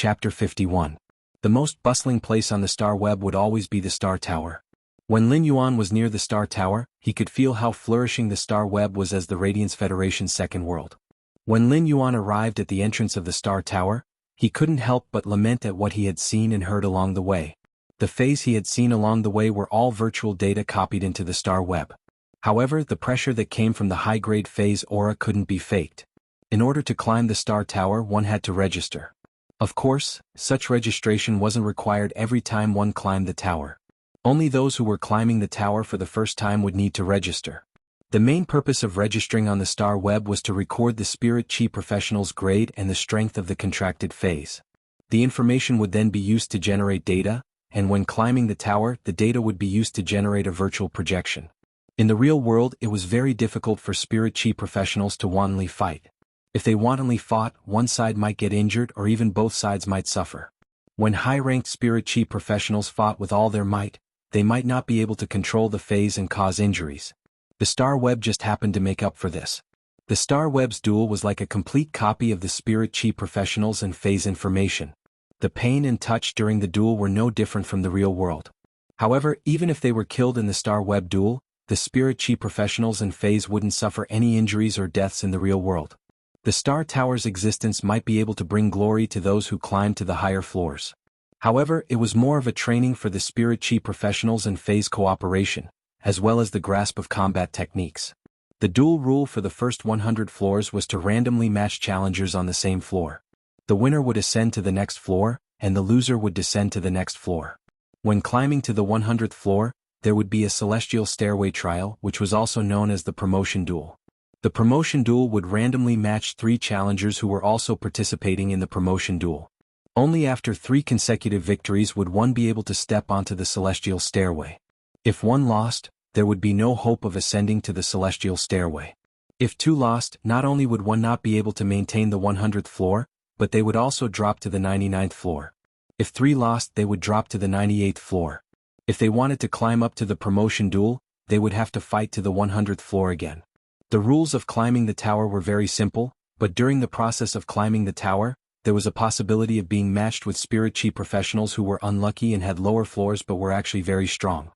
Chapter 51. The most bustling place on the star web would always be the star tower. When Lin Yuan was near the star tower, he could feel how flourishing the star web was as the Radiance Federation's second world. When Lin Yuan arrived at the entrance of the star tower, he couldn't help but lament at what he had seen and heard along the way. The phase he had seen along the way were all virtual data copied into the star web. However, the pressure that came from the high-grade phase aura couldn't be faked. In order to climb the star tower, one had to register. Of course, such registration wasn't required every time one climbed the tower. Only those who were climbing the tower for the first time would need to register. The main purpose of registering on the star web was to record the spirit chi professional's grade and the strength of the contracted phase. The information would then be used to generate data, and when climbing the tower, the data would be used to generate a virtual projection. In the real world, it was very difficult for spirit chi professionals to wantonly fight. If they wantonly fought, one side might get injured or even both sides might suffer. When high-ranked spirit chi professionals fought with all their might, they might not be able to control the phase and cause injuries. The star web just happened to make up for this. The star web's duel was like a complete copy of the spirit chi professionals and phase information. The pain and touch during the duel were no different from the real world. However, even if they were killed in the star web duel, the spirit chi professionals and phase wouldn't suffer any injuries or deaths in the real world. The star tower's existence might be able to bring glory to those who climbed to the higher floors. However, it was more of a training for the spirit chi professionals and phase cooperation, as well as the grasp of combat techniques. The dual rule for the first 100 floors was to randomly match challengers on the same floor. The winner would ascend to the next floor, and the loser would descend to the next floor. When climbing to the 100th floor, there would be a celestial stairway trial, which was also known as the promotion duel. The promotion duel would randomly match 3 challengers who were also participating in the promotion duel. Only after 3 consecutive victories would one be able to step onto the celestial stairway. If one lost, there would be no hope of ascending to the celestial stairway. If 2 lost, not only would one not be able to maintain the 100th floor, but they would also drop to the 99th floor. If 3 lost, they would drop to the 98th floor. If they wanted to climb up to the promotion duel, they would have to fight to the 100th floor again. The rules of climbing the tower were very simple, but during the process of climbing the tower, there was a possibility of being matched with spirit chi professionals who were unlucky and had lower floors but were actually very strong.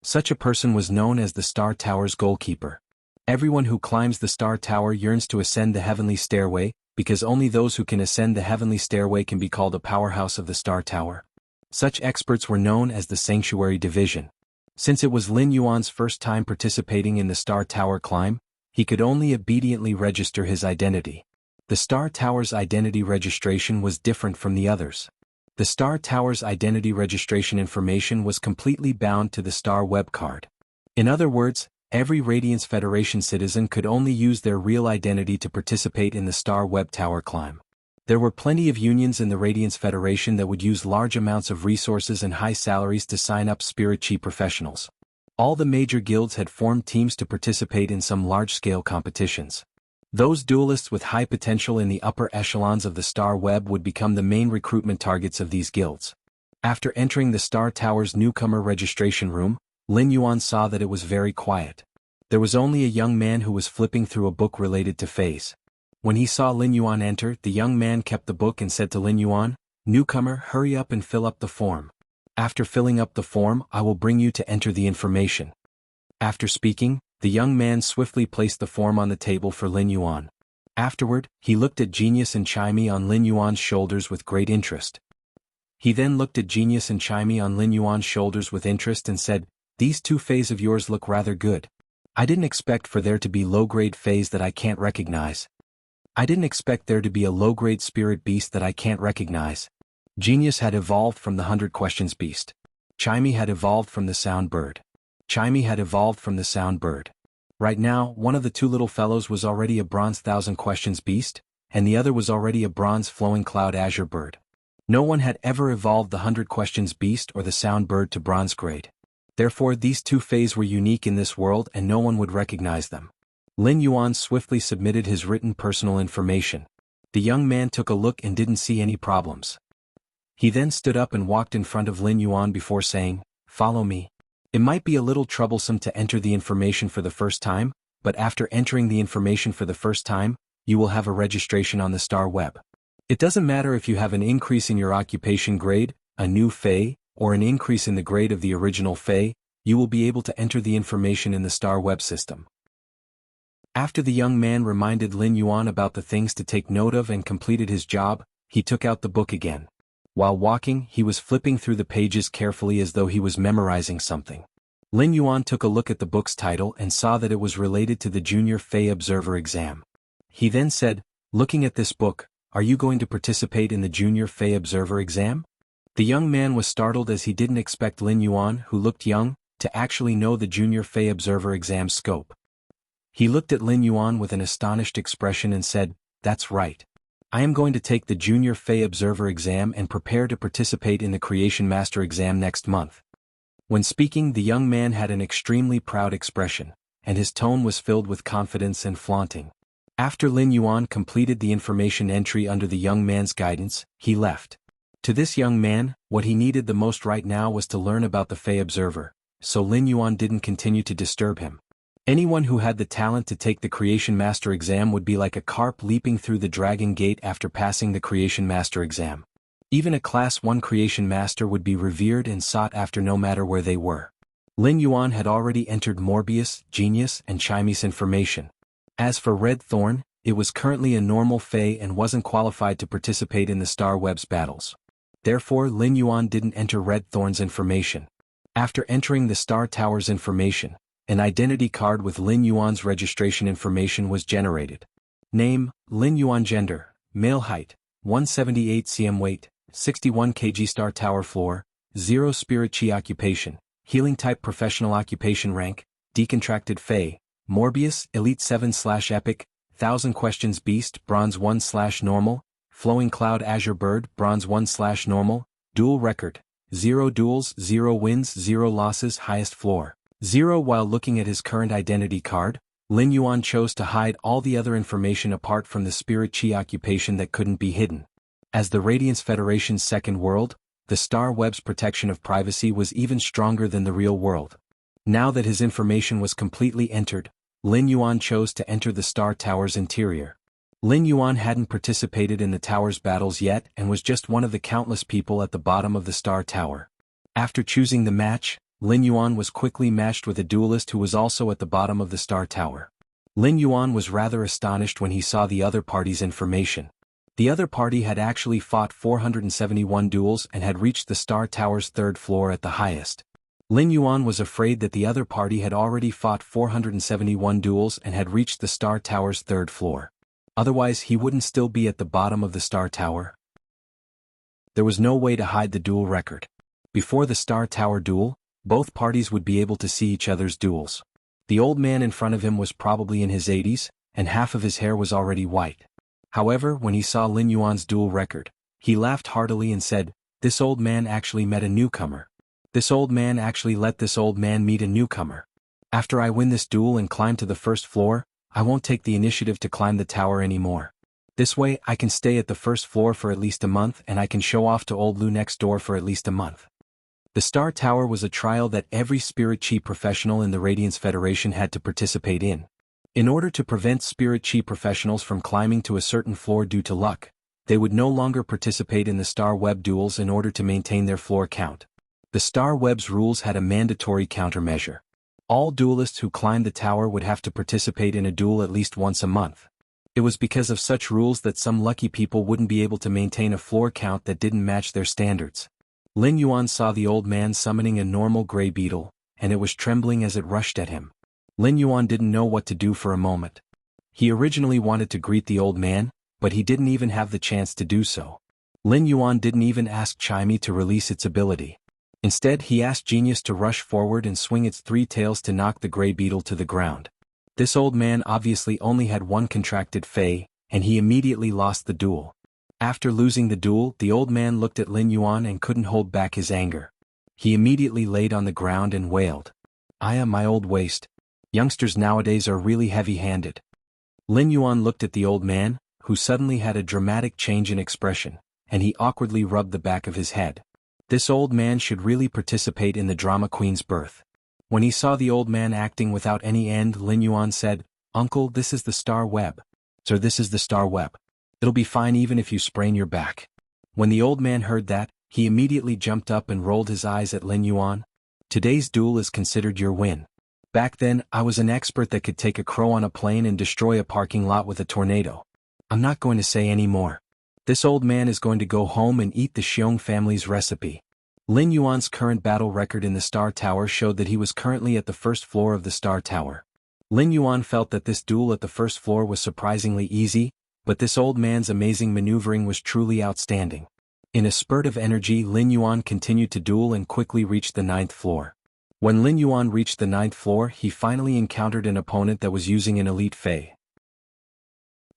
Such a person was known as the Star Tower's goalkeeper. Everyone who climbs the Star Tower yearns to ascend the heavenly stairway, because only those who can ascend the heavenly stairway can be called a powerhouse of the Star Tower. Such experts were known as the Sanctuary Division. Since it was Lin Yuan's first time participating in the Star Tower climb, he could only obediently register his identity. The Star Tower's identity registration was different from the others. The Star Tower's identity registration information was completely bound to the Star Web card. In other words, every Radiance Federation citizen could only use their real identity to participate in the Star Web Tower climb. There were plenty of unions in the Radiance Federation that would use large amounts of resources and high salaries to sign up spirit chi professionals. All the major guilds had formed teams to participate in some large-scale competitions. Those duelists with high potential in the upper echelons of the Star Web would become the main recruitment targets of these guilds. After entering the Star Tower's newcomer registration room, Lin Yuan saw that it was very quiet. There was only a young man who was flipping through a book related to phase. When he saw Lin Yuan enter, the young man kept the book and said to Lin Yuan, "Newcomer, hurry up and fill up the form. After filling up the form, I will bring you to enter the information." After speaking, the young man swiftly placed the form on the table for Lin Yuan. Afterward, he looked at Genius and Chimey on Lin Yuan's shoulders with great interest. He then looked at Genius and Chimey on Lin Yuan's shoulders with interest and said, "These 2 phase of yours look rather good. I didn't expect for there to be low-grade phase that I can't recognize. I didn't expect there to be a low-grade spirit beast that I can't recognize." Genius had evolved from the 100 Questions beast. Chimey had evolved from the sound bird. Chimey had evolved from the sound bird. Right now, one of the 2 little fellows was already a bronze 1000 Questions beast, and the other was already a bronze flowing cloud azure bird. No one had ever evolved the 100 Questions beast or the sound bird to bronze grade. Therefore, these 2 phase were unique in this world and no one would recognize them. Lin Yuan swiftly submitted his written personal information. The young man took a look and didn't see any problems. He then stood up and walked in front of Lin Yuan before saying, "Follow me." It might be a little troublesome to enter the information for the first time, but after entering the information for the first time, you will have a registration on the Star Web. It doesn't matter if you have an increase in your occupation grade, a new Fey, or an increase in the grade of the original Fey, you will be able to enter the information in the star web system. After the young man reminded Lin Yuan about the things to take note of and completed his job, he took out the book again. While walking, he was flipping through the pages carefully as though he was memorizing something. Lin Yuan took a look at the book's title and saw that it was related to the Junior Fey Observer exam. He then said, "Looking at this book, are you going to participate in the Junior Fey Observer exam?" The young man was startled as he didn't expect Lin Yuan, who looked young, to actually know the Junior Fey Observer exam scope. He looked at Lin Yuan with an astonished expression and said, "That's right. I am going to take the Junior Fey Observer exam and prepare to participate in the Creation Master exam next month." When speaking, the young man had an extremely proud expression, and his tone was filled with confidence and flaunting. After Lin Yuan completed the information entry under the young man's guidance, he left. To this young man, what he needed the most right now was to learn about the Fey Observer, so Lin Yuan didn't continue to disturb him. Anyone who had the talent to take the Creation Master exam would be like a carp leaping through the Dragon Gate after passing the Creation Master exam. Even a Class 1 Creation Master would be revered and sought after no matter where they were. Lin Yuan had already entered Morbius, Genius, and Chime's information. As for Red Thorn, it was currently a normal Fey and wasn't qualified to participate in the Star Web's battles. Therefore, Lin Yuan didn't enter Red Thorn's information. After entering the Star Tower's information, an identity card with Lin Yuan's registration information was generated. Name, Lin Yuan. Gender, male. Height, 178 cm. Weight, 61 kg. Star Tower floor, 0 Spirit Chi. Occupation, Healing Type. Professional. Occupation. Rank, Decontracted Fey, Morbius, Elite 7/Epic, 1000 Questions. Beast, Bronze 1/Normal, Flowing Cloud. Azure Bird, Bronze 1/Normal, Duel Record, 0 duels, 0 wins, 0 losses. Highest floor, 0. While looking at his current identity card, Lin Yuan chose to hide all the other information apart from the Spirit Chi occupation that couldn't be hidden. As the Radiance Federation's second world, the Star Web's protection of privacy was even stronger than the real world. Now that his information was completely entered, Lin Yuan chose to enter the Star Tower's interior. Lin Yuan hadn't participated in the tower's battles yet and was just one of the countless people at the bottom of the Star Tower. After choosing the match, Lin Yuan was quickly matched with a duelist who was also at the bottom of the Star Tower. Lin Yuan was rather astonished when he saw the other party's information. The other party had actually fought 471 duels and had reached the Star Tower's third floor at the highest. Lin Yuan was afraid that the other party had already fought 471 duels and had reached the Star Tower's third floor. Otherwise he wouldn't still be at the bottom of the Star Tower. There was no way to hide the duel record. Before the Star Tower duel, both parties would be able to see each other's duels. The old man in front of him was probably in his 80s, and half of his hair was already white. However, when he saw Lin Yuan's duel record, he laughed heartily and said, "This old man actually met a newcomer. This old man actually let this old man meet a newcomer. After I win this duel and climb to the first floor, I won't take the initiative to climb the tower anymore. This way I can stay at the first floor for at least a month and I can show off to old Lou next door for at least a month." The Star Tower was a trial that every Spirit Chi professional in the Radiance Federation had to participate in. In order to prevent Spirit Chi professionals from climbing to a certain floor due to luck, they would no longer participate in the Star Web duels in order to maintain their floor count. The Star Web's rules had a mandatory countermeasure. All duelists who climbed the tower would have to participate in a duel at least once a month. It was because of such rules that some lucky people wouldn't be able to maintain a floor count that didn't match their standards. Lin Yuan saw the old man summoning a normal gray beetle, and it was trembling as it rushed at him. Lin Yuan didn't know what to do for a moment. He originally wanted to greet the old man, but he didn't even have the chance to do so. Lin Yuan didn't even ask Chime to release its ability. Instead, he asked Genius to rush forward and swing its 3 tails to knock the gray beetle to the ground. This old man obviously only had one contracted Fey, and he immediately lost the duel. After losing the duel, the old man looked at Lin Yuan and couldn't hold back his anger. He immediately laid on the ground and wailed, "I am my old waist. Youngsters nowadays are really heavy-handed." Lin Yuan looked at the old man, who suddenly had a dramatic change in expression, and he awkwardly rubbed the back of his head. This old man should really participate in the drama queen's birth. When he saw the old man acting without any end, Lin Yuan said, "Uncle, this is the Star Web. Sir, this is the Star Web." It'll be fine even if you sprain your back. When the old man heard that, he immediately jumped up and rolled his eyes at Lin Yuan. Today's duel is considered your win. Back then, I was an expert that could take a crow on a plane and destroy a parking lot with a tornado. I'm not going to say any more. This old man is going to go home and eat the Xiong family's recipe. Lin Yuan's current battle record in the Star Tower showed that he was currently at the first floor of the Star Tower. Lin Yuan felt that this duel at the first floor was surprisingly easy, but this old man's amazing maneuvering was truly outstanding. In a spurt of energy, Lin Yuan continued to duel and quickly reached the 9th floor. When Lin Yuan reached the 9th floor, he finally encountered an opponent that was using an elite Fei.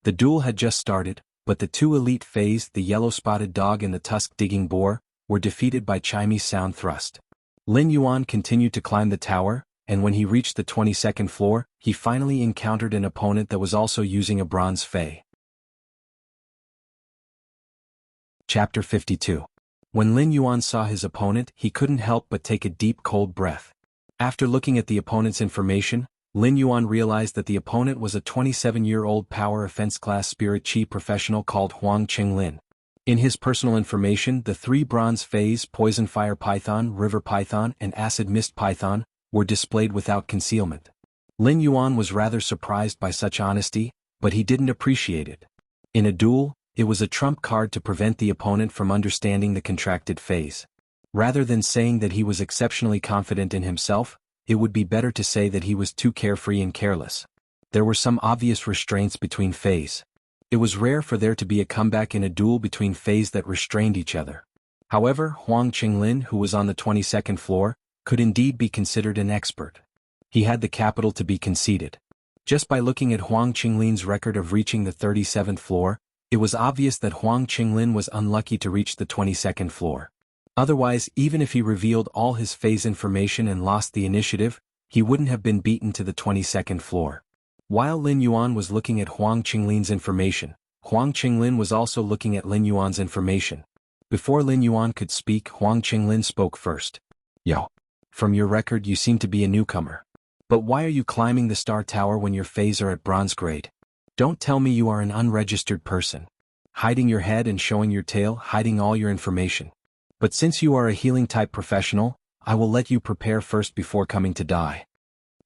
The duel had just started, but the two elite Feis, the yellow-spotted dog and the tusk-digging boar, were defeated by Chimy's sound thrust. Lin Yuan continued to climb the tower, and when he reached the 22nd floor, he finally encountered an opponent that was also using a bronze Fei. Chapter 52. When Lin Yuan saw his opponent, he couldn't help but take a deep cold breath. After looking at the opponent's information, Lin Yuan realized that the opponent was a 27-year-old power offense class spirit chi professional called Huang Qinglin. In his personal information, the 3 bronze Feis, poison fire python, river python, and acid mist python, were displayed without concealment. Lin Yuan was rather surprised by such honesty, but he didn't appreciate it. In a duel, it was a trump card to prevent the opponent from understanding the contracted phase. Rather than saying that he was exceptionally confident in himself, it would be better to say that he was too carefree and careless. There were some obvious restraints between phase. It was rare for there to be a comeback in a duel between phase that restrained each other. However, Huang Qinglin, who was on the 22nd floor, could indeed be considered an expert. He had the capital to be conceited. Just by looking at Huang Qinglin's record of reaching the 37th floor, it was obvious that Huang Qinglin was unlucky to reach the 22nd floor. Otherwise, even if he revealed all his phase information and lost the initiative, he wouldn't have been beaten to the 22nd floor. While Lin Yuan was looking at Huang Qinglin's information, Huang Qinglin was also looking at Lin Yuan's information. Before Lin Yuan could speak, Huang Qinglin spoke first. Yo. From your record you seem to be a newcomer. But why are you climbing the Star Tower when your phase are at bronze grade? Don't tell me you are an unregistered person. Hiding your head and showing your tail, hiding all your information. But since you are a healing-type professional, I will let you prepare first before coming to die.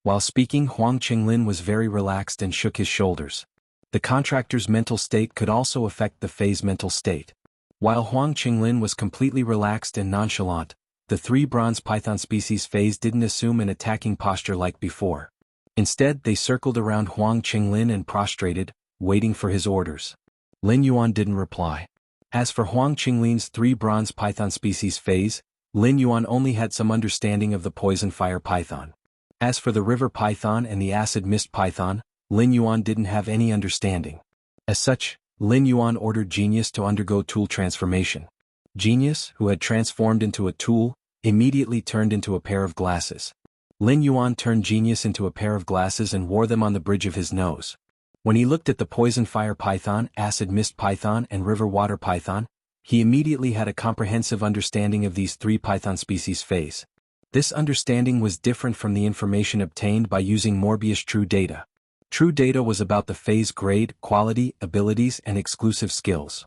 While speaking, Huang Qinglin was very relaxed and shook his shoulders. The contractor's mental state could also affect the phase mental state. While Huang Qinglin was completely relaxed and nonchalant, the 3 bronze python species phase didn't assume an attacking posture like before. Instead, they circled around Huang Qinglin and prostrated, waiting for his orders. Lin Yuan didn't reply. As for Huang Qinglin's 3 bronze python species phase, Lin Yuan only had some understanding of the poison fire python. As for the river python and the acid mist python, Lin Yuan didn't have any understanding. As such, Lin Yuan ordered Genius to undergo tool transformation. Genius, who had transformed into a tool, immediately turned into a pair of glasses. Lin Yuan turned Genius into a pair of glasses and wore them on the bridge of his nose. When he looked at the poison fire python, acid mist python, and river water python, he immediately had a comprehensive understanding of these 3 python species phase. This understanding was different from the information obtained by using Morbius True Data. True Data was about the phase grade, quality, abilities, and exclusive skills.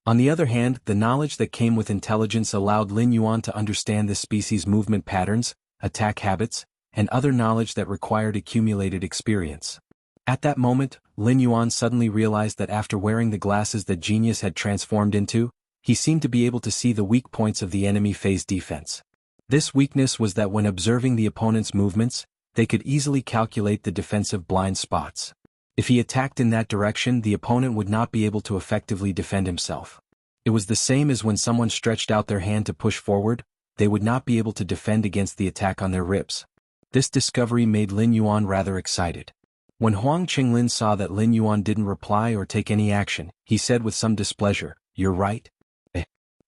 On the other hand, the knowledge that came with intelligence allowed Lin Yuan to understand the species' movement patterns, attack habits, and other knowledge that required accumulated experience. At that moment, Lin Yuan suddenly realized that after wearing the glasses that Genius had transformed into, he seemed to be able to see the weak points of the enemy phase defense. This weakness was that when observing the opponent's movements, they could easily calculate the defensive blind spots. If he attacked in that direction, the opponent would not be able to effectively defend himself. It was the same as when someone stretched out their hand to push forward, they would not be able to defend against the attack on their ribs. This discovery made Lin Yuan rather excited. When Huang Qinglin saw that Lin Yuan didn't reply or take any action, he said with some displeasure, "You're right.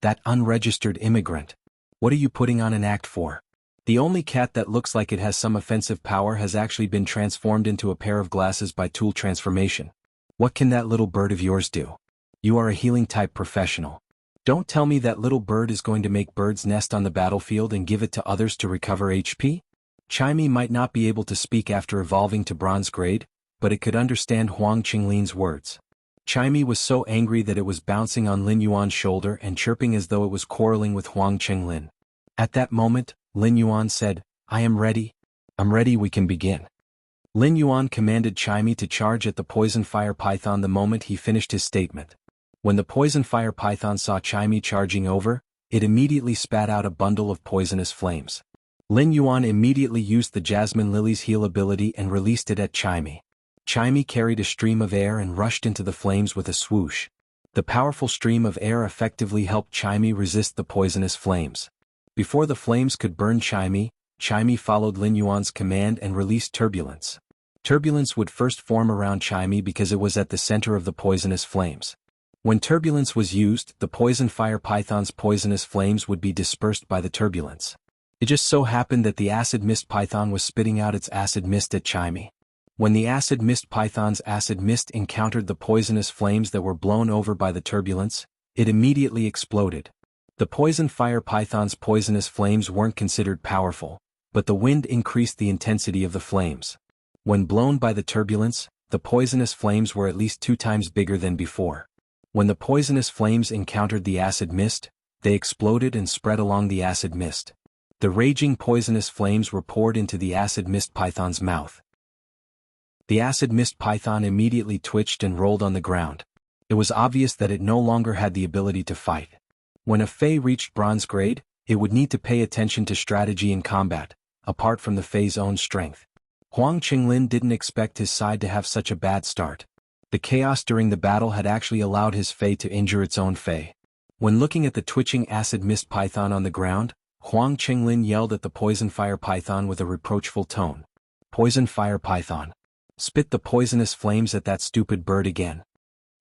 That unregistered immigrant. What are you putting on an act for? The only cat that looks like it has some offensive power has actually been transformed into a pair of glasses by tool transformation. What can that little bird of yours do? You are a healing-type professional. Don't tell me that little bird is going to make birds nest on the battlefield and give it to others to recover HP? Chimey might not be able to speak after evolving to bronze grade, but it could understand Huang Qinglin's words. Chimey was so angry that it was bouncing on Lin Yuan's shoulder and chirping as though it was quarreling with Huang Qinglin. At that moment, Lin Yuan said, "I am ready. I'm ready, we can begin." Lin Yuan commanded Chimey to charge at the poison fire python the moment he finished his statement. When the poison fire python saw Chimey charging over, it immediately spat out a bundle of poisonous flames. Lin Yuan immediately used the Jasmine Lily's heal ability and released it at Chimey. Chimey carried a stream of air and rushed into the flames with a swoosh. The powerful stream of air effectively helped Chimey resist the poisonous flames. Before the flames could burn Chimey, Chimey followed Lin Yuan's command and released turbulence. Turbulence would first form around Chimey because it was at the center of the poisonous flames. When turbulence was used, the poison fire python's poisonous flames would be dispersed by the turbulence. It just so happened that the acid mist python was spitting out its acid mist at Chimey. When the acid mist python's acid mist encountered the poisonous flames that were blown over by the turbulence, it immediately exploded. The poison fire python's poisonous flames weren't considered powerful, but the wind increased the intensity of the flames. When blown by the turbulence, the poisonous flames were at least 2 times bigger than before. When the poisonous flames encountered the acid mist, they exploded and spread along the acid mist. The raging poisonous flames were poured into the acid mist python's mouth. The acid mist python immediately twitched and rolled on the ground. It was obvious that it no longer had the ability to fight. When a Fey reached bronze grade, it would need to pay attention to strategy in combat, apart from the Fey's own strength. Huang Qinglin didn't expect his side to have such a bad start. The chaos during the battle had actually allowed his Fey to injure its own Fey. When looking at the twitching acid mist python on the ground, Huang Qinglin yelled at the poison fire python with a reproachful tone. "Poison fire python. Spit the poisonous flames at that stupid bird again."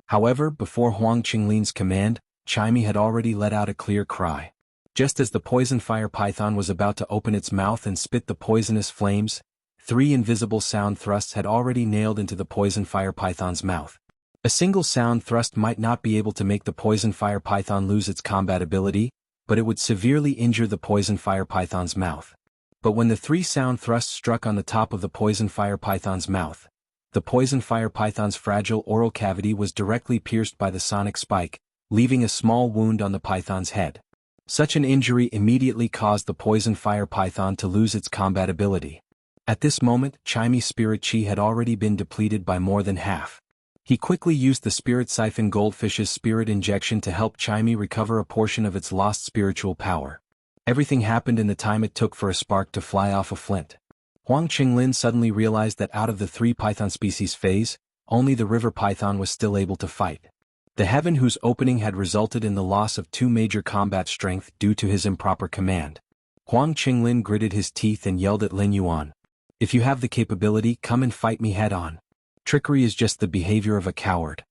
However, before Huang Qinglin's command, Chimey had already let out a clear cry. Just as the poison fire python was about to open its mouth and spit the poisonous flames, 3 invisible sound thrusts had already nailed into the poison fire python's mouth. A single sound thrust might not be able to make the poison fire python lose its combat ability, but it would severely injure the poison fire python's mouth. But when the 3 sound thrusts struck on the top of the poison fire python's mouth, the poison fire python's fragile oral cavity was directly pierced by the sonic spike, leaving a small wound on the python's head. Such an injury immediately caused the poison fire python to lose its combat ability. At this moment, Chimey's spirit chi had already been depleted by more than half. He quickly used the spirit siphon goldfish's spirit injection to help Chimey recover a portion of its lost spiritual power. Everything happened in the time it took for a spark to fly off a flint. Huang Qinglin suddenly realized that out of the 3 python species phase, only the river python was still able to fight. The heaven whose opening had resulted in the loss of 2 major combat strength due to his improper command. Huang Qinglin gritted his teeth and yelled at Lin Yuan. "If you have the capability, come and fight me head-on. Trickery is just the behavior of a coward."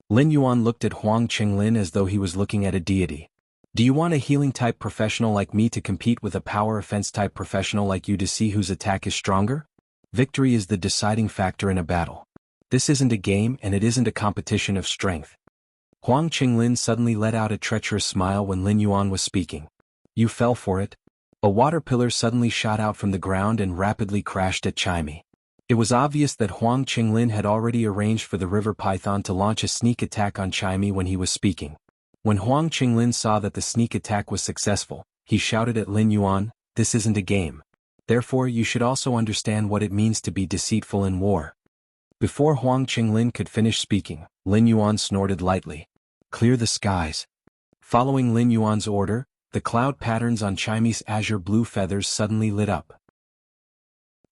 Lin Yuan looked at Huang Qinglin as though he was looking at a deity. "Do you want a healing-type professional like me to compete with a power offense-type professional like you to see whose attack is stronger? Victory is the deciding factor in a battle. This isn't a game and it isn't a competition of strength." Huang Qinglin suddenly let out a treacherous smile when Lin Yuan was speaking. "You fell for it." A water pillar suddenly shot out from the ground and rapidly crashed at Chimey. It was obvious that Huang Qinglin had already arranged for the river python to launch a sneak attack on Chimey when he was speaking. When Huang Qinglin saw that the sneak attack was successful, he shouted at Lin Yuan, "This isn't a game. Therefore you should also understand what it means to be deceitful in war." Before Huang Qinglin could finish speaking, Lin Yuan snorted lightly. "Clear the skies." Following Lin Yuan's order, the cloud patterns on Chimey's azure blue feathers suddenly lit up.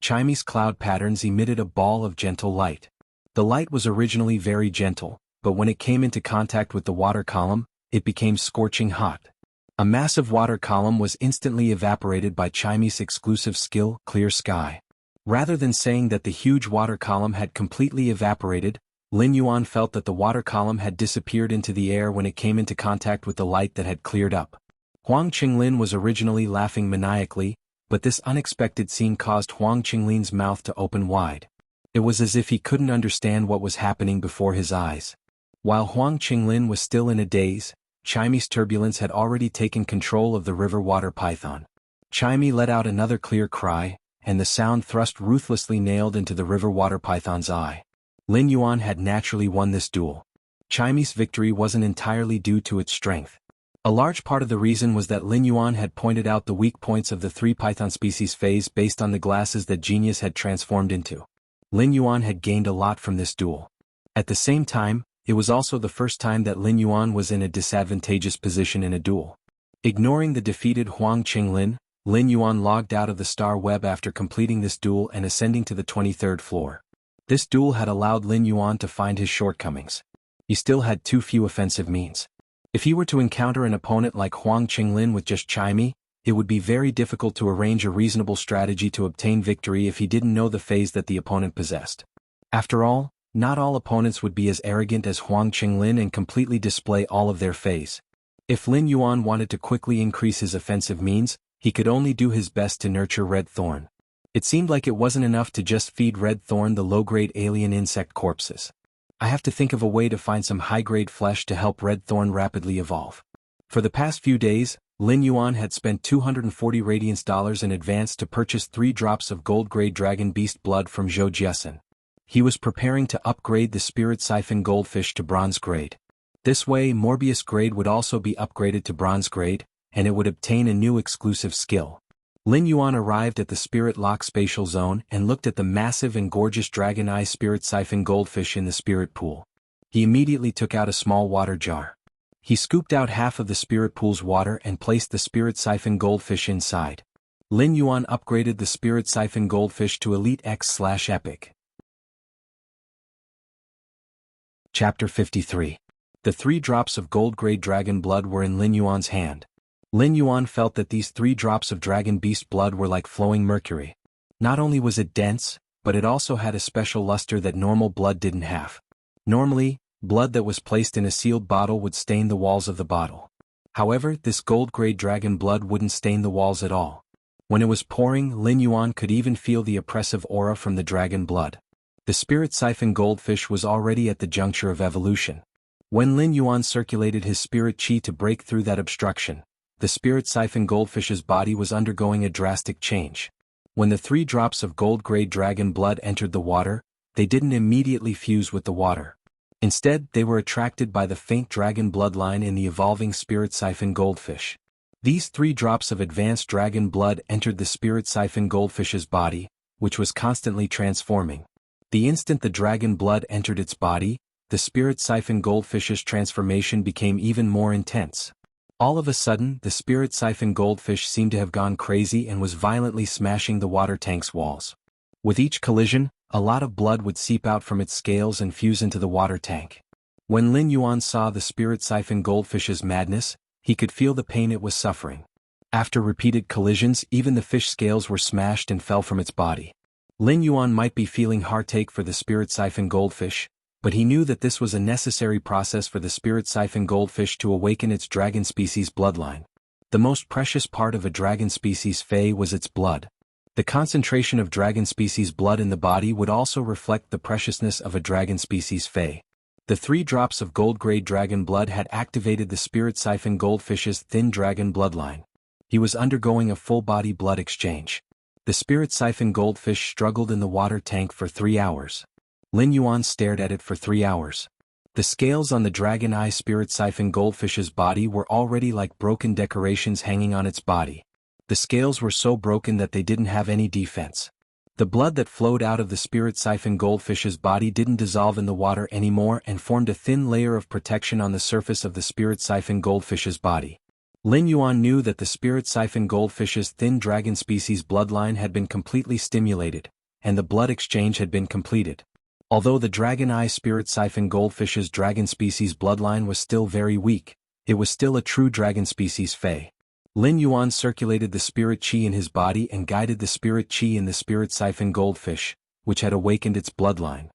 Chimey's cloud patterns emitted a ball of gentle light. The light was originally very gentle, but when it came into contact with the water column, it became scorching hot. A massive water column was instantly evaporated by Chimey's exclusive skill, Clear Sky. Rather than saying that the huge water column had completely evaporated, Lin Yuan felt that the water column had disappeared into the air when it came into contact with the light that had cleared up. Huang Qinglin was originally laughing maniacally, but this unexpected scene caused Huang Qinglin's mouth to open wide. It was as if he couldn't understand what was happening before his eyes. While Huang Qinglin was still in a daze, Chimey's turbulence had already taken control of the river water python. Chimey let out another clear cry, and the sound thrust ruthlessly nailed into the river water python's eye. Lin Yuan had naturally won this duel. Chimy's victory wasn't entirely due to its strength. A large part of the reason was that Lin Yuan had pointed out the weak points of the three python species phase based on the glasses that Genius had transformed into. Lin Yuan had gained a lot from this duel. At the same time, it was also the first time that Lin Yuan was in a disadvantageous position in a duel. Ignoring the defeated Huang Qinglin, Lin Yuan logged out of the Star Web after completing this duel and ascending to the 23rd floor. This duel had allowed Lin Yuan to find his shortcomings. He still had too few offensive means. If he were to encounter an opponent like Huang Qinglin with just Chimy, it would be very difficult to arrange a reasonable strategy to obtain victory if he didn't know the phase that the opponent possessed. After all, not all opponents would be as arrogant as Huang Qinglin and completely display all of their phase. If Lin Yuan wanted to quickly increase his offensive means, he could only do his best to nurture Red Thorn. It seemed like it wasn't enough to just feed Red Thorn the low-grade alien insect corpses. I have to think of a way to find some high-grade flesh to help Red Thorn rapidly evolve. For the past few days, Lin Yuan had spent 240 Radiance dollars in advance to purchase 3 drops of gold-grade dragon beast blood from Zhou Jiasen. He was preparing to upgrade the Spirit Siphon Goldfish to bronze grade. This way, Morbius grade would also be upgraded to bronze grade, and it would obtain a new exclusive skill. Lin Yuan arrived at the Spirit Lock Spatial Zone and looked at the massive and gorgeous Dragon Eye Spirit Siphon Goldfish in the Spirit Pool. He immediately took out a small water jar. He scooped out half of the Spirit Pool's water and placed the Spirit Siphon Goldfish inside. Lin Yuan upgraded the Spirit Siphon Goldfish to Elite X/Epic. Chapter 53. The 3 drops of gold-grade dragon blood were in Lin Yuan's hand. Lin Yuan felt that these 3 drops of dragon beast blood were like flowing mercury. Not only was it dense, but it also had a special luster that normal blood didn't have. Normally, blood that was placed in a sealed bottle would stain the walls of the bottle. However, this gold-grade dragon blood wouldn't stain the walls at all. When it was pouring, Lin Yuan could even feel the oppressive aura from the dragon blood. The Spirit Siphon Goldfish was already at the juncture of evolution. When Lin Yuan circulated his spirit chi to break through that obstruction, the Spirit Siphon Goldfish's body was undergoing a drastic change. When the 3 drops of gold-grade dragon blood entered the water, they didn't immediately fuse with the water. Instead, they were attracted by the faint dragon bloodline in the evolving Spirit Siphon Goldfish. These 3 drops of advanced dragon blood entered the Spirit Siphon Goldfish's body, which was constantly transforming. The instant the dragon blood entered its body, the Spirit Siphon Goldfish's transformation became even more intense. All of a sudden, the Spirit Siphon Goldfish seemed to have gone crazy and was violently smashing the water tank's walls. With each collision, a lot of blood would seep out from its scales and fuse into the water tank. When Lin Yuan saw the Spirit Siphon Goldfish's madness, he could feel the pain it was suffering. After repeated collisions, even the fish scales were smashed and fell from its body. Lin Yuan might be feeling heartache for the Spirit Siphon Goldfish, but he knew that this was a necessary process for the Spirit Siphon Goldfish to awaken its dragon species bloodline. The most precious part of a dragon species Fey was its blood. The concentration of dragon species blood in the body would also reflect the preciousness of a dragon species Fey. The 3 drops of gold-grade dragon blood had activated the Spirit Siphon Goldfish's thin dragon bloodline. He was undergoing a full-body blood exchange. The Spirit Siphon Goldfish struggled in the water tank for 3 hours. Lin Yuan stared at it for 3 hours. The scales on the Dragon Eye Spirit Siphon Goldfish's body were already like broken decorations hanging on its body. The scales were so broken that they didn't have any defense. The blood that flowed out of the Spirit Siphon Goldfish's body didn't dissolve in the water anymore and formed a thin layer of protection on the surface of the Spirit Siphon Goldfish's body. Lin Yuan knew that the Spirit Siphon Goldfish's thin dragon species bloodline had been completely stimulated, and the blood exchange had been completed. Although the Dragon Eye Spirit Siphon Goldfish's dragon species bloodline was still very weak, it was still a true dragon species Fey. Lin Yuan circulated the spirit chi in his body and guided the spirit chi in the Spirit Siphon Goldfish, which had awakened its bloodline.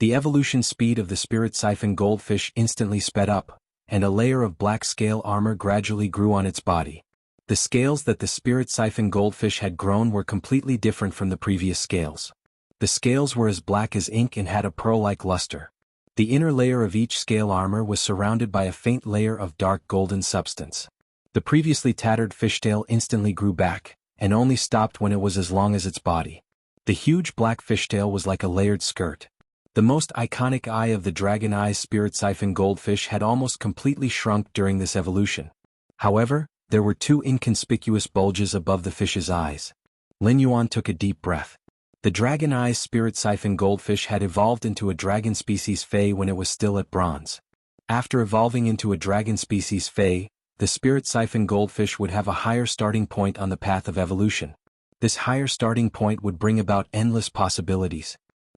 The evolution speed of the Spirit Siphon Goldfish instantly sped up, and a layer of black scale armor gradually grew on its body. The scales that the Spirit Siphon Goldfish had grown were completely different from the previous scales. The scales were as black as ink and had a pearl-like luster. The inner layer of each scale armor was surrounded by a faint layer of dark golden substance. The previously tattered fishtail instantly grew back, and only stopped when it was as long as its body. The huge black fishtail was like a layered skirt. The most iconic eye of the dragon eyes spirit siphon goldfish had almost completely shrunk during this evolution. However, there were two inconspicuous bulges above the fish's eyes. Lin Yuan took a deep breath. The dragon eyes spirit siphon goldfish had evolved into a dragon species Fei when it was still at bronze. After evolving into a dragon species Fei, the spirit siphon goldfish would have a higher starting point on the path of evolution. This higher starting point would bring about endless possibilities.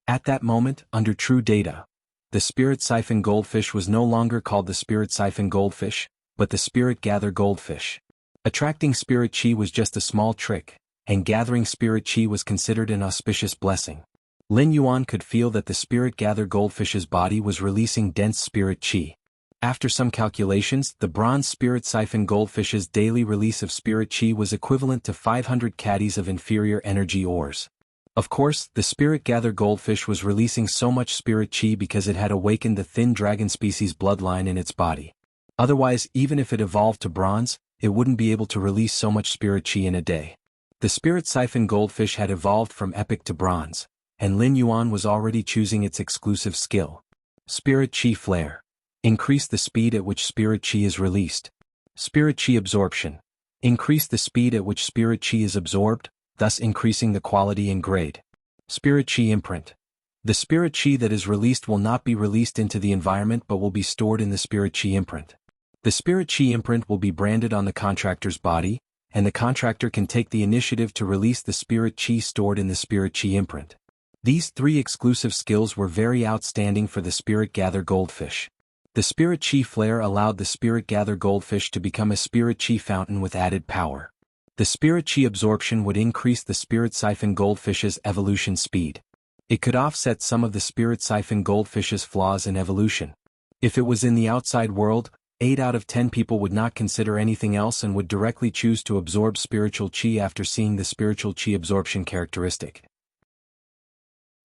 At that moment, under true data, the spirit siphon goldfish was no longer called the spirit siphon goldfish, but the spirit gather goldfish. Attracting spirit chi was just a small trick, and gathering spirit chi was considered an auspicious blessing. Lin Yuan could feel that the spirit gather goldfish's body was releasing dense spirit chi. After some calculations, the bronze spirit siphon goldfish's daily release of spirit chi was equivalent to 500 caddies of inferior energy ores. Of course, the spirit gather goldfish was releasing so much spirit chi because it had awakened the thin dragon species bloodline in its body. Otherwise, even if it evolved to bronze, it wouldn't be able to release so much spirit chi in a day. The spirit siphon goldfish had evolved from epic to bronze, and Lin Yuan was already choosing its exclusive skill. Spirit chi flare. Increase the speed at which spirit chi is released. Spirit chi absorption. Increase the speed at which spirit chi is absorbed, thus increasing the quality and grade. Spirit chi imprint. The spirit chi that is released will not be released into the environment but will be stored in the spirit chi imprint. The spirit chi imprint will be branded on the contractor's body, and the contractor can take the initiative to release the spirit chi stored in the spirit chi imprint. These three exclusive skills were very outstanding for the spirit gather goldfish. The spirit chi flare allowed the spirit gather goldfish to become a spirit chi fountain with added power. The spirit chi absorption would increase the spirit siphon goldfish's evolution speed. It could offset some of the spirit siphon goldfish's flaws in evolution. If it was in the outside world, 8 out of 10 people would not consider anything else and would directly choose to absorb spiritual chi after seeing the spiritual chi absorption characteristic.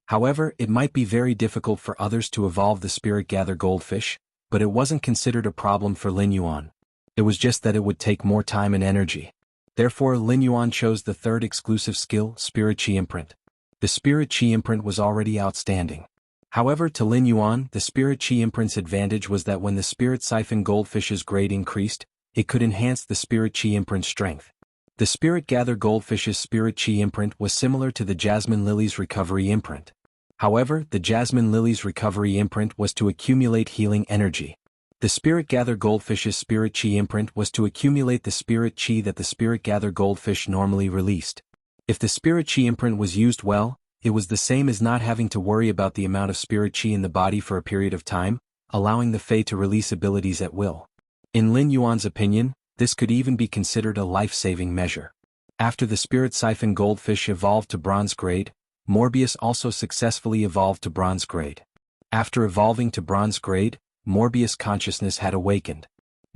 However, it might be very difficult for others to evolve the spirit gather goldfish, but it wasn't considered a problem for Lin Yuan. It was just that it would take more time and energy. Therefore, Lin Yuan chose the third exclusive skill, Spirit Chi Imprint. The Spirit Chi Imprint was already outstanding. However, to Lin Yuan, the Spirit Chi Imprint's advantage was that when the Spirit Siphon Goldfish's grade increased, it could enhance the Spirit Chi Imprint's strength. The Spirit Gather Goldfish's Spirit Chi Imprint was similar to the Jasmine Lily's Recovery Imprint. However, the Jasmine Lily's Recovery Imprint was to accumulate healing energy. The Spirit Gather Goldfish's Spirit Chi Imprint was to accumulate the Spirit Chi that the Spirit Gather Goldfish normally released. If the Spirit Chi Imprint was used well, it was the same as not having to worry about the amount of Spirit Chi in the body for a period of time, allowing the Fae to release abilities at will. In Lin Yuan's opinion, this could even be considered a life-saving measure. After the Spirit Siphon Goldfish evolved to Bronze Grade, Morbius also successfully evolved to Bronze Grade. After evolving to Bronze Grade, Morbius consciousness had awakened.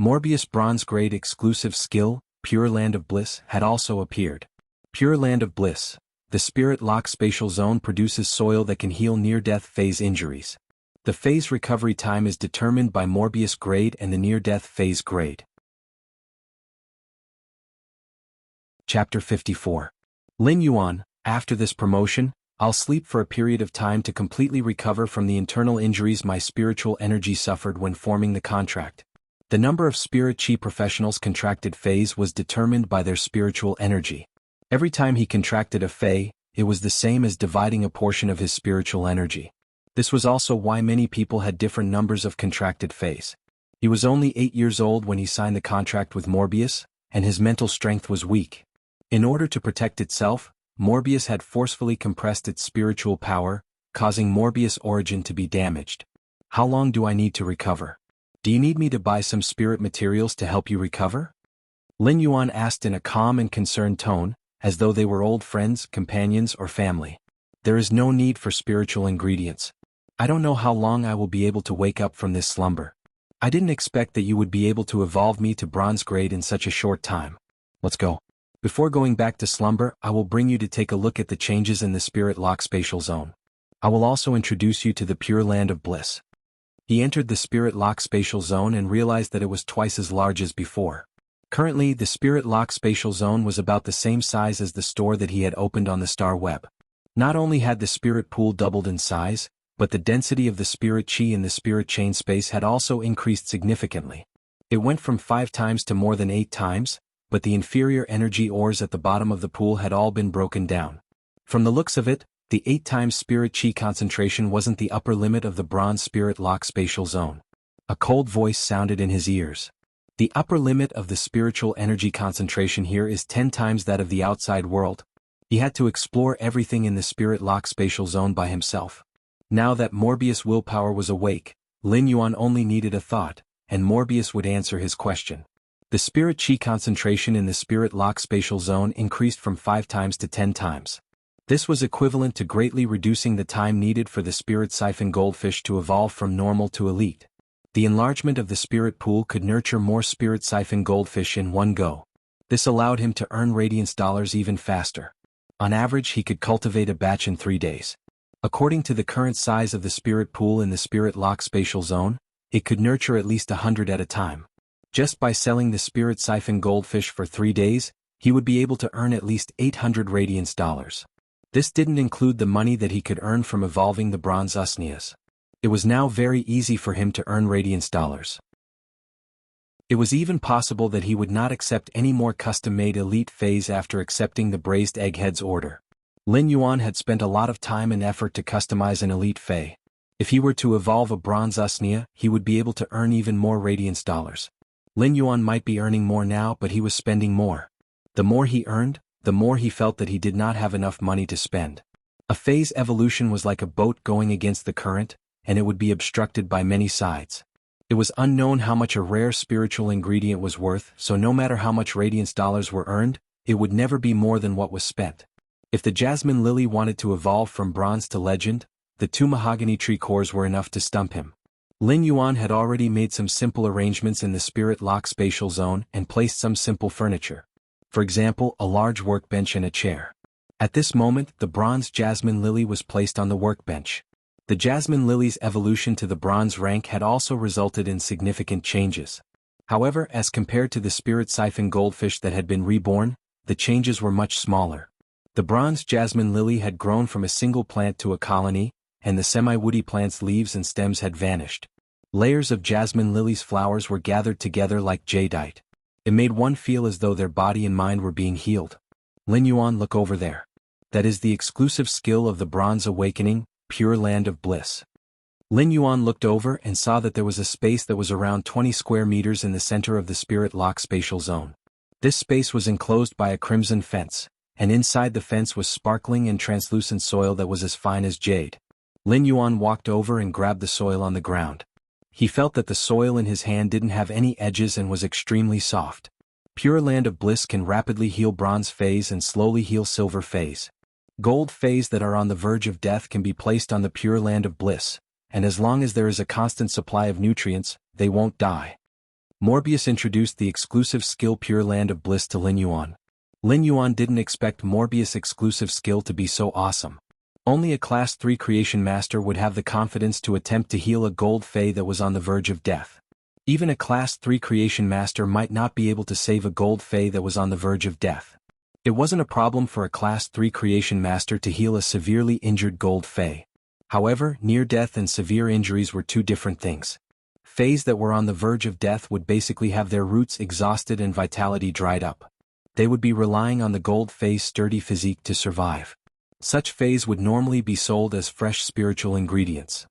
Morbius Bronze Grade exclusive skill, Pure Land of Bliss, had also appeared. Pure Land of Bliss. The Spirit Lock Spatial Zone produces soil that can heal near-death phase injuries. The phase recovery time is determined by Morbius grade and the near-death phase grade. Chapter 54. Lin Yuan, after this promotion, I'll sleep for a period of time to completely recover from the internal injuries my spiritual energy suffered when forming the contract. The number of Spirit Chi professionals contracted phase was determined by their spiritual energy. Every time he contracted a Fae, it was the same as dividing a portion of his spiritual energy. This was also why many people had different numbers of contracted Faes. He was only 8 years old when he signed the contract with Morbius, and his mental strength was weak. In order to protect itself, Morbius had forcefully compressed its spiritual power, causing Morbius' origin to be damaged. How long do I need to recover? Do you need me to buy some spirit materials to help you recover? Lin Yuan asked in a calm and concerned tone, as though they were old friends, companions, or family. There is no need for spiritual ingredients. I don't know how long I will be able to wake up from this slumber. I didn't expect that you would be able to evolve me to Bronze Grade in such a short time. Let's go. Before going back to slumber, I will bring you to take a look at the changes in the Spirit Lock Spatial Zone. I will also introduce you to the Pure Land of Bliss. He entered the Spirit Lock Spatial Zone and realized that it was twice as large as before. Currently, the Spirit Lock Spatial Zone was about the same size as the store that he had opened on the Star Web. Not only had the Spirit Pool doubled in size, but the density of the spirit chi in the spirit chain space had also increased significantly. It went from 5 times to more than 8 times, but the inferior energy ores at the bottom of the pool had all been broken down. From the looks of it, the 8 times spirit chi concentration wasn't the upper limit of the bronze spirit lock spatial zone. A cold voice sounded in his ears. The upper limit of the spiritual energy concentration here is 10 times that of the outside world. He had to explore everything in the spirit lock spatial zone by himself. Now that Morbius' willpower was awake, Lin Yuan only needed a thought, and Morbius would answer his question. The spirit chi concentration in the spirit lock spatial zone increased from 5 times to 10 times. This was equivalent to greatly reducing the time needed for the spirit siphon goldfish to evolve from normal to elite. The enlargement of the spirit pool could nurture more spirit siphon goldfish in one go. This allowed him to earn radiance dollars even faster. On average, he could cultivate a batch in 3 days. According to the current size of the spirit pool in the spirit lock spatial zone, it could nurture at least 100 at a time. Just by selling the spirit siphon goldfish for 3 days, he would be able to earn at least 800 radiance dollars. This didn't include the money that he could earn from evolving the bronze usnias. It was now very easy for him to earn radiance dollars. It was even possible that he would not accept any more custom-made elite phase after accepting the braised egghead's order. Lin Yuan had spent a lot of time and effort to customize an elite phase. If he were to evolve a bronze usnia, he would be able to earn even more radiance dollars. Lin Yuan might be earning more now, but he was spending more. The more he earned, the more he felt that he did not have enough money to spend. A phase evolution was like a boat going against the current, and it would be obstructed by many sides. It was unknown how much a rare spiritual ingredient was worth, so no matter how much radiance dollars were earned, it would never be more than what was spent. If the jasmine lily wanted to evolve from bronze to legend, the 2 mahogany tree cores were enough to stump him. Lin Yuan had already made some simple arrangements in the spirit lock spatial zone and placed some simple furniture. For example, a large workbench and a chair. At this moment, the bronze jasmine lily was placed on the workbench. The jasmine lily's evolution to the bronze rank had also resulted in significant changes. However, as compared to the spirit siphon goldfish that had been reborn, the changes were much smaller. The bronze jasmine lily had grown from a single plant to a colony, and the semi-woody plant's leaves and stems had vanished. Layers of jasmine lily's flowers were gathered together like jadeite. It made one feel as though their body and mind were being healed. Lin Yuan, look over there. That is the exclusive skill of the Bronze Awakening, Pure Land of Bliss. Lin Yuan looked over and saw that there was a space that was around 20 square meters in the center of the spirit lock spatial zone. This space was enclosed by a crimson fence, and inside the fence was sparkling and translucent soil that was as fine as jade. Lin Yuan walked over and grabbed the soil on the ground. He felt that the soil in his hand didn't have any edges and was extremely soft. Pure Land of Bliss can rapidly heal bronze phase and slowly heal silver phase. Gold phase that are on the verge of death can be placed on the Pure Land of Bliss, and as long as there is a constant supply of nutrients, they won't die. Morbius introduced the exclusive skill Pure Land of Bliss to Lin Yuan. Lin Yuan didn't expect Morbius' exclusive skill to be so awesome. Only a Class 3 Creation Master would have the confidence to attempt to heal a gold Fae that was on the verge of death. Even a Class 3 Creation Master might not be able to save a gold Fae that was on the verge of death. It wasn't a problem for a Class 3 Creation Master to heal a severely injured gold Fae. However, near death and severe injuries were two different things. Faes that were on the verge of death would basically have their roots exhausted and vitality dried up. They would be relying on the gold Fae's sturdy physique to survive. Such Faes would normally be sold as fresh spiritual ingredients.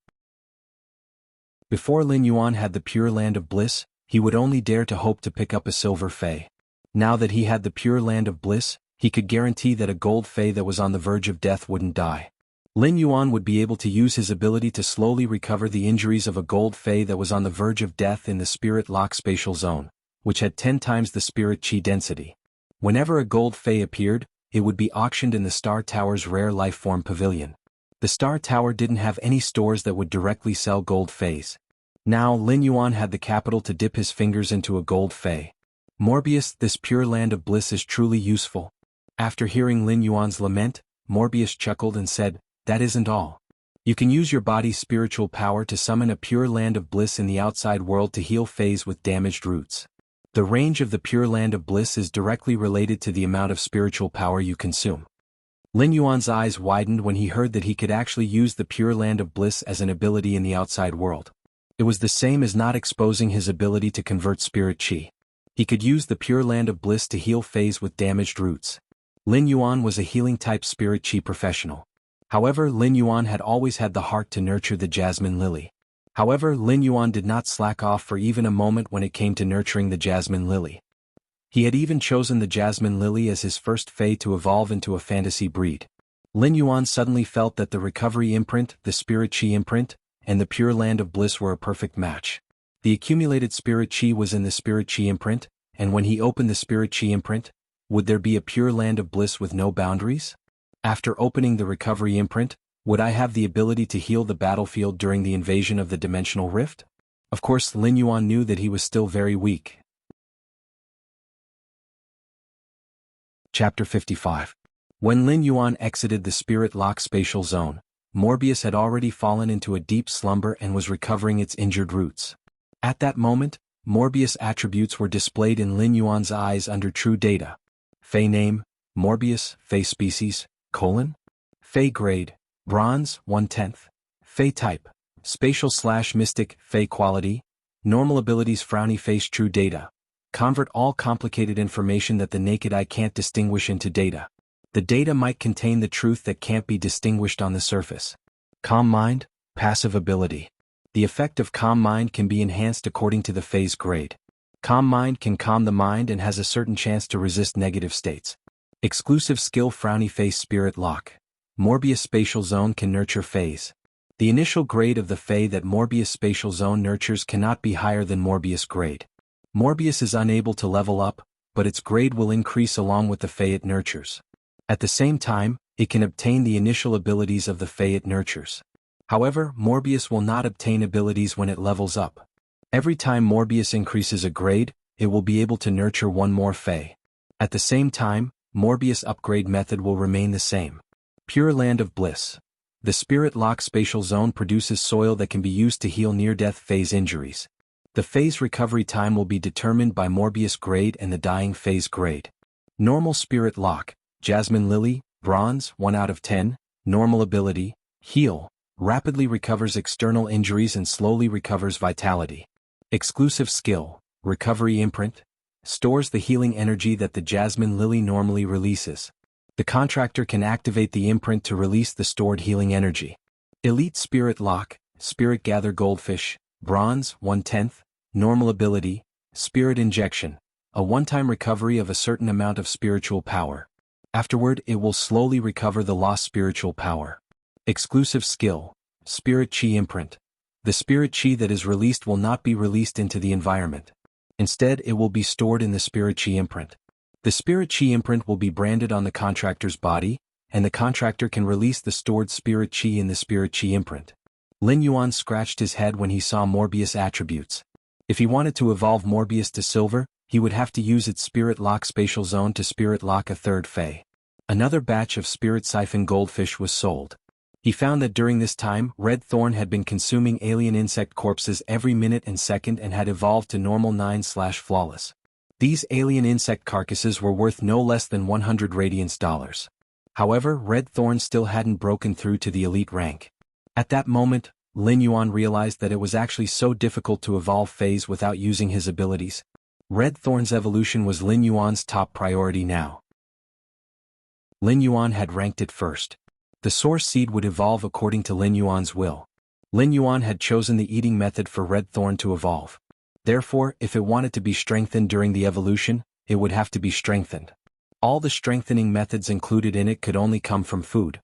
Before Lin Yuan had the Pure Land of Bliss, he would only dare to hope to pick up a silver Fae. Now that he had the Pure Land of Bliss, he could guarantee that a gold Fae that was on the verge of death wouldn't die. Lin Yuan would be able to use his ability to slowly recover the injuries of a gold Fae that was on the verge of death in the Spirit Lock Spatial Zone, which had 10 times the Spirit Chi density. Whenever a gold Fae appeared, it would be auctioned in the Star Tower's Rare Life Form Pavilion. The Star Tower didn't have any stores that would directly sell gold Faes. Now Lin Yuan had the capital to dip his fingers into a gold Fae. Morbius, this Pure Land of Bliss is truly useful. After hearing Lin Yuan's lament, Morbius chuckled and said, "That isn't all. You can use your body's spiritual power to summon a Pure Land of Bliss in the outside world to heal Faes with damaged roots. The range of the Pure Land of Bliss is directly related to the amount of spiritual power you consume." Lin Yuan's eyes widened when he heard that he could actually use the Pure Land of Bliss as an ability in the outside world. It was the same as not exposing his ability to convert spirit qi. He could use the Pure Land of Bliss to heal Fays with damaged roots. Lin Yuan was a healing-type spirit qi professional. However, Lin Yuan had always had the heart to nurture the Jasmine Lily. However, Lin Yuan did not slack off for even a moment when it came to nurturing the Jasmine Lily. He had even chosen the Jasmine Lily as his first Fae to evolve into a fantasy breed. Lin Yuan suddenly felt that the recovery imprint, the spirit qi imprint, and the Pure Land of Bliss were a perfect match. The accumulated spirit qi was in the spirit qi imprint, and when he opened the spirit qi imprint, would there be a Pure Land of Bliss with no boundaries? After opening the recovery imprint, would I have the ability to heal the battlefield during the invasion of the dimensional rift? Of course, Lin Yuan knew that he was still very weak. Chapter 55. When Lin Yuan exited the Spirit Lock spatial zone, Morbius had already fallen into a deep slumber and was recovering its injured roots. At that moment, Morbius attributes were displayed in Lin Yuan's eyes under true data. Fey name, Morbius, Fey species, Fey grade, Bronze, 1/10. Fey type, Spatial/Mystic, Fey quality, Normal abilities Frowny face true data. Convert all complicated information that the naked eye can't distinguish into data. The data might contain the truth that can't be distinguished on the surface. Calm mind, passive ability. The effect of calm mind can be enhanced according to the phase grade. Calm mind can calm the mind and has a certain chance to resist negative states. Exclusive skill Frowny face spirit lock. Morbius spatial zone can nurture phase. The initial grade of the Fey that Morbius spatial zone nurtures cannot be higher than Morbius grade. Morbius is unable to level up, but its grade will increase along with the Fey it nurtures. At the same time, it can obtain the initial abilities of the Fey it nurtures. However, Morbius will not obtain abilities when it levels up. Every time Morbius increases a grade, it will be able to nurture one more Fey. At the same time, Morbius upgrade method will remain the same. Pure Land of Bliss. The Spirit Lock spatial zone produces soil that can be used to heal near-death phase injuries. The phase recovery time will be determined by Morbius grade and the dying phase grade. Normal Spirit Lock, Jasmine Lily, Bronze, 1/10, normal ability, heal, rapidly recovers external injuries and slowly recovers vitality. Exclusive skill, recovery imprint, stores the healing energy that the Jasmine Lily normally releases. The contractor can activate the imprint to release the stored healing energy. Elite Spirit Lock, Spirit Gather Goldfish, Bronze, 1/10, normal ability, Spirit Injection, a one-time recovery of a certain amount of spiritual power. Afterward, it will slowly recover the lost spiritual power. Exclusive skill, Spirit Qi Imprint. The Spirit Qi that is released will not be released into the environment. Instead, it will be stored in the Spirit Qi Imprint. The Spirit Qi Imprint will be branded on the contractor's body, and the contractor can release the stored Spirit Qi in the Spirit Qi Imprint. Lin Yuan scratched his head when he saw Morbius attributes. If he wanted to evolve Morbius to Silver, he would have to use its Spirit Lock spatial zone to Spirit Lock a third Fey. Another batch of Spirit Siphon Goldfish was sold. He found that during this time, Red Thorn had been consuming alien insect corpses every minute and second and had evolved to normal 9/flawless. These alien insect carcasses were worth no less than 100 Radiance dollars. However, Red Thorn still hadn't broken through to the elite rank. At that moment, Lin Yuan realized that it was actually so difficult to evolve Fays without using his abilities. Red Thorn's evolution was Lin Yuan's top priority now. Lin Yuan had ranked it first. The Source Seed would evolve according to Lin Yuan's will. Lin Yuan had chosen the eating method for Red Thorn to evolve. Therefore, if it wanted to be strengthened during the evolution, it would have to be strengthened. All the strengthening methods included in it could only come from food.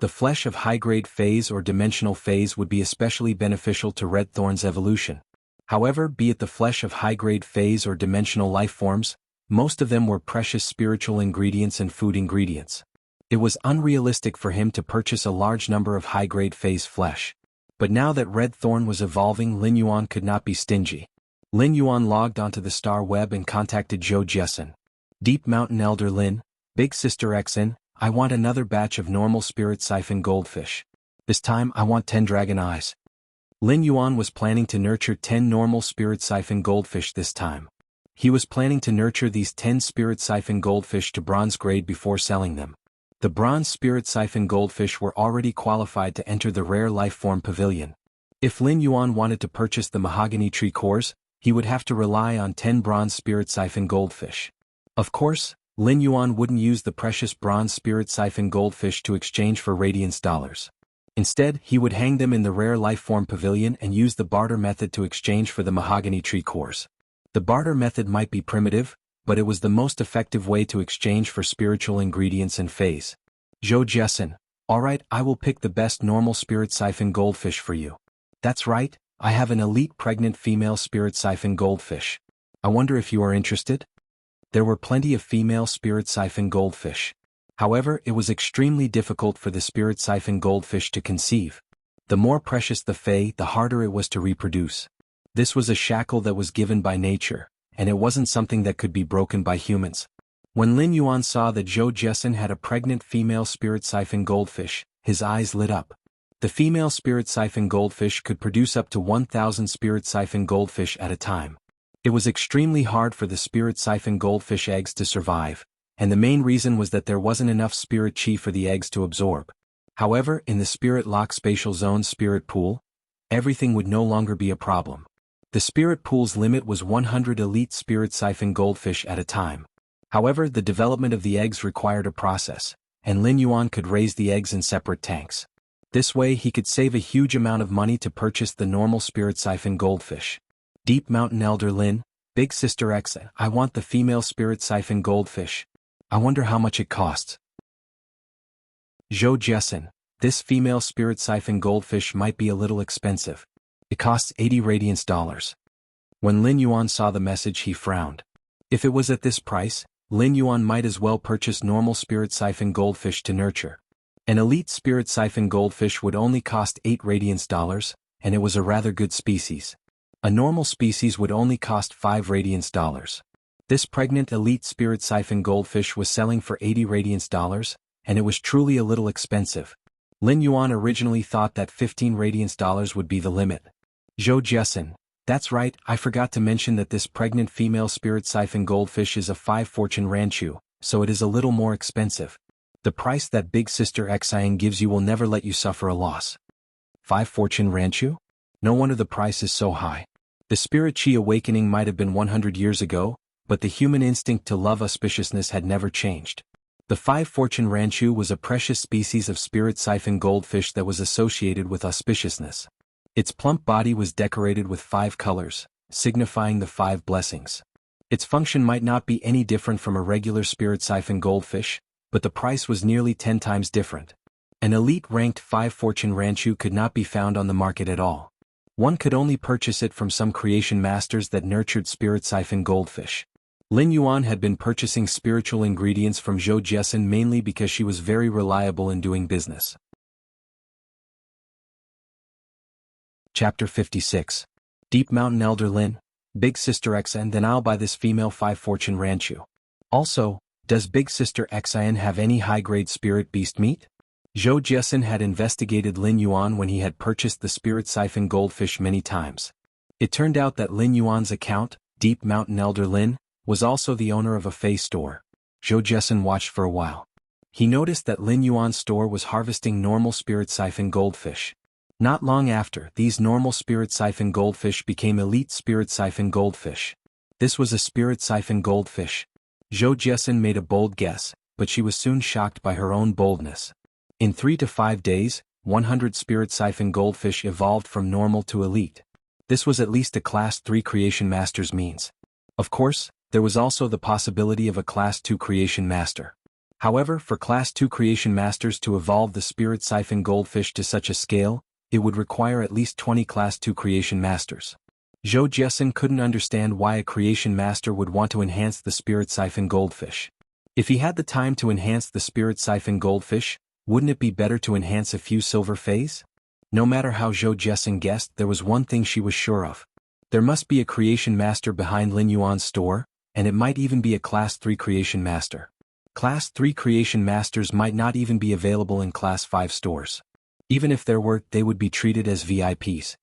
The flesh of high-grade phase or dimensional phase would be especially beneficial to Red Thorn's evolution. However, be it the flesh of high-grade phase or dimensional life forms, most of them were precious spiritual ingredients and food ingredients. It was unrealistic for him to purchase a large number of high-grade phase flesh. But now that Red Thorn was evolving, Lin Yuan could not be stingy. Lin Yuan logged onto the star web and contacted Zhou Jessen. Deep Mountain Elder Lin, Big Sister Xin, I want another batch of normal Spirit Siphon Goldfish. This time I want 10 dragon eyes. Lin Yuan was planning to nurture 10 normal Spirit Siphon Goldfish this time. He was planning to nurture these 10 Spirit Siphon Goldfish to bronze grade before selling them. The bronze spirit siphon goldfish were already qualified to enter the rare life form pavilion. If Lin Yuan wanted to purchase the mahogany tree cores, he would have to rely on 10 bronze spirit siphon goldfish. Of course, Lin Yuan wouldn't use the precious bronze spirit siphon goldfish to exchange for radiance dollars. Instead, he would hang them in the rare life form pavilion and use the barter method to exchange for the mahogany tree cores. The barter method might be primitive, but it was the most effective way to exchange for spiritual ingredients and phase. Zhou Jessen, alright, I will pick the best normal spirit siphon goldfish for you. That's right, I have an elite pregnant female spirit siphon goldfish. I wonder if you are interested? There were plenty of female spirit siphon goldfish. However, it was extremely difficult for the spirit siphon goldfish to conceive. The more precious the fae, the harder it was to reproduce. This was a shackle that was given by nature, and it wasn't something that could be broken by humans. When Lin Yuan saw that Zhou Jessen had a pregnant female spirit siphon goldfish, his eyes lit up. The female spirit siphon goldfish could produce up to 1,000 spirit siphon goldfish at a time. It was extremely hard for the spirit siphon goldfish eggs to survive, and the main reason was that there wasn't enough spirit chi for the eggs to absorb. However, in the spirit lock spatial zone spirit pool, everything would no longer be a problem. The spirit pool's limit was 100 elite spirit siphon goldfish at a time. However, the development of the eggs required a process, and Lin Yuan could raise the eggs in separate tanks. This way he could save a huge amount of money to purchase the normal spirit siphon goldfish. Deep Mountain Elder Lin, Big Sister X, I want the female spirit siphon goldfish. I wonder how much it costs. Zhou Jessen, this female spirit siphon goldfish might be a little expensive. It costs 80 radiance dollars. When Lin Yuan saw the message, he frowned. If it was at this price, Lin Yuan might as well purchase normal spirit siphon goldfish to nurture. An elite spirit siphon goldfish would only cost 8 radiance dollars, and it was a rather good species. A normal species would only cost 5 radiance dollars. This pregnant elite spirit siphon goldfish was selling for 80 radiance dollars, and it was truly a little expensive. Lin Yuan originally thought that 15 radiance dollars would be the limit. Zhou Jessen, that's right, I forgot to mention that this pregnant female spirit siphon goldfish is a 5 fortune ranchu, so it is a little more expensive. The price that Big Sister Xian gives you will never let you suffer a loss. 5 fortune ranchu? No wonder the price is so high. The spirit chi awakening might have been 100 years ago, but the human instinct to love auspiciousness had never changed. The 5 fortune ranchu was a precious species of spirit siphon goldfish that was associated with auspiciousness. Its plump body was decorated with 5 colors, signifying the 5 blessings. Its function might not be any different from a regular spirit siphon goldfish, but the price was nearly 10 times different. An elite-ranked 5 fortune ranchu could not be found on the market at all. One could only purchase it from some creation masters that nurtured spirit siphon goldfish. Lin Yuan had been purchasing spiritual ingredients from Zhou Jessen mainly because she was very reliable in doing business. Chapter 56. Deep Mountain Elder Lin, Big Sister Xian, then I'll buy this female 5 fortune ranchu. Also, does Big Sister Xian have any high-grade spirit beast meat? Zhou Jessen had investigated Lin Yuan when he had purchased the spirit siphon goldfish many times. It turned out that Lin Yuan's account, Deep Mountain Elder Lin, was also the owner of a fey store. Zhou Jessen watched for a while. He noticed that Lin Yuan's store was harvesting normal spirit siphon goldfish. Not long after, these normal spirit siphon goldfish became elite spirit siphon goldfish. This was a spirit siphon goldfish. Zhou Jessen made a bold guess, but she was soon shocked by her own boldness. In 3 to 5 days, 100 spirit siphon goldfish evolved from normal to elite. This was at least a Class 3 Creation Master's means. Of course, there was also the possibility of a Class 2 Creation Master. However, for Class 2 Creation Masters to evolve the spirit siphon goldfish to such a scale, it would require at least 20 Class 2 Creation Masters. Zhou Jessen couldn't understand why a Creation Master would want to enhance the spirit siphon goldfish. If he had the time to enhance the spirit siphon goldfish, wouldn't it be better to enhance a few silver fays? No matter how Zhou Jessen guessed, there was one thing she was sure of. There must be a Creation Master behind Lin Yuan's store, and it might even be a Class 3 Creation Master. Class 3 Creation Masters might not even be available in Class 5 stores. Even if there were, they would be treated as VIPs.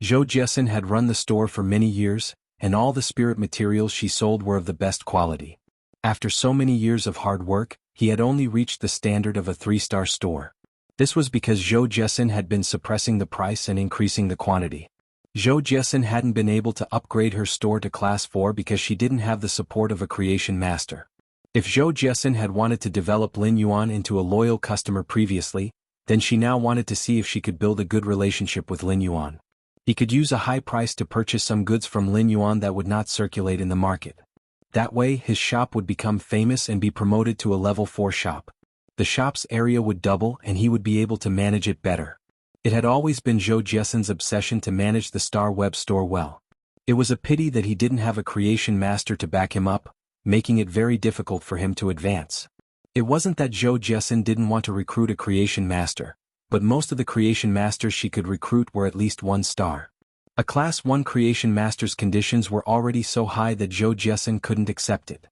Zhou Jessen had run the store for many years, and all the spirit materials she sold were of the best quality. After so many years of hard work, he had only reached the standard of a 3-star store. This was because Zhou Jiesin had been suppressing the price and increasing the quantity. Zhou Jiesin hadn't been able to upgrade her store to Class 4 because she didn't have the support of a creation master. If Zhou Jiesin had wanted to develop Lin Yuan into a loyal customer previously, then she now wanted to see if she could build a good relationship with Lin Yuan. He could use a high price to purchase some goods from Lin Yuan that would not circulate in the market. That way, his shop would become famous and be promoted to a level 4 shop. The shop's area would double and he would be able to manage it better. It had always been Zhou Jiesin's obsession to manage the Star Web store well. It was a pity that he didn't have a creation master to back him up, making it very difficult for him to advance. It wasn't that Zhou Jiesin didn't want to recruit a creation master, but most of the creation masters she could recruit were at least 1 star. A Class 1 creation master's conditions were already so high that Zhou Jiesin couldn't accept it.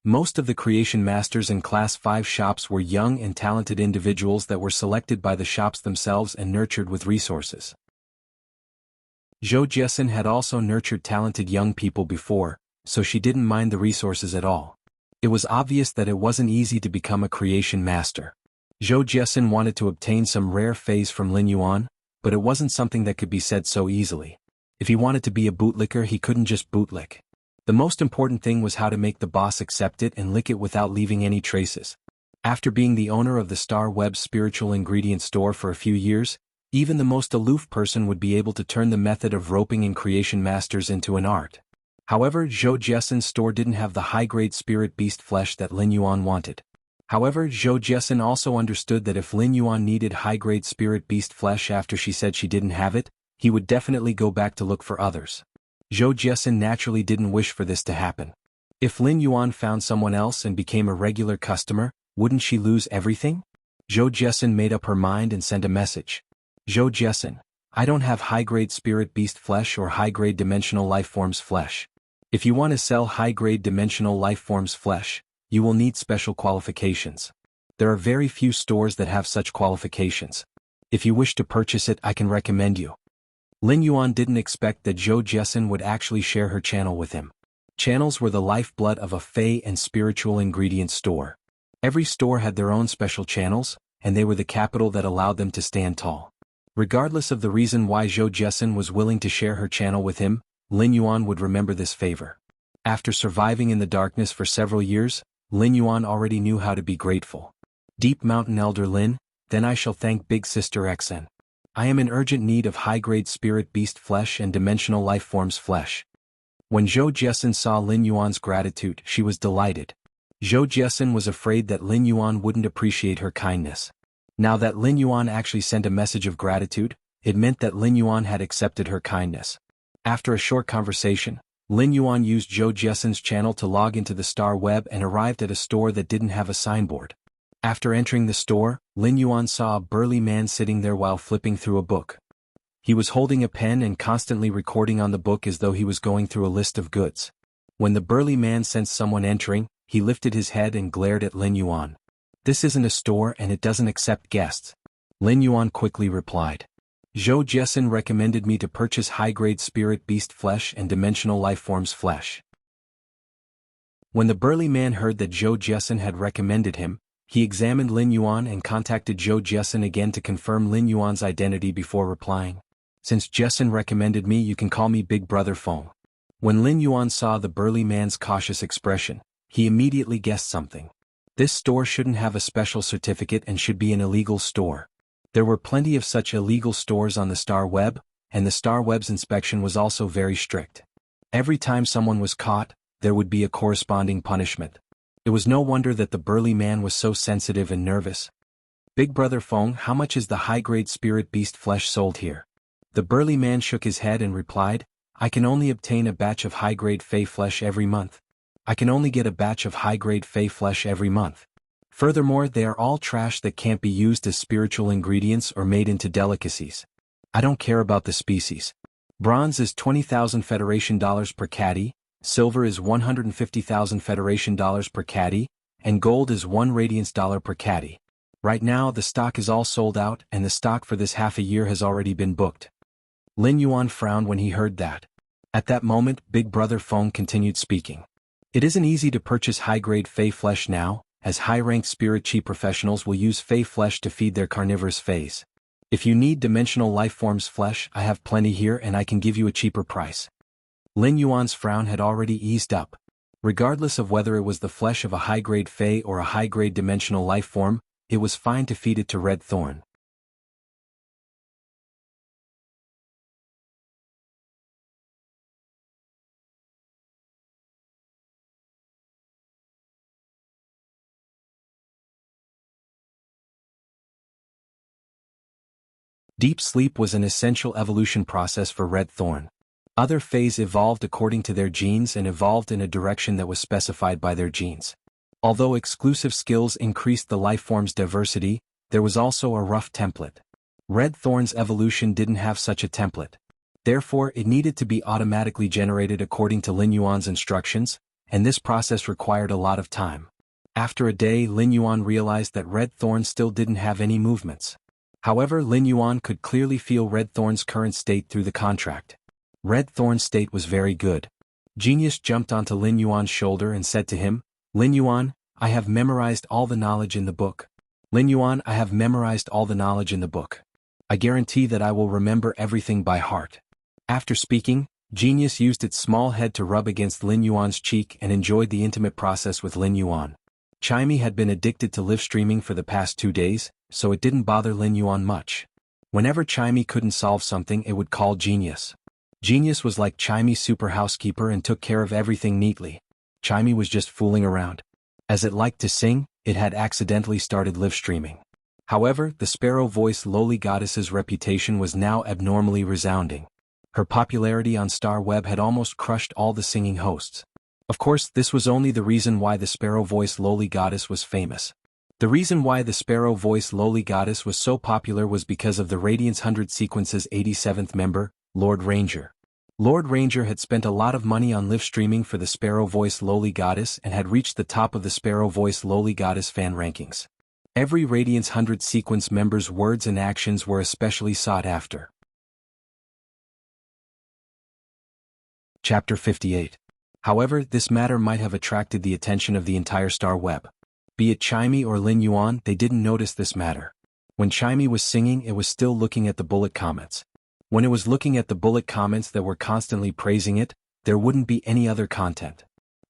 Most of the creation masters in Class 5 shops were young and talented individuals that were selected by the shops themselves and nurtured with resources. Zhou Jiesin had also nurtured talented young people before, so she didn't mind the resources at all. It was obvious that it wasn't easy to become a creation master. Zhou Jiesin wanted to obtain some rare phase from Lin Yuan, but it wasn't something that could be said so easily. If he wanted to be a bootlicker, he couldn't just bootlick. The most important thing was how to make the boss accept it and lick it without leaving any traces. After being the owner of the Star Web spiritual ingredient store for a few years, even the most aloof person would be able to turn the method of roping in creation masters into an art. However, Zhou Jiesin's store didn't have the high-grade spirit beast flesh that Lin Yuan wanted. However, Zhou Jiesin also understood that if Lin Yuan needed high-grade spirit beast flesh after she said she didn't have it, he would definitely go back to look for others. Zhou Jiesin naturally didn't wish for this to happen. If Lin Yuan found someone else and became a regular customer, wouldn't she lose everything? Zhou Jiesin made up her mind and sent a message. Zhou Jiesin, I don't have high-grade spirit beast flesh or high-grade dimensional lifeforms flesh. If you want to sell high-grade dimensional lifeforms flesh, you will need special qualifications. There are very few stores that have such qualifications. If you wish to purchase it, I can recommend you. Lin Yuan didn't expect that Zhou Jiesin would actually share her channel with him. Channels were the lifeblood of a fey and spiritual ingredient store. Every store had their own special channels, and they were the capital that allowed them to stand tall. Regardless of the reason why Zhou Jiesin was willing to share her channel with him, Lin Yuan would remember this favor. After surviving in the darkness for several years, Lin Yuan already knew how to be grateful. Deep Mountain Elder Lin, then I shall thank Big Sister Xen. I am in urgent need of high-grade spirit beast flesh and dimensional lifeforms flesh. When Zhou Jiesin saw Lin Yuan's gratitude, she was delighted. Zhou Jiesin was afraid that Lin Yuan wouldn't appreciate her kindness. Now that Lin Yuan actually sent a message of gratitude, it meant that Lin Yuan had accepted her kindness. After a short conversation, Lin Yuan used Zhou Jiesin's channel to log into the Star Web and arrived at a store that didn't have a signboard. After entering the store, Lin Yuan saw a burly man sitting there while flipping through a book. He was holding a pen and constantly recording on the book as though he was going through a list of goods. When the burly man sensed someone entering, he lifted his head and glared at Lin Yuan. This isn't a store and it doesn't accept guests. Lin Yuan quickly replied. Zhou Jiesin recommended me to purchase high-grade spirit beast flesh and dimensional lifeforms flesh. When the burly man heard that Zhou Jiesin had recommended him, he examined Lin Yuan and contacted Zhou Jiesin again to confirm Lin Yuan's identity before replying. Since Jiesin recommended me, you can call me Big Brother Feng. When Lin Yuan saw the burly man's cautious expression, he immediately guessed something. This store shouldn't have a special certificate and should be an illegal store. There were plenty of such illegal stores on the Star Web, and the Star Web's inspection was also very strict. Every time someone was caught, there would be a corresponding punishment. It was no wonder that the burly man was so sensitive and nervous. Big Brother Feng, how much is the high-grade spirit beast flesh sold here? The burly man shook his head and replied, I can only obtain a batch of high-grade fey flesh every month. I can only get a batch of high-grade fey flesh every month. Furthermore, they are all trash that can't be used as spiritual ingredients or made into delicacies. I don't care about the species. Bronze is 20,000 Federation dollars per caddy, silver is 150,000 Federation dollars per caddy, and gold is 1 Radiance dollar per caddy. Right now the stock is all sold out and the stock for this half a year has already been booked. Lin Yuan frowned when he heard that. At that moment, Big Brother Feng continued speaking. It isn't easy to purchase high-grade fey flesh now, as high-ranked spirit chi professionals will use fey flesh to feed their carnivorous fays. If you need dimensional lifeforms flesh, I have plenty here and I can give you a cheaper price. Lin Yuan's frown had already eased up. Regardless of whether it was the flesh of a high-grade fey or a high-grade dimensional lifeform, it was fine to feed it to Red Thorn. Deep sleep was an essential evolution process for Red Thorn. Other fays evolved according to their genes and evolved in a direction that was specified by their genes. Although exclusive skills increased the lifeform's diversity, there was also a rough template. Red Thorn's evolution didn't have such a template. Therefore, it needed to be automatically generated according to Lin Yuan's instructions, and this process required a lot of time. After a day, Lin Yuan realized that Red Thorn still didn't have any movements. However, Lin Yuan could clearly feel Red Thorn's current state through the contract. Red Thorn's state was very good. Genius jumped onto Lin Yuan's shoulder and said to him, "Lin Yuan, I have memorized all the knowledge in the book. Lin Yuan, I have memorized all the knowledge in the book. I guarantee that I will remember everything by heart." After speaking, Genius used its small head to rub against Lin Yuan's cheek and enjoyed the intimate process with Lin Yuan. Chimey had been addicted to live streaming for the past 2 days, so it didn't bother Lin Yuan much. Whenever Chimey couldn't solve something, it would call Genius. Genius was like Chimey's super housekeeper and took care of everything neatly. Chimey was just fooling around. As it liked to sing, it had accidentally started live streaming. However, the sparrow-voiced lowly goddess's reputation was now abnormally resounding. Her popularity on Star Web had almost crushed all the singing hosts. Of course, this was only the reason why the sparrow-voiced lowly goddess was famous. The reason why the sparrow-voiced lowly goddess was so popular was because of the Radiance 100 Sequence's 87th member, Lord Ranger. Lord Ranger had spent a lot of money on live streaming for the sparrow-voiced lowly goddess and had reached the top of the sparrow-voiced lowly goddess fan rankings. Every Radiance 100 Sequence member's words and actions were especially sought after. Chapter 58. However, this matter might have attracted the attention of the entire Star Web. Be it Chimey or Lin Yuan, they didn't notice this matter. When Chimey was singing, it was still looking at the bullet comments. When it was looking at the bullet comments that were constantly praising it, there wouldn't be any other content.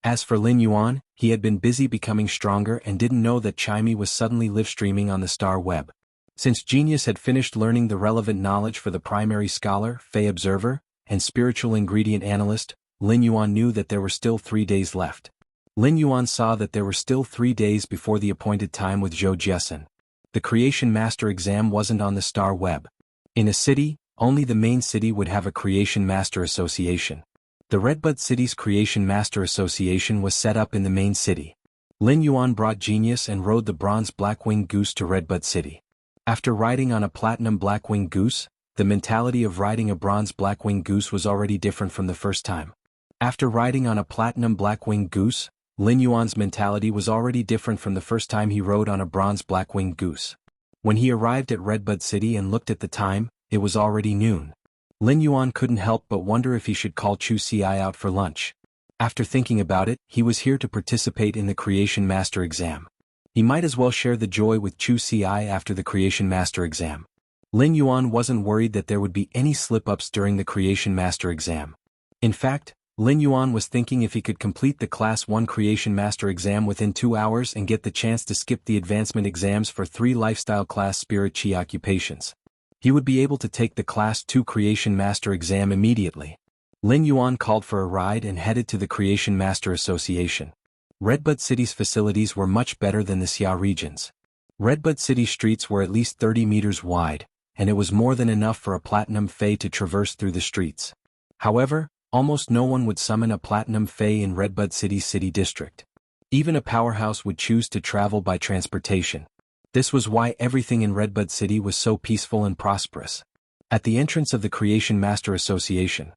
As for Lin Yuan, he had been busy becoming stronger and didn't know that Chimey was suddenly live streaming on the Star Web. Since Genius had finished learning the relevant knowledge for the primary scholar, Fey Observer, and spiritual ingredient analyst, Lin Yuan knew that there were still 3 days left. Lin Yuan saw that there were still 3 days before the appointed time with Zhou Jiesun. The Creation Master exam wasn't on the Star Web. In a city, only the main city would have a Creation Master Association. The Redbud City's Creation Master Association was set up in the main city. Lin Yuan brought Genius and rode the bronze Blackwing Goose to Redbud City. After riding on a platinum Blackwing Goose, the mentality of riding a bronze Blackwing Goose was already different from the first time. After riding on a platinum Blackwing Goose, Lin Yuan's mentality was already different from the first time he rode on a bronze Blackwing Goose. When he arrived at Redbud City and looked at the time, it was already noon. Lin Yuan couldn't help but wonder if he should call Chu Ci out for lunch. After thinking about it, he was here to participate in the Creation Master exam. He might as well share the joy with Chu Ci after the Creation Master exam. Lin Yuan wasn't worried that there would be any slip-ups during the Creation Master exam. In fact, Lin Yuan was thinking if he could complete the Class 1 Creation Master exam within 2 hours and get the chance to skip the advancement exams for 3 lifestyle class Spirit Chi occupations, he would be able to take the Class 2 Creation Master exam immediately. Lin Yuan called for a ride and headed to the Creation Master Association. Redbud City's facilities were much better than the Xia region's. Redbud City streets were at least 30 meters wide, and it was more than enough for a Platinum Fey to traverse through the streets. However, almost no one would summon a Platinum Fey in Redbud City's city district. Even a powerhouse would choose to travel by transportation. This was why everything in Redbud City was so peaceful and prosperous. At the entrance of the Creation Master Association,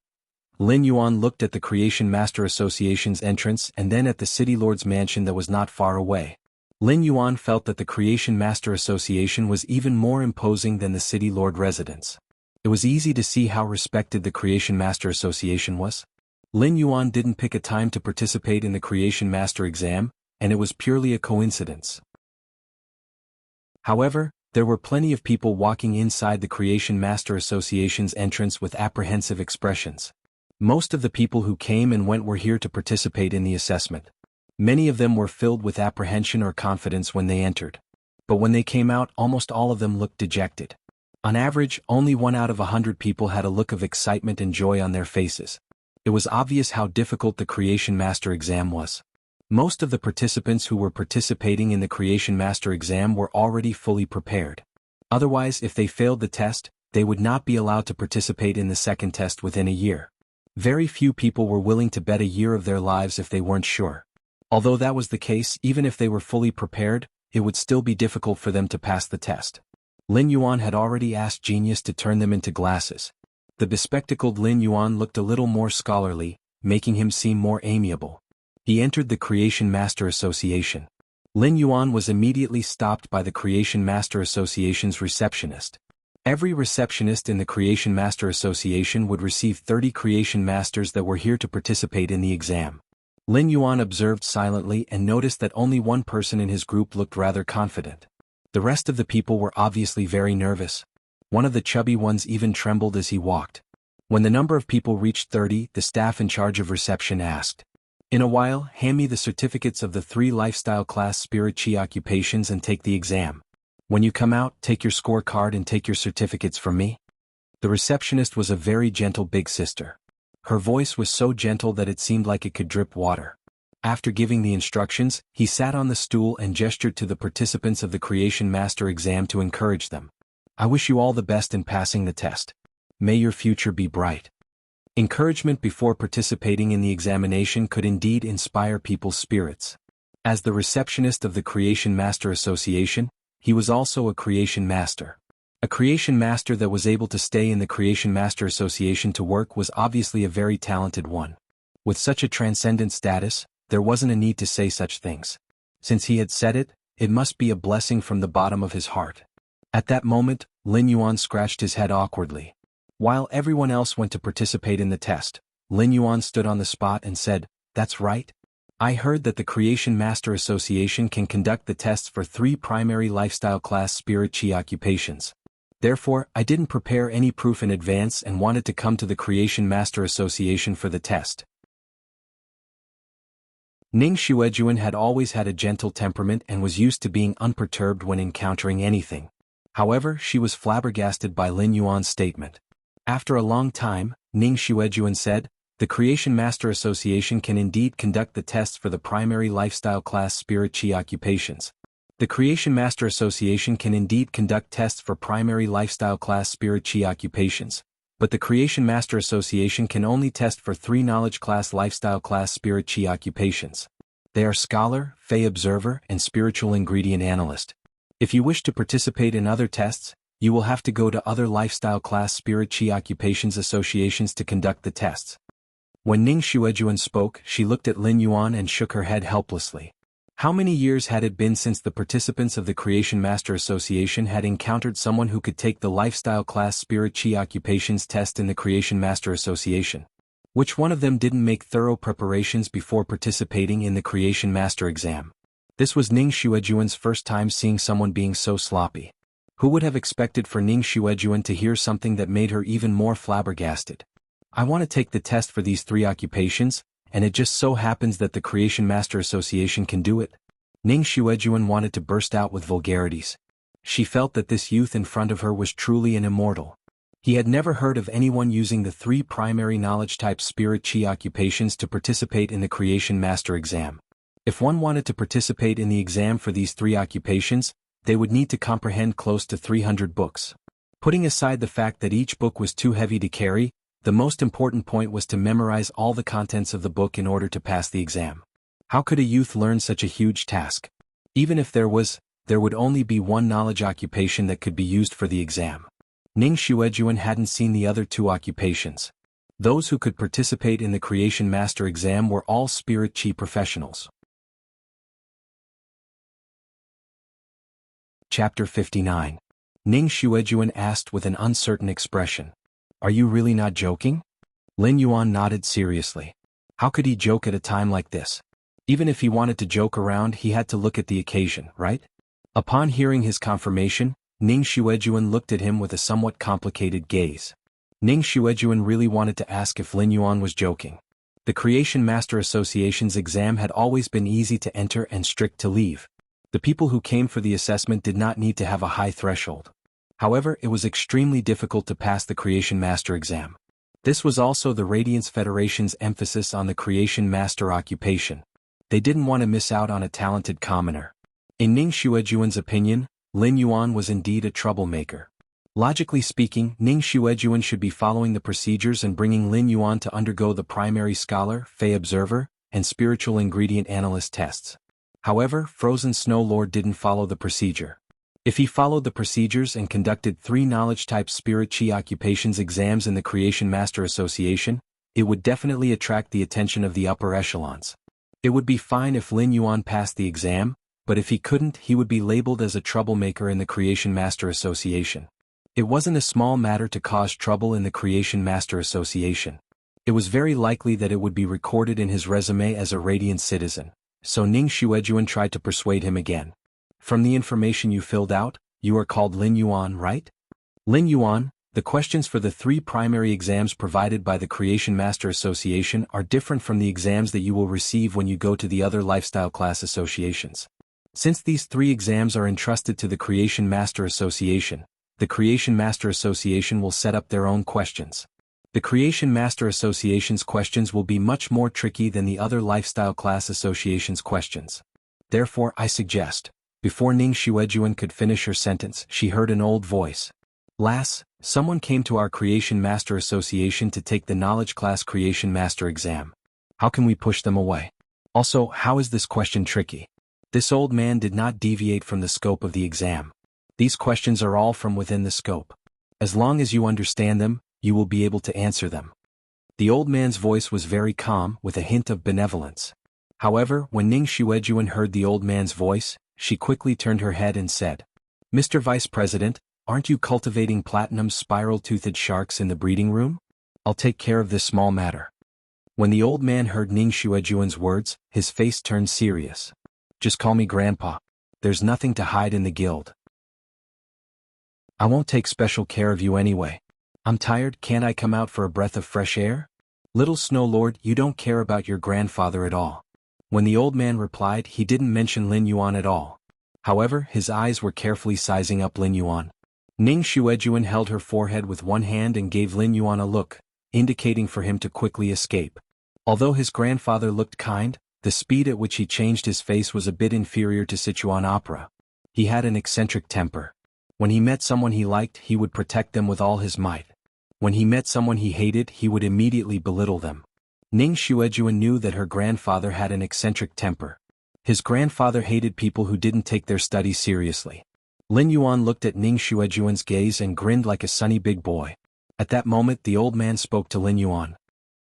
Lin Yuan looked at the Creation Master Association's entrance and then at the City Lord's mansion that was not far away. Lin Yuan felt that the Creation Master Association was even more imposing than the City Lord residence. It was easy to see how respected the Creation Master Association was. Lin Yuan didn't pick a time to participate in the Creation Master exam, and it was purely a coincidence. However, there were plenty of people walking inside the Creation Master Association's entrance with apprehensive expressions. Most of the people who came and went were here to participate in the assessment. Many of them were filled with apprehension or confidence when they entered. But when they came out, almost all of them looked dejected. On average, only 1 out of 100 people had a look of excitement and joy on their faces. It was obvious how difficult the Creation Master exam was. Most of the participants who were participating in the Creation Master exam were already fully prepared. Otherwise, if they failed the test, they would not be allowed to participate in the second test within a year. Very few people were willing to bet a year of their lives if they weren't sure. Although that was the case, even if they were fully prepared, it would still be difficult for them to pass the test. Lin Yuan had already asked Genius to turn them into glasses. The bespectacled Lin Yuan looked a little more scholarly, making him seem more amiable. He entered the Creation Master Association. Lin Yuan was immediately stopped by the Creation Master Association's receptionist. Every receptionist in the Creation Master Association would receive 30 Creation Masters that were here to participate in the exam. Lin Yuan observed silently and noticed that only one person in his group looked rather confident. The rest of the people were obviously very nervous. One of the chubby ones even trembled as he walked. When the number of people reached 30, the staff in charge of reception asked, "In a while, hand me the certificates of the 3 lifestyle class Spirit Chi occupations and take the exam. When you come out, take your scorecard and take your certificates from me." The receptionist was a very gentle big sister. Her voice was so gentle that it seemed like it could drip water. After giving the instructions, he sat on the stool and gestured to the participants of the Creation Master exam to encourage them. "I wish you all the best in passing the test. May your future be bright." Encouragement before participating in the examination could indeed inspire people's spirits. As the receptionist of the Creation Master Association, he was also a Creation Master. A Creation Master that was able to stay in the Creation Master Association to work was obviously a very talented one. With such a transcendent status, there wasn't a need to say such things. Since he had said it, it must be a blessing from the bottom of his heart. At that moment, Lin Yuan scratched his head awkwardly. While everyone else went to participate in the test, Lin Yuan stood on the spot and said, "That's right. I heard that the Creation Master Association can conduct the tests for 3 primary lifestyle class Spirit Chi occupations. Therefore, I didn't prepare any proof in advance and wanted to come to the Creation Master Association for the test." Ning Xuejuan had always had a gentle temperament and was used to being unperturbed when encountering anything. However, she was flabbergasted by Lin Yuan's statement. After a long time, Ning Xuejuan said, "The Creation Master Association can indeed conduct the tests for the primary lifestyle class Spirit Chi occupations. The Creation Master Association can indeed conduct tests for primary lifestyle class Spirit Chi occupations, but the Creation Master Association can only test for 3 knowledge class lifestyle class Spirit Chi occupations. They are Scholar, Fey Observer, and Spiritual Ingredient Analyst. If you wish to participate in other tests, you will have to go to other lifestyle class Spirit Chi occupations associations to conduct the tests." When Ning Xuejuan spoke, she looked at Lin Yuan and shook her head helplessly. How many years had it been since the participants of the Creation Master Association had encountered someone who could take the lifestyle class Spirit Chi occupations test in the Creation Master Association? Which one of them didn't make thorough preparations before participating in the Creation Master exam? This was Ning Xuejuan's first time seeing someone being so sloppy. Who would have expected for Ning Xuejuan to hear something that made her even more flabbergasted? "I want to take the test for these 3 occupations, and it just so happens that the Creation Master Association can do it." Ning Xuejuan wanted to burst out with vulgarities. She felt that this youth in front of her was truly an immortal. He had never heard of anyone using the 3 primary knowledge-type Spirit Chi occupations to participate in the Creation Master exam. If one wanted to participate in the exam for these 3 occupations, they would need to comprehend close to 300 books. Putting aside the fact that each book was too heavy to carry, the most important point was to memorize all the contents of the book in order to pass the exam. How could a youth learn such a huge task? Even if there would only be 1 knowledge occupation that could be used for the exam. Ning Xuejuan hadn't seen the other 2 occupations. Those who could participate in the Creation Master exam were all Spirit Chi professionals. Chapter 59. Ning Xuejuan asked with an uncertain expression, "Are you really not joking?" Lin Yuan nodded seriously. How could he joke at a time like this? Even if he wanted to joke around, he had to look at the occasion, right? Upon hearing his confirmation, Ning Xuejuan looked at him with a somewhat complicated gaze. Ning Xuejuan really wanted to ask if Lin Yuan was joking. The Creation Master Association's exam had always been easy to enter and strict to leave. The people who came for the assessment did not need to have a high threshold. However, it was extremely difficult to pass the Creation Master exam. This was also the Radiance Federation's emphasis on the Creation Master occupation. They didn't want to miss out on a talented commoner. In Ning Xuejuan's opinion, Lin Yuan was indeed a troublemaker. Logically speaking, Ning Xuejuan should be following the procedures and bringing Lin Yuan to undergo the Primary Scholar, Fey Observer, and Spiritual Ingredient Analyst tests. However, Frozen Snow Lord didn't follow the procedure. If he followed the procedures and conducted 3 knowledge-type Spirit Chi occupations exams in the Creation Master Association, it would definitely attract the attention of the upper echelons. It would be fine if Lin Yuan passed the exam, but if he couldn't, he would be labeled as a troublemaker in the Creation Master Association. It wasn't a small matter to cause trouble in the Creation Master Association. It was very likely that it would be recorded in his resume as a Radiant citizen, so Ning Xuejuan tried to persuade him again. From the information you filled out, you are called Lin Yuan, right? Lin Yuan, the questions for the 3 primary exams provided by the Creation Master Association are different from the exams that you will receive when you go to the other lifestyle class associations. Since these 3 exams are entrusted to the Creation Master Association, the Creation Master Association will set up their own questions. The Creation Master Association's questions will be much more tricky than the other lifestyle class associations' questions. Therefore, I suggest. Before Ning Xuejuan could finish her sentence, she heard an old voice. Lass, someone came to our Creation Master Association to take the Knowledge Class Creation Master exam. How can we push them away? Also, how is this question tricky? This old man did not deviate from the scope of the exam. These questions are all from within the scope. As long as you understand them, you will be able to answer them. The old man's voice was very calm, with a hint of benevolence. However, when Ning Xuejuan heard the old man's voice, she quickly turned her head and said, "Mr. Vice President, aren't you cultivating platinum spiral-toothed sharks in the breeding room? I'll take care of this small matter." When the old man heard Ning Xuejuan's words, his face turned serious. "Just call me Grandpa. There's nothing to hide in the guild. I won't take special care of you anyway. I'm tired, can't I come out for a breath of fresh air? Little Snow Lord, you don't care about your grandfather at all." When the old man replied, he didn't mention Lin Yuan at all. However, his eyes were carefully sizing up Lin Yuan. Ning Xuejuan held her forehead with one hand and gave Lin Yuan a look, indicating for him to quickly escape. Although his grandfather looked kind, the speed at which he changed his face was a bit inferior to Sichuan opera. He had an eccentric temper. When he met someone he liked, he would protect them with all his might. When he met someone he hated, he would immediately belittle them. Ning Xuejuan knew that her grandfather had an eccentric temper. His grandfather hated people who didn't take their studies seriously. Lin Yuan looked at Ning Xuejuan's gaze and grinned like a sunny big boy. At that moment the old man spoke to Lin Yuan.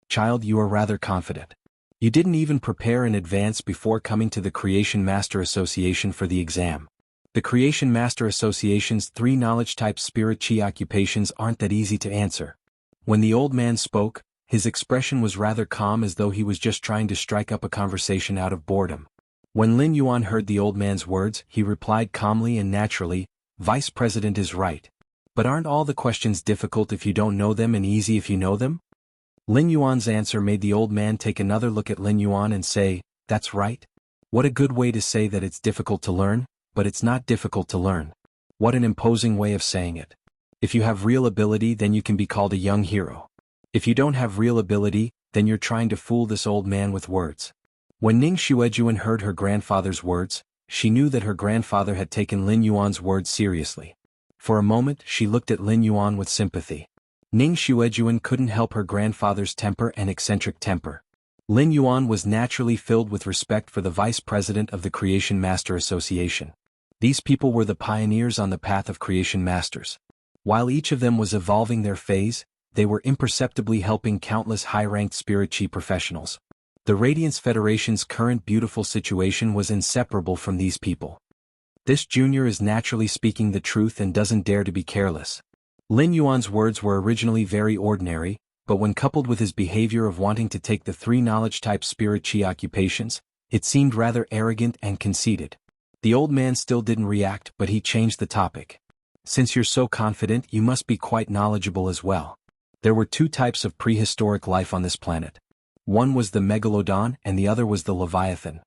"Child, you are rather confident. You didn't even prepare in advance before coming to the Creation Master Association for the exam. The Creation Master Association's 3 knowledge-type Spirit Chi occupations aren't that easy to answer." When the old man spoke, his expression was rather calm, as though he was just trying to strike up a conversation out of boredom. When Lin Yuan heard the old man's words, he replied calmly and naturally, "Vice President is right. But aren't all the questions difficult if you don't know them and easy if you know them?" Lin Yuan's answer made the old man take another look at Lin Yuan and say, "That's right. What a good way to say that it's difficult to learn, but it's not difficult to learn. What an imposing way of saying it. If you have real ability, then you can be called a young hero. If you don't have real ability, then you're trying to fool this old man with words." When Ning Xuejuan heard her grandfather's words, she knew that her grandfather had taken Lin Yuan's words seriously. For a moment, she looked at Lin Yuan with sympathy. Ning Xuejuan couldn't help her grandfather's temper and eccentric temper. Lin Yuan was naturally filled with respect for the vice president of the Creation Master Association. These people were the pioneers on the path of Creation Masters. While each of them was evolving their phase, they were imperceptibly helping countless high-ranked Spirit Chi professionals. The Radiance Federation's current beautiful situation was inseparable from these people. This junior is naturally speaking the truth and doesn't dare to be careless. Lin Yuan's words were originally very ordinary, but when coupled with his behavior of wanting to take the 3 knowledge-type Spirit Chi occupations, It seemed rather arrogant and conceited. The old man still didn't react, but he changed the topic. Since you're so confident, you must be quite knowledgeable as well. There were two types of prehistoric life on this planet. One was the megalodon and the other was the leviathan.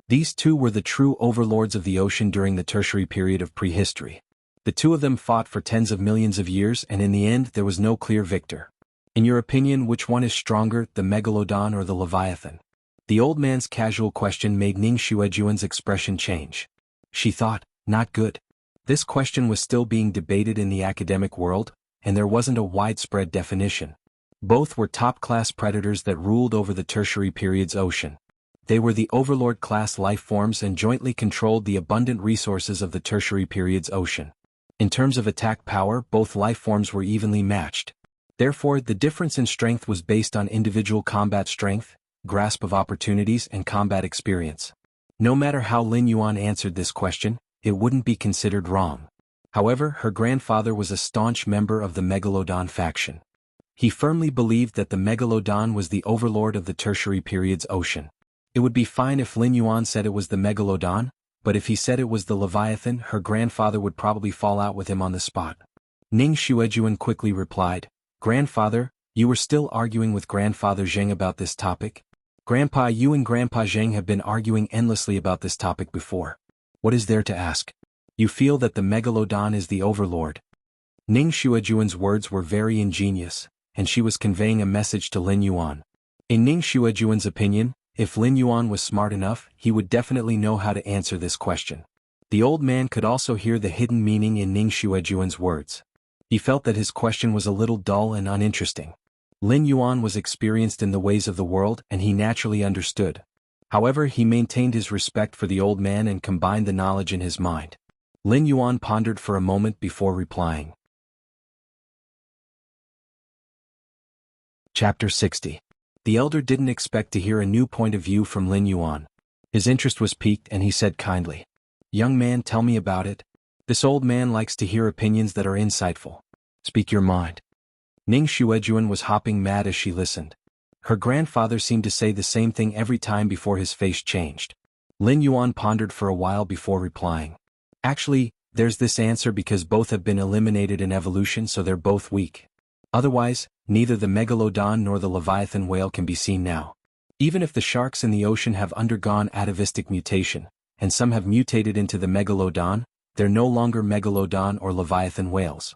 These two were the true overlords of the ocean during the tertiary period of prehistory. The two of them fought for tens of millions of years, and in the end there was no clear victor. In your opinion, which one is stronger, the megalodon or the leviathan? The old man's casual question made Ning Xuejuan's expression change. She thought, not good. This question was still being debated in the academic world, and there wasn't a widespread definition. Both were top-class predators that ruled over the tertiary period's ocean. They were the overlord-class life forms and jointly controlled the abundant resources of the tertiary period's ocean. In terms of attack power, both life forms were evenly matched. Therefore, the difference in strength was based on individual combat strength, grasp of opportunities, and combat experience. No matter how Lin Yuan answered this question, it wouldn't be considered wrong. However, her grandfather was a staunch member of the Megalodon faction. He firmly believed that the Megalodon was the overlord of the tertiary period's ocean. It would be fine if Lin Yuan said it was the Megalodon, but if he said it was the Leviathan, her grandfather would probably fall out with him on the spot. Ning Xuejuan quickly replied, "Grandfather, you were still arguing with Grandfather Zheng about this topic? Grandpa, you and Grandpa Zheng have been arguing endlessly about this topic before. What is there to ask? You feel that the Megalodon is the overlord." Ning Xuejuan's words were very ingenious, and she was conveying a message to Lin Yuan. In Ning Xuejuan's opinion, if Lin Yuan was smart enough, he would definitely know how to answer this question. The old man could also hear the hidden meaning in Ning Xuejuan's words. He felt that his question was a little dull and uninteresting. Lin Yuan was experienced in the ways of the world and he naturally understood. However, he maintained his respect for the old man and combined the knowledge in his mind. Lin Yuan pondered for a moment before replying. Chapter 60. The elder didn't expect to hear a new point of view from Lin Yuan. His interest was piqued and he said kindly, "Young man, tell me about it. This old man likes to hear opinions that are insightful. Speak your mind." Ning Xuejuan was hopping mad as she listened. Her grandfather seemed to say the same thing every time before his face changed. Lin Yuan pondered for a while before replying. "Actually, there's this answer because both have been eliminated in evolution, so they're both weak. Otherwise, neither the Megalodon nor the Leviathan whale can be seen now. Even if the sharks in the ocean have undergone atavistic mutation, and some have mutated into the Megalodon, they're no longer Megalodon or Leviathan whales."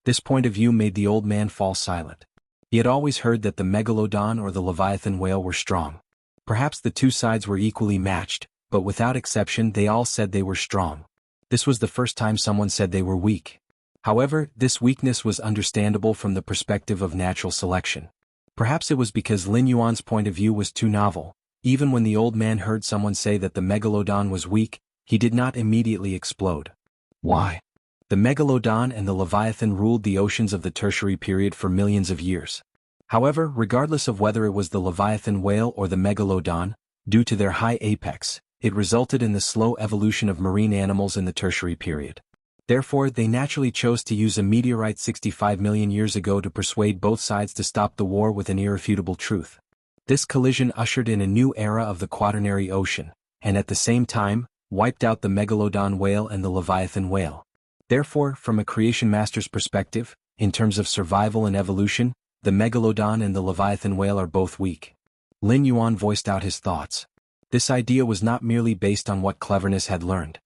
This point of view made the old man fall silent. He had always heard that the Megalodon or the Leviathan whale were strong. Perhaps the two sides were equally matched, but without exception they all said they were strong. This was the first time someone said they were weak. However, this weakness was understandable from the perspective of natural selection. Perhaps it was because Lin Yuan's point of view was too novel. Even when the old man heard someone say that the Megalodon was weak, he did not immediately explode. Why? The Megalodon and the Leviathan ruled the oceans of the tertiary period for millions of years. However, regardless of whether it was the Leviathan whale or the Megalodon, due to their high apex, it resulted in the slow evolution of marine animals in the tertiary period. Therefore, they naturally chose to use a meteorite 65 million years ago to persuade both sides to stop the war with an irrefutable truth. This collision ushered in a new era of the Quaternary Ocean, and at the same time, wiped out the Megalodon whale and the Leviathan whale. Therefore, from a creation master's perspective, in terms of survival and evolution, the Megalodon and the Leviathan whale are both weak. Lin Yuan voiced out his thoughts. This idea was not merely based on what cleverness had learned.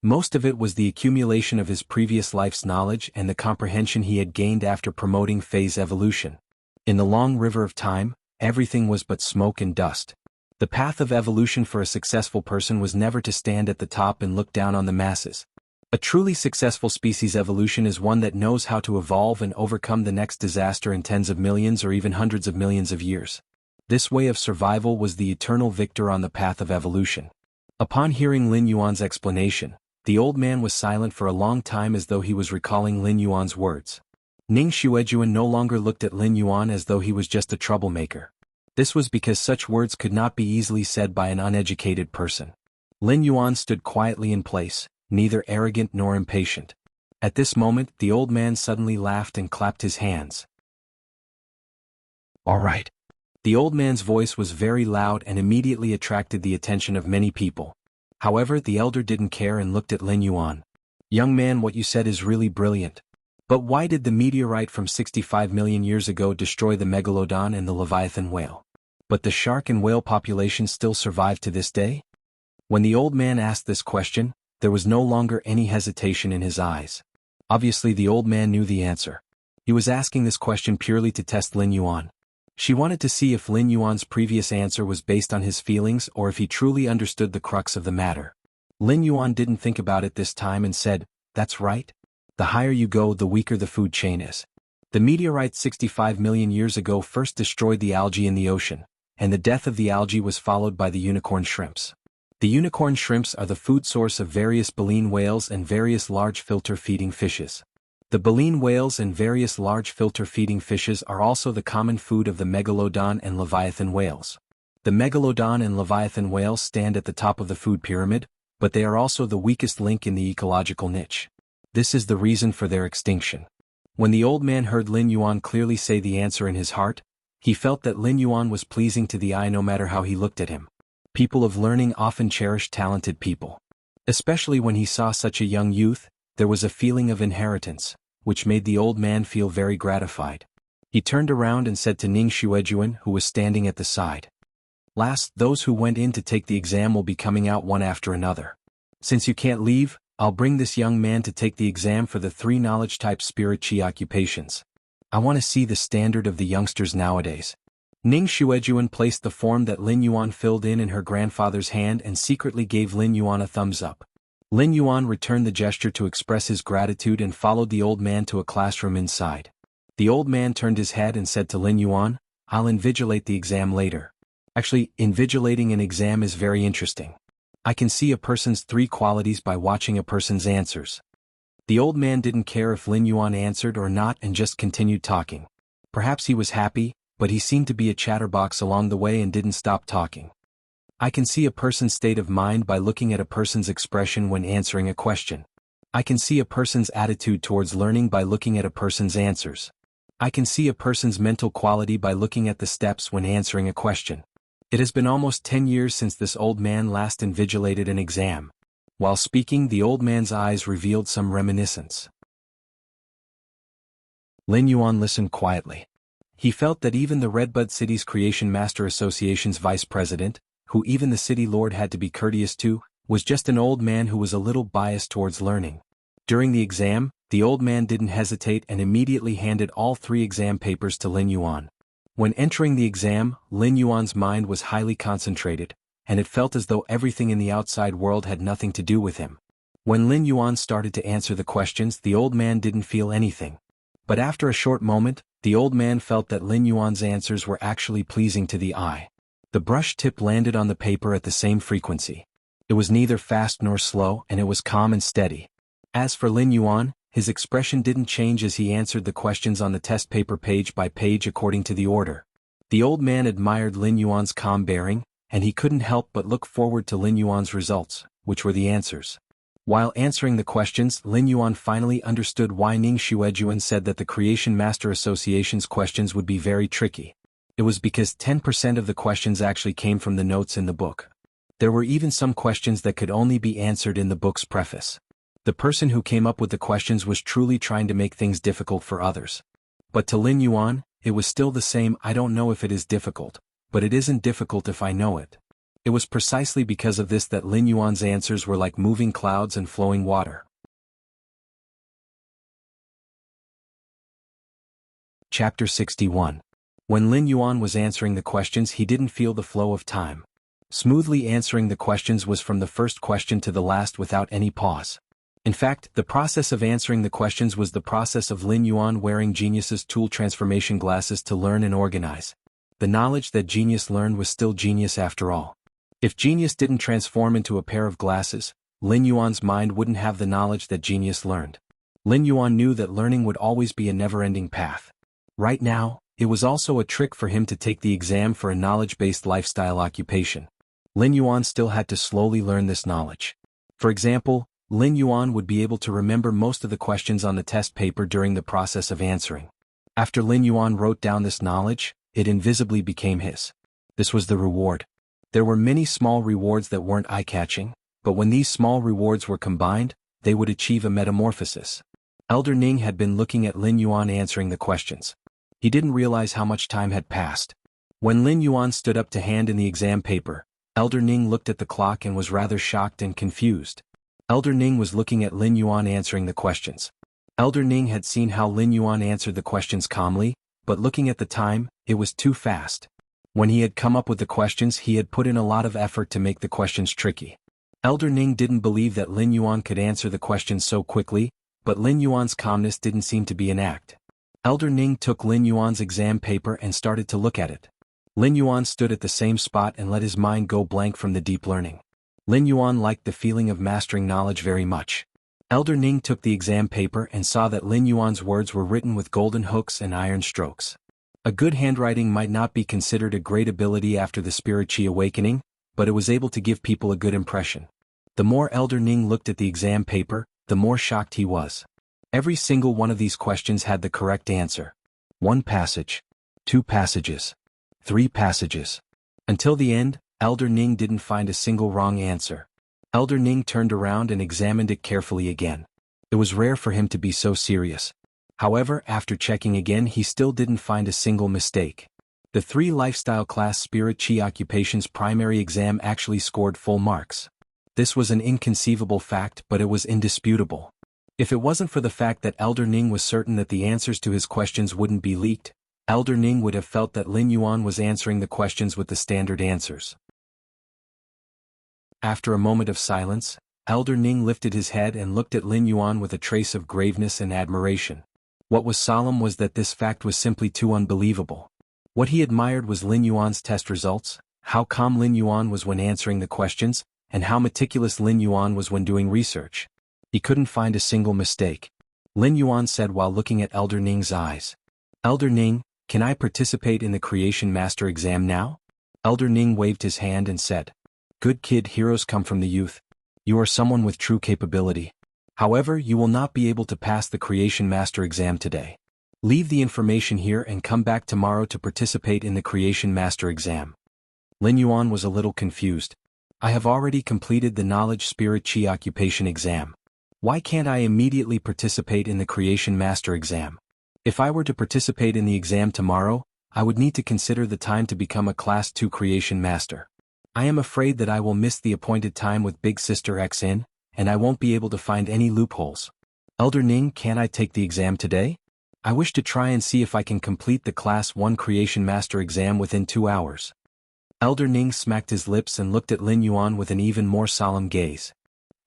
Most of it was the accumulation of his previous life's knowledge and the comprehension he had gained after promoting phase evolution. In the long river of time, everything was but smoke and dust. The path of evolution for a successful person was never to stand at the top and look down on the masses. A truly successful species evolution is one that knows how to evolve and overcome the next disaster in tens of millions or even hundreds of millions of years. This way of survival was the eternal victor on the path of evolution. Upon hearing Lin Yuan's explanation, the old man was silent for a long time as though he was recalling Lin Yuan's words. Ning Xuejuan no longer looked at Lin Yuan as though he was just a troublemaker. This was because such words could not be easily said by an uneducated person. Lin Yuan stood quietly in place, neither arrogant nor impatient. At this moment, the old man suddenly laughed and clapped his hands. "All right." The old man's voice was very loud and immediately attracted the attention of many people. However, the elder didn't care and looked at Lin Yuan. "Young man, what you said is really brilliant. But why did the meteorite from 65 million years ago destroy the megalodon and the leviathan whale? But the shark and whale populations still survive to this day?" When the old man asked this question, there was no longer any hesitation in his eyes. Obviously, the old man knew the answer. He was asking this question purely to test Lin Yuan. She wanted to see if Lin Yuan's previous answer was based on his feelings or if he truly understood the crux of the matter. Lin Yuan didn't think about it this time and said, "That's right. The higher you go, the weaker the food chain is. The meteorite 65 million years ago first destroyed the algae in the ocean, and the death of the algae was followed by the unicorn shrimps. The unicorn shrimps are the food source of various baleen whales and various large filter-feeding fishes. The baleen whales and various large filter-feeding fishes are also the common food of the megalodon and leviathan whales. The megalodon and leviathan whales stand at the top of the food pyramid, but they are also the weakest link in the ecological niche. This is the reason for their extinction." When the old man heard Lin Yuan clearly say the answer in his heart, he felt that Lin Yuan was pleasing to the eye no matter how he looked at him. People of learning often cherish talented people. Especially when he saw such a young youth, there was a feeling of inheritance, which made the old man feel very gratified. He turned around and said to Ning Xuejuan, who was standing at the side, "Last, those who went in to take the exam will be coming out one after another. Since you can't leave, I'll bring this young man to take the exam for the 3 knowledge-type spirit chi occupations. I want to see the standard of the youngsters nowadays." Ning Xuejuan placed the form that Lin Yuan filled in her grandfather's hand and secretly gave Lin Yuan a thumbs up. Lin Yuan returned the gesture to express his gratitude and followed the old man to a classroom inside. The old man turned his head and said to Lin Yuan, "I'll invigilate the exam later." Actually, invigilating an exam is very interesting. I can see a person's 3 qualities by watching a person's answers. The old man didn't care if Lin Yuan answered or not and just continued talking. Perhaps he was happy, but he seemed to be a chatterbox along the way and didn't stop talking. I can see a person's state of mind by looking at a person's expression when answering a question. I can see a person's attitude towards learning by looking at a person's answers. I can see a person's mental quality by looking at the steps when answering a question. It has been almost 10 years since this old man last invigilated an exam. While speaking, the old man's eyes revealed some reminiscence. Lin Yuan listened quietly. He felt that even the Redbud City's Creation Master Association's vice president, who even the city lord had to be courteous to, was just an old man who was a little biased towards learning. During the exam, the old man didn't hesitate and immediately handed all 3 exam papers to Lin Yuan. When entering the exam, Lin Yuan's mind was highly concentrated, and it felt as though everything in the outside world had nothing to do with him. When Lin Yuan started to answer the questions, the old man didn't feel anything. But after a short moment, the old man felt that Lin Yuan's answers were actually pleasing to the eye. The brush tip landed on the paper at the same frequency. It was neither fast nor slow, and it was calm and steady. As for Lin Yuan, his expression didn't change as he answered the questions on the test paper page by page according to the order. The old man admired Lin Yuan's calm bearing, and he couldn't help but look forward to Lin Yuan's results, which were the answers. While answering the questions, Lin Yuan finally understood why Ning Xuejuan said that the Creation Master Association's questions would be very tricky. It was because 10% of the questions actually came from the notes in the book. There were even some questions that could only be answered in the book's preface. The person who came up with the questions was truly trying to make things difficult for others. But to Lin Yuan, it was still the same. I don't know if it is difficult, but it isn't difficult if I know it. It was precisely because of this that Lin Yuan's answers were like moving clouds and flowing water. Chapter 61. When Lin Yuan was answering the questions, he didn't feel the flow of time. Smoothly answering the questions was from the first question to the last without any pause. In fact, the process of answering the questions was the process of Lin Yuan wearing Genius's tool transformation glasses to learn and organize. The knowledge that Genius learned was still genius after all. If Genius didn't transform into a pair of glasses, Lin Yuan's mind wouldn't have the knowledge that Genius learned. Lin Yuan knew that learning would always be a never-ending path. Right now, it was also a trick for him to take the exam for a knowledge-based lifestyle occupation. Lin Yuan still had to slowly learn this knowledge. For example, Lin Yuan would be able to remember most of the questions on the test paper during the process of answering. After Lin Yuan wrote down this knowledge, it invisibly became his. This was the reward. There were many small rewards that weren't eye-catching, but when these small rewards were combined, they would achieve a metamorphosis. Elder Ning had been looking at Lin Yuan answering the questions. He didn't realize how much time had passed. When Lin Yuan stood up to hand in the exam paper, Elder Ning looked at the clock and was rather shocked and confused. Elder Ning was looking at Lin Yuan answering the questions. Elder Ning had seen how Lin Yuan answered the questions calmly, but looking at the time, it was too fast. When he had come up with the questions, he had put in a lot of effort to make the questions tricky. Elder Ning didn't believe that Lin Yuan could answer the questions so quickly, but Lin Yuan's calmness didn't seem to be an act. Elder Ning took Lin Yuan's exam paper and started to look at it. Lin Yuan stood at the same spot and let his mind go blank from the deep learning. Lin Yuan liked the feeling of mastering knowledge very much. Elder Ning took the exam paper and saw that Lin Yuan's words were written with golden hooks and iron strokes. A good handwriting might not be considered a great ability after the spirit chi awakening, but it was able to give people a good impression. The more Elder Ning looked at the exam paper, the more shocked he was. Every single one of these questions had the correct answer. 1 passage. 2 passages. 3 passages. Until the end, Elder Ning didn't find a single wrong answer. Elder Ning turned around and examined it carefully again. It was rare for him to be so serious. However, after checking again, he still didn't find a single mistake. The 3 lifestyle class spirit chi occupations primary exam actually scored full marks. This was an inconceivable fact, but it was indisputable. If it wasn't for the fact that Elder Ning was certain that the answers to his questions wouldn't be leaked, Elder Ning would have felt that Lin Yuan was answering the questions with the standard answers. After a moment of silence, Elder Ning lifted his head and looked at Lin Yuan with a trace of graveness and admiration. What was solemn was that this fact was simply too unbelievable. What he admired was Lin Yuan's test results, how calm Lin Yuan was when answering the questions, and how meticulous Lin Yuan was when doing research. He couldn't find a single mistake. Lin Yuan said while looking at Elder Ning's eyes. "Elder Ning, can I participate in the Creation Master exam now?" Elder Ning waved his hand and said, "Good kid, heroes come from the youth. You are someone with true capability. However, you will not be able to pass the Creation Master exam today. Leave the information here and come back tomorrow to participate in the Creation Master exam." Lin Yuan was a little confused. "I have already completed the Knowledge Spirit Chi Occupation exam. Why can't I immediately participate in the Creation Master exam? If I were to participate in the exam tomorrow, I would need to consider the time to become a Class 2 Creation Master. I am afraid that I will miss the appointed time with Big Sister Xin, and I won't be able to find any loopholes. Elder Ning, can I take the exam today? I wish to try and see if I can complete the Class 1 Creation Master exam within 2 hours. Elder Ning smacked his lips and looked at Lin Yuan with an even more solemn gaze.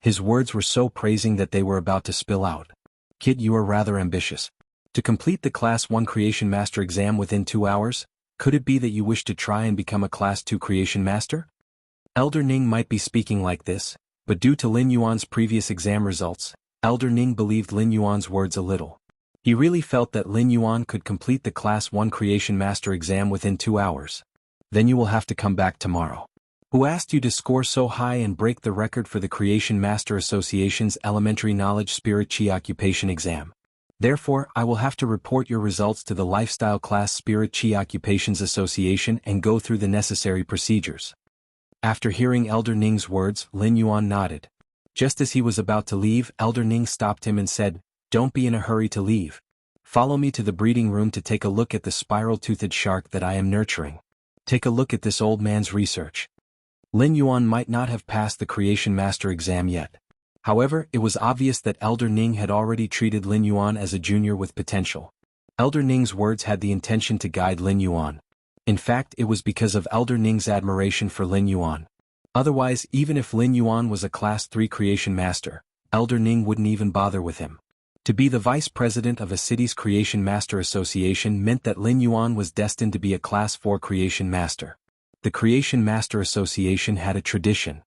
His words were so praising that they were about to spill out. "Kid, you are rather ambitious. To complete the Class 1 Creation Master exam within 2 hours, could it be that you wish to try and become a Class 2 Creation Master?" Elder Ning might be speaking like this, but due to Lin Yuan's previous exam results, Elder Ning believed Lin Yuan's words a little. He really felt that Lin Yuan could complete the Class 1 Creation Master exam within 2 hours. "Then you will have to come back tomorrow. Who asked you to score so high and break the record for the Creation Master Association's Elementary Knowledge Spirit Chi Occupation exam? Therefore, I will have to report your results to the Lifestyle Class Spirit Chi Occupations Association and go through the necessary procedures." After hearing Elder Ning's words, Lin Yuan nodded. Just as he was about to leave, Elder Ning stopped him and said, "Don't be in a hurry to leave. Follow me to the breeding room to take a look at the spiral-toothed shark that I am nurturing. Take a look at this old man's research." Lin Yuan might not have passed the Creation Master exam yet. However, it was obvious that Elder Ning had already treated Lin Yuan as a junior with potential. Elder Ning's words had the intention to guide Lin Yuan. In fact, it was because of Elder Ning's admiration for Lin Yuan. Otherwise, even if Lin Yuan was a Class 3 Creation Master, Elder Ning wouldn't even bother with him. To be the vice president of a city's Creation Master Association meant that Lin Yuan was destined to be a Class 4 Creation Master. The Creation Master Association had a tradition.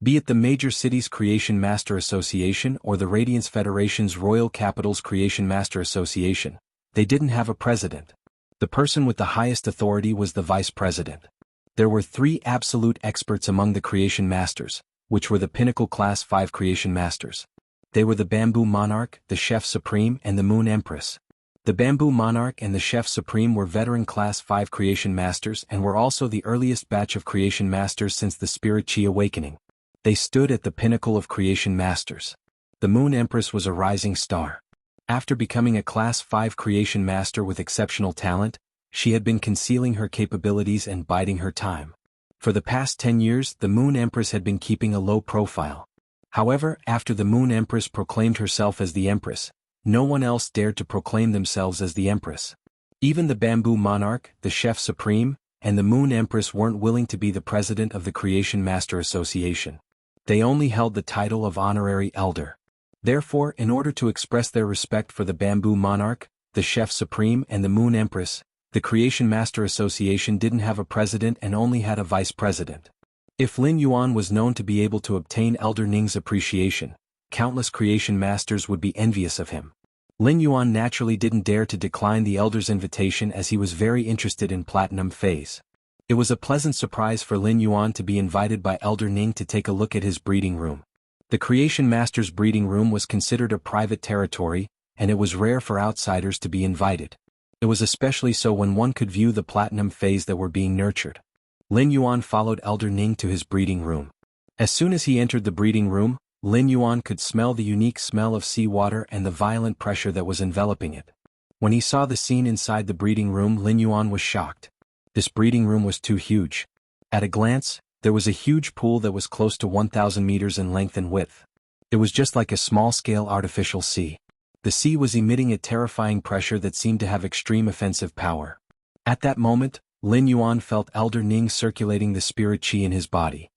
Be it the major cities' Creation Master Association or the Radiance Federation's Royal Capital's Creation Master Association, they didn't have a president. The person with the highest authority was the vice president. There were 3 absolute experts among the Creation Masters, which were the Pinnacle Class 5 Creation Masters. They were the Bamboo Monarch, the Chef Supreme, and the Moon Empress. The Bamboo Monarch and the Chef Supreme were veteran Class 5 Creation Masters and were also the earliest batch of Creation Masters since the Spirit Chi awakening. They stood at the pinnacle of Creation Masters. The Moon Empress was a rising star. After becoming a Class 5 Creation Master with exceptional talent, she had been concealing her capabilities and biding her time. For the past 10 years, the Moon Empress had been keeping a low profile. However, after the Moon Empress proclaimed herself as the Empress, no one else dared to proclaim themselves as the Empress. Even the Bamboo Monarch, the Chef Supreme, and the Moon Empress weren't willing to be the president of the Creation Master Association. They only held the title of Honorary Elder. Therefore, in order to express their respect for the Bamboo Monarch, the Chef Supreme and the Moon Empress, the Creation Master Association didn't have a president and only had a vice president. If Lin Yuan was known to be able to obtain Elder Ning's appreciation, countless Creation Masters would be envious of him. Lin Yuan naturally didn't dare to decline the Elder's invitation as he was very interested in Platinum Phase. It was a pleasant surprise for Lin Yuan to be invited by Elder Ning to take a look at his breeding room. The Creation Master's breeding room was considered a private territory, and it was rare for outsiders to be invited. It was especially so when one could view the Platinum Phase that were being nurtured. Lin Yuan followed Elder Ning to his breeding room. As soon as he entered the breeding room, Lin Yuan could smell the unique smell of seawater and the violent pressure that was enveloping it. When he saw the scene inside the breeding room, Lin Yuan was shocked. This breeding room was too huge. At a glance, there was a huge pool that was close to 1,000 meters in length and width. It was just like a small-scale artificial sea. The sea was emitting a terrifying pressure that seemed to have extreme offensive power. At that moment, Lin Yuan felt Elder Ning circulating the spirit chi in his body.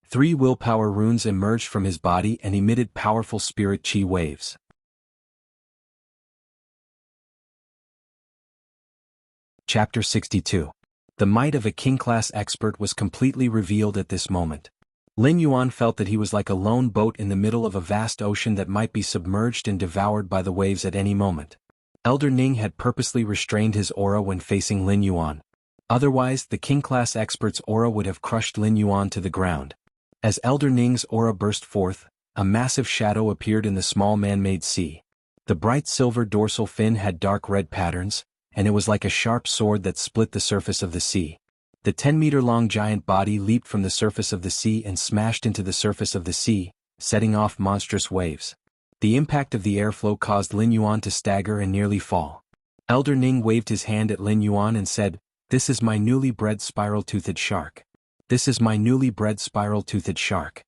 3 willpower runes emerged from his body and emitted powerful spirit chi waves. Chapter 62. The might of a king-class expert was completely revealed at this moment. Lin Yuan felt that he was like a lone boat in the middle of a vast ocean that might be submerged and devoured by the waves at any moment. Elder Ning had purposely restrained his aura when facing Lin Yuan. Otherwise, the king-class expert's aura would have crushed Lin Yuan to the ground. As Elder Ning's aura burst forth, a massive shadow appeared in the small man-made sea. The bright silver dorsal fin had dark red patterns, and it was like a sharp sword that split the surface of the sea. The 10-meter-long giant body leaped from the surface of the sea and smashed into the surface of the sea, setting off monstrous waves. The impact of the airflow caused Lin Yuan to stagger and nearly fall. Elder Ning waved his hand at Lin Yuan and said, "This is my newly bred spiral-toothed shark. This is my newly bred spiral-toothed shark."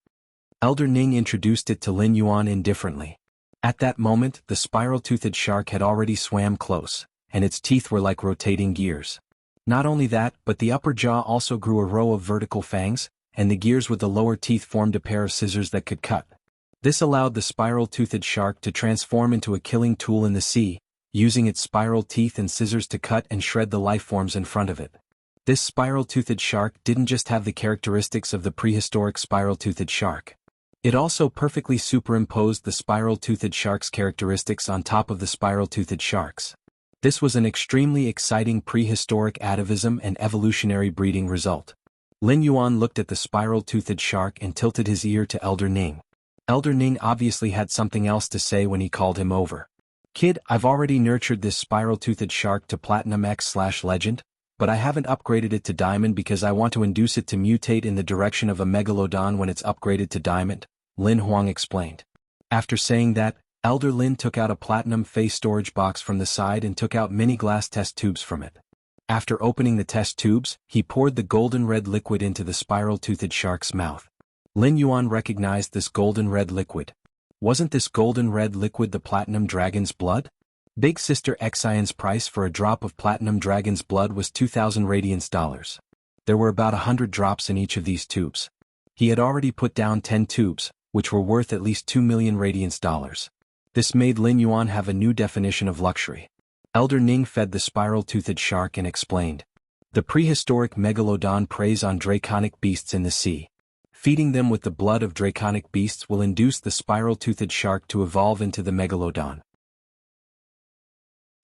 Elder Ning introduced it to Lin Yuan indifferently. At that moment, the spiral-toothed shark had already swam close, and its teeth were like rotating gears. Not only that, but the upper jaw also grew a row of vertical fangs, and the gears with the lower teeth formed a pair of scissors that could cut. This allowed the spiral-toothed shark to transform into a killing tool in the sea, using its spiral teeth and scissors to cut and shred the lifeforms in front of it. This spiral-toothed shark didn't just have the characteristics of the prehistoric spiral-toothed shark. It also perfectly superimposed the spiral-toothed shark's characteristics on top of the spiral-toothed sharks. This was an extremely exciting prehistoric atavism and evolutionary breeding result. Lin Yuan looked at the spiral-toothed shark and tilted his ear to Elder Ning. Elder Ning obviously had something else to say when he called him over. "Kid, I've already nurtured this spiral-toothed shark to Platinum X/Legend, but I haven't upgraded it to Diamond because I want to induce it to mutate in the direction of a Megalodon when it's upgraded to Diamond," Lin Huang explained. After saying that, Elder Lin took out a platinum phase storage box from the side and took out many glass test tubes from it. After opening the test tubes, he poured the golden red liquid into the spiral-toothed shark's mouth. Lin Yuan recognized this golden red liquid. Wasn't this golden red liquid the platinum dragon's blood? Big Sister Xion's price for a drop of platinum dragon's blood was 2,000 radiance dollars. There were about 100 drops in each of these tubes. He had already put down 10 tubes, which were worth at least 2 million radiance dollars. This made Lin Yuan have a new definition of luxury. Elder Ning fed the spiral-toothed shark and explained. The prehistoric megalodon preys on draconic beasts in the sea. Feeding them with the blood of draconic beasts will induce the spiral-toothed shark to evolve into the megalodon.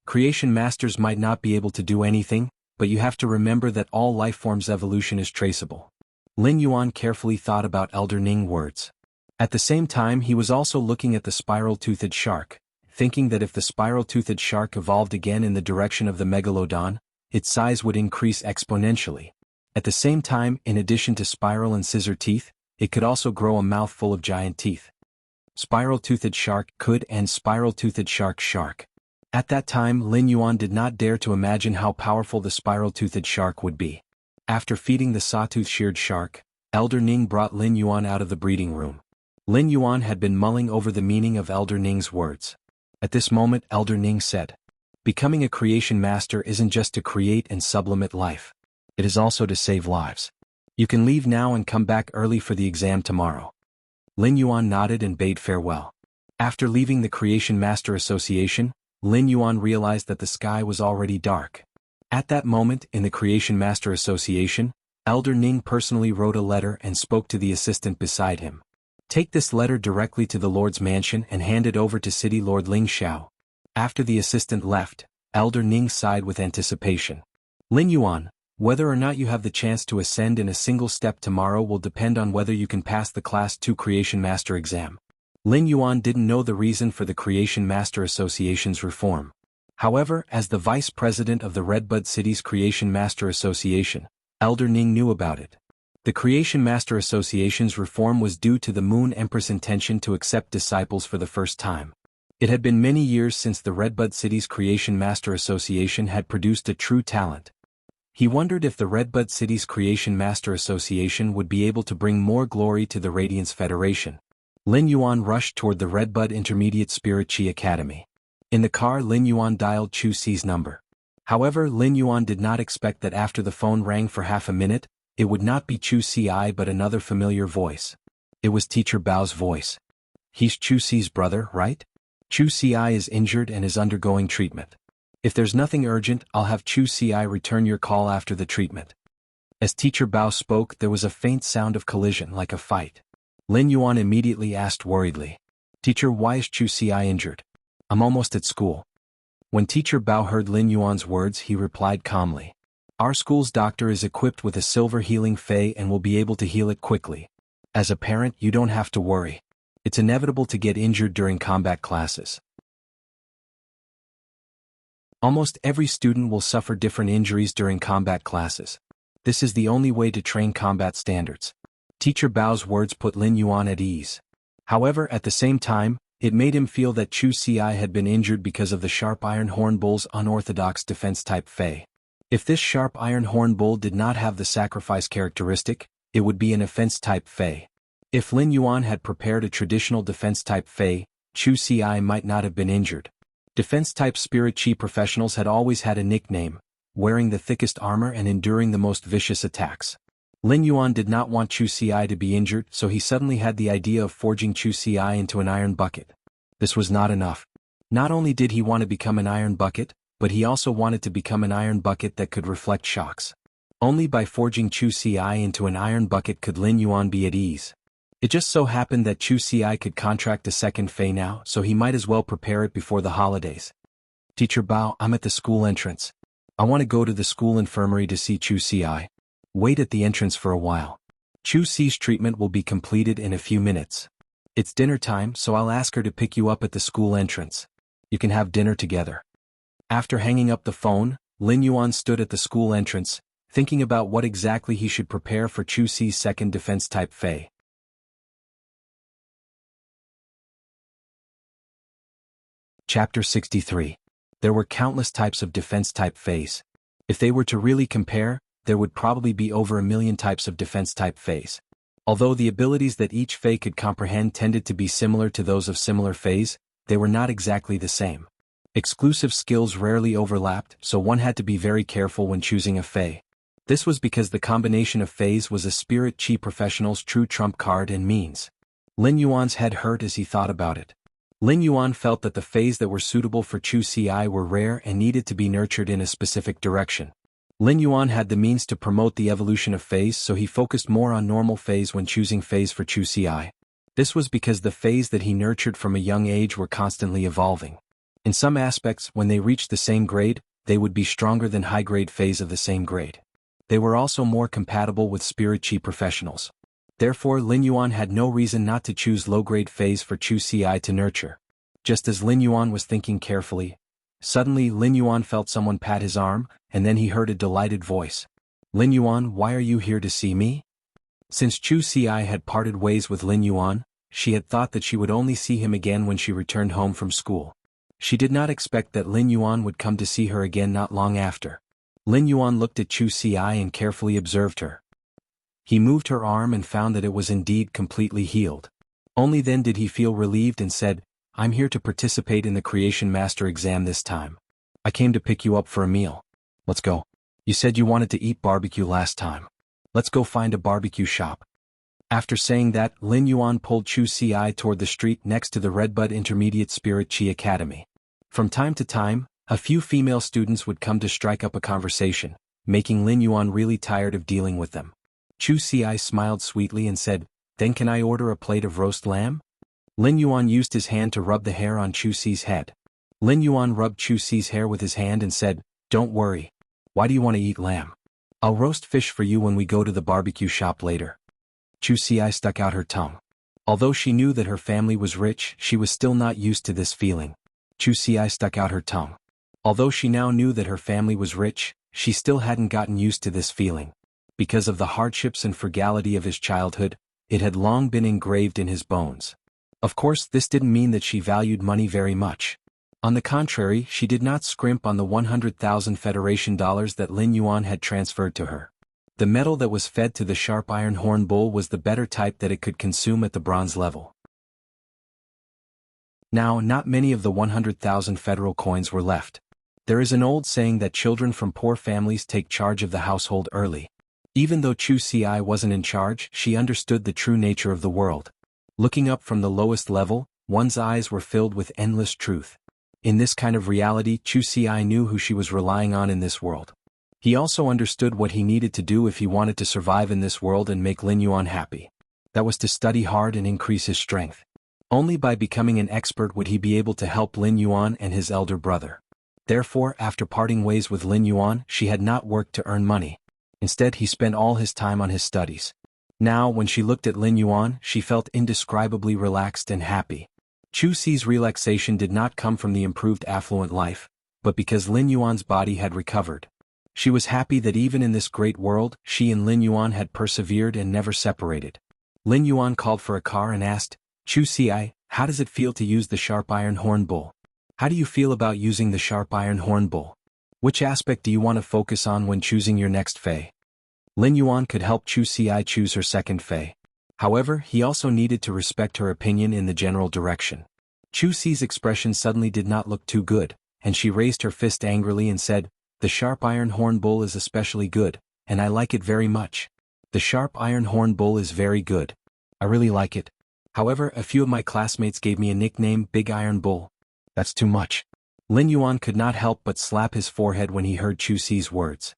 Creation Masters might not be able to do anything, but you have to remember that all lifeforms' evolution is traceable. Lin Yuan carefully thought about Elder Ning's words. At the same time he was also looking at the spiral-toothed shark, thinking that if the spiral-toothed shark evolved again in the direction of the megalodon, its size would increase exponentially. At the same time, in addition to spiral and scissor teeth, it could also grow a mouth full of giant teeth. Spiral-toothed shark could and spiral-toothed shark. At that time, Lin Yuan did not dare to imagine how powerful the spiral-toothed shark would be. After feeding the sawtooth-sheared shark, Elder Ning brought Lin Yuan out of the breeding room. Lin Yuan had been mulling over the meaning of Elder Ning's words. At this moment, Elder Ning said, "Becoming a creation master isn't just to create and sublimate life. It is also to save lives. You can leave now and come back early for the exam tomorrow." Lin Yuan nodded and bade farewell. After leaving the Creation Master Association, Lin Yuan realized that the sky was already dark. At that moment, in the Creation Master Association, Elder Ning personally wrote a letter and spoke to the assistant beside him. "Take this letter directly to the Lord's mansion and hand it over to City Lord Ling Xiao." After the assistant left, Elder Ning sighed with anticipation. "Lin Yuan, whether or not you have the chance to ascend in a single step tomorrow will depend on whether you can pass the Class 2 Creation Master exam." Lin Yuan didn't know the reason for the Creation Master Association's reform. However, as the vice president of the Redbud City's Creation Master Association, Elder Ning knew about it. The Creation Master Association's reform was due to the Moon Empress' intention to accept disciples for the first time. It had been many years since the Redbud City's Creation Master Association had produced a true talent. He wondered if the Redbud City's Creation Master Association would be able to bring more glory to the Radiance Federation. Lin Yuan rushed toward the Redbud Intermediate Spirit Chi Academy. In the car, Lin Yuan dialed Chu Si's number. However, Lin Yuan did not expect that after the phone rang for half a minute, it would not be Chu Si but another familiar voice. It was Teacher Bao's voice. "He's Chu Si's brother, right? Chu Si is injured and is undergoing treatment. If there's nothing urgent, I'll have Chu Si return your call after the treatment." As Teacher Bao spoke, there was a faint sound of collision like a fight. Lin Yuan immediately asked worriedly, "Teacher, why is Chu Si injured? I'm almost at school." When Teacher Bao heard Lin Yuan's words, he replied calmly, "Our school's doctor is equipped with a silver healing fey and will be able to heal it quickly. As a parent, you don't have to worry. It's inevitable to get injured during combat classes. Almost every student will suffer different injuries during combat classes. This is the only way to train combat standards." Teacher Bao's words put Lin Yuan at ease. However, at the same time, it made him feel that Chu Si had been injured because of the Sharp Iron Horn Bull's unorthodox defense-type fey. If this Sharp Iron Horn Bull did not have the sacrifice characteristic, it would be an offense-type fey. If Lin Yuan had prepared a traditional defense-type fey, Chu Si might not have been injured. Defense-type Spirit Chi professionals had always had a nickname, wearing the thickest armor and enduring the most vicious attacks. Lin Yuan did not want Chu Si to be injured, so he suddenly had the idea of forging Chu Si into an iron bucket. This was not enough. Not only did he want to become an iron bucket, but he also wanted to become an iron bucket that could reflect shocks. Only by forging Chu Si into an iron bucket could Lin Yuan be at ease. It just so happened that Chu Si could contract a second fey now, so he might as well prepare it before the holidays. "Teacher Bao, I'm at the school entrance. I want to go to the school infirmary to see Chu Si. Wait at the entrance for a while. Chu Si's treatment will be completed in a few minutes. It's dinner time, so I'll ask her to pick you up at the school entrance. You can have dinner together." After hanging up the phone, Lin Yuan stood at the school entrance, thinking about what exactly he should prepare for Chu Si's second defense-type fey. Chapter 63. There were countless types of defense-type feys. If they were to really compare, there would probably be over 1,000,000 types of defense-type feys. Although the abilities that each fey could comprehend tended to be similar to those of similar feys, they were not exactly the same. Exclusive skills rarely overlapped, so one had to be very careful when choosing a fey. This was because the combination of feys was a Spirit Chi professional's true trump card and means. Lin Yuan's head hurt as he thought about it. Lin Yuan felt that the feys that were suitable for Chu Si were rare and needed to be nurtured in a specific direction. Lin Yuan had the means to promote the evolution of feys, so he focused more on normal feys when choosing feys for Chu Si. This was because the feys that he nurtured from a young age were constantly evolving. In some aspects, when they reached the same grade, they would be stronger than high-grade feys of the same grade. They were also more compatible with Spirit Chi professionals. Therefore, Lin Yuan had no reason not to choose low-grade feys for Chu Si to nurture. Just as Lin Yuan was thinking carefully, suddenly Lin Yuan felt someone pat his arm, and then he heard a delighted voice. Lin Yuan, why are you here to see me? Since Chu Xi had parted ways with Lin Yuan, she had thought that she would only see him again when she returned home from school. She did not expect that Lin Yuan would come to see her again not long after. Lin Yuan looked at Chu Xi and carefully observed her. He moved her arm and found that it was indeed completely healed. Only then did he feel relieved and said, I'm here to participate in the Creation Master exam this time. I came to pick you up for a meal. Let's go. You said you wanted to eat barbecue last time. Let's go find a barbecue shop. After saying that, Lin Yuan pulled Chu Xi toward the street next to the Redbud Intermediate Spirit Chi Academy. From time to time, a few female students would come to strike up a conversation, making Lin Yuan really tired of dealing with them. Chu Xi smiled sweetly and said, Then can I order a plate of roast lamb? Lin Yuan used his hand to rub the hair on Chu Xi's head. Lin Yuan rubbed Chu Xi's hair with his hand and said, Don't worry. Why do you want to eat lamb? I'll roast fish for you when we go to the barbecue shop later. Chu Xi stuck out her tongue. Although she knew that her family was rich, she was still not used to this feeling. Chu Xi stuck out her tongue. Although she now knew that her family was rich, she still hadn't gotten used to this feeling. Because of the hardships and frugality of his childhood, it had long been engraved in his bones. Of course, this didn't mean that she valued money very much. On the contrary, she did not scrimp on the 100,000 Federation dollars that Lin Yuan had transferred to her. The metal that was fed to the sharp iron horn bull was the better type that it could consume at the bronze level. Now, not many of the 100,000 federal coins were left. There is an old saying that children from poor families take charge of the household early. Even though Chu Xi wasn't in charge, she understood the true nature of the world. Looking up from the lowest level, one's eyes were filled with endless truth. In this kind of reality, Chu Xi knew who she was relying on in this world. He also understood what he needed to do if he wanted to survive in this world and make Lin Yuan happy. That was to study hard and increase his strength. Only by becoming an expert would he be able to help Lin Yuan and his elder brother. Therefore, after parting ways with Lin Yuan, she had not worked to earn money. Instead, he spent all his time on his studies. Now, when she looked at Lin Yuan, she felt indescribably relaxed and happy. Chu Xi's relaxation did not come from the improved affluent life, but because Lin Yuan's body had recovered. She was happy that even in this great world, she and Lin Yuan had persevered and never separated. Lin Yuan called for a car and asked, Chu Xi, how does it feel to use the sharp iron horn bull? How do you feel about using the sharp iron horn bull? Which aspect do you want to focus on when choosing your next fei? Lin Yuan could help Chu Xi choose her second fei. However, he also needed to respect her opinion in the general direction. Chu Xi's expression suddenly did not look too good, and she raised her fist angrily and said, The sharp iron horn bull is especially good, and I like it very much. The sharp iron horn bull is very good. I really like it. However, a few of my classmates gave me a nickname, Big Iron Bull. That's too much. Lin Yuan could not help but slap his forehead when he heard Chu Xi's words.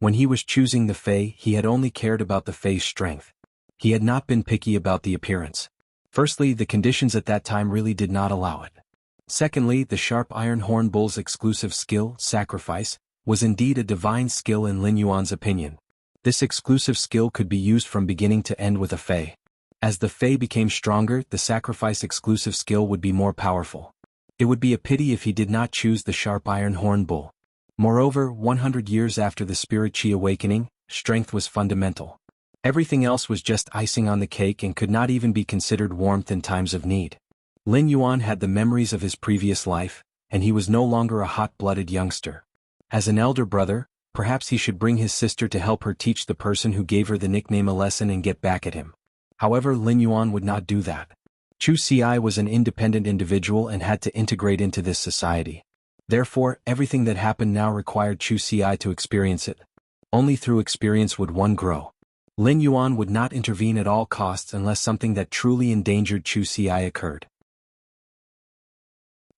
When he was choosing the fei, he had only cared about the fei's strength. He had not been picky about the appearance. Firstly, the conditions at that time really did not allow it. Secondly, the sharp iron horn bull's exclusive skill, sacrifice, was indeed a divine skill in Lin Yuan's opinion. This exclusive skill could be used from beginning to end with a fei. As the fei became stronger, the sacrifice exclusive skill would be more powerful. It would be a pity if he did not choose the sharp iron horn bull. Moreover, 100 years after the Spirit Chi awakening, strength was fundamental. Everything else was just icing on the cake and could not even be considered warmth in times of need. Lin Yuan had the memories of his previous life, and he was no longer a hot-blooded youngster. As an elder brother, perhaps he should bring his sister to help her teach the person who gave her the nickname a lesson and get back at him. However, Lin Yuan would not do that. Chu Xi was an independent individual and had to integrate into this society. Therefore, everything that happened now required Chu Xi to experience it. Only through experience would one grow. Lin Yuan would not intervene at all costs unless something that truly endangered Chu Xi occurred.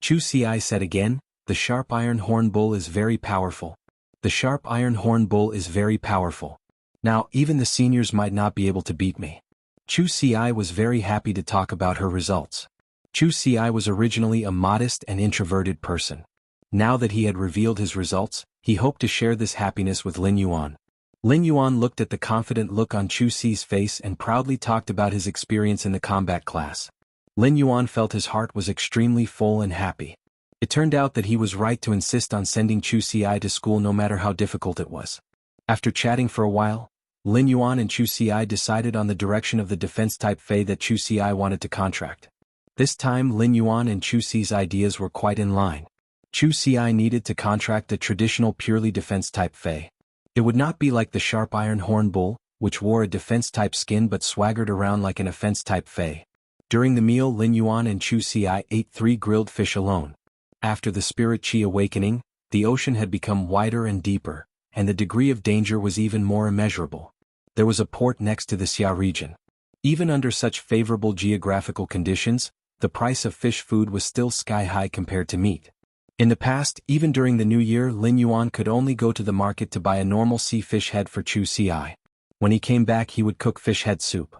Chu Xi said again, The sharp iron horn bull is very powerful. The sharp iron horn bull is very powerful. Now, even the seniors might not be able to beat me. Chu Xi was very happy to talk about her results. Chu Xi was originally a modest and introverted person. Now that he had revealed his results, he hoped to share this happiness with Lin Yuan. Lin Yuan looked at the confident look on Chu Xi's face and proudly talked about his experience in the combat class. Lin Yuan felt his heart was extremely full and happy. It turned out that he was right to insist on sending Chu Xi to school no matter how difficult it was. After chatting for a while, Lin Yuan and Chu Xi decided on the direction of the defense-type Fei that Chu Xi wanted to contract. This time Lin Yuan and Chu Xi's ideas were quite in line. Chu Xi needed to contract a traditional purely defense-type Fei. It would not be like the sharp iron horn bull, which wore a defense-type skin but swaggered around like an offense-type Fei. During the meal Lin Yuan and Chu Xi ate 3 grilled fish alone. After the spirit qi awakening, the ocean had become wider and deeper, and the degree of danger was even more immeasurable. There was a port next to the Xia region. Even under such favorable geographical conditions, the price of fish food was still sky-high compared to meat. In the past, even during the New Year, Lin Yuan could only go to the market to buy a normal sea fish head for Chu Xi. When he came back he would cook fish head soup.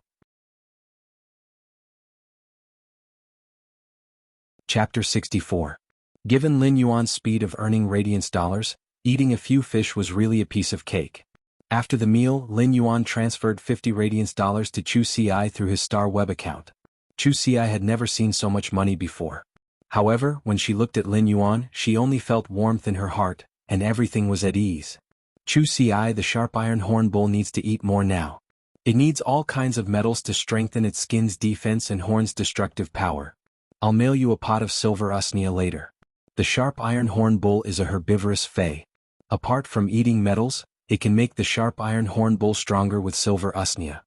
Chapter 64. Given Lin Yuan's speed of earning radiance dollars, eating a few fish was really a piece of cake. After the meal, Lin Yuan transferred 50 radiance dollars to Chu Xi through his Star Web account. Chu Xi had never seen so much money before. However, when she looked at Lin Yuan, she only felt warmth in her heart, and everything was at ease. Chu Xi, the sharp iron horn bull, needs to eat more now. It needs all kinds of metals to strengthen its skin's defense and horn's destructive power. I'll mail you a pot of silver usnia later. The sharp iron horn bull is a herbivorous Fei. Apart from eating metals, it can make the sharp iron horn bull stronger with silver usnia.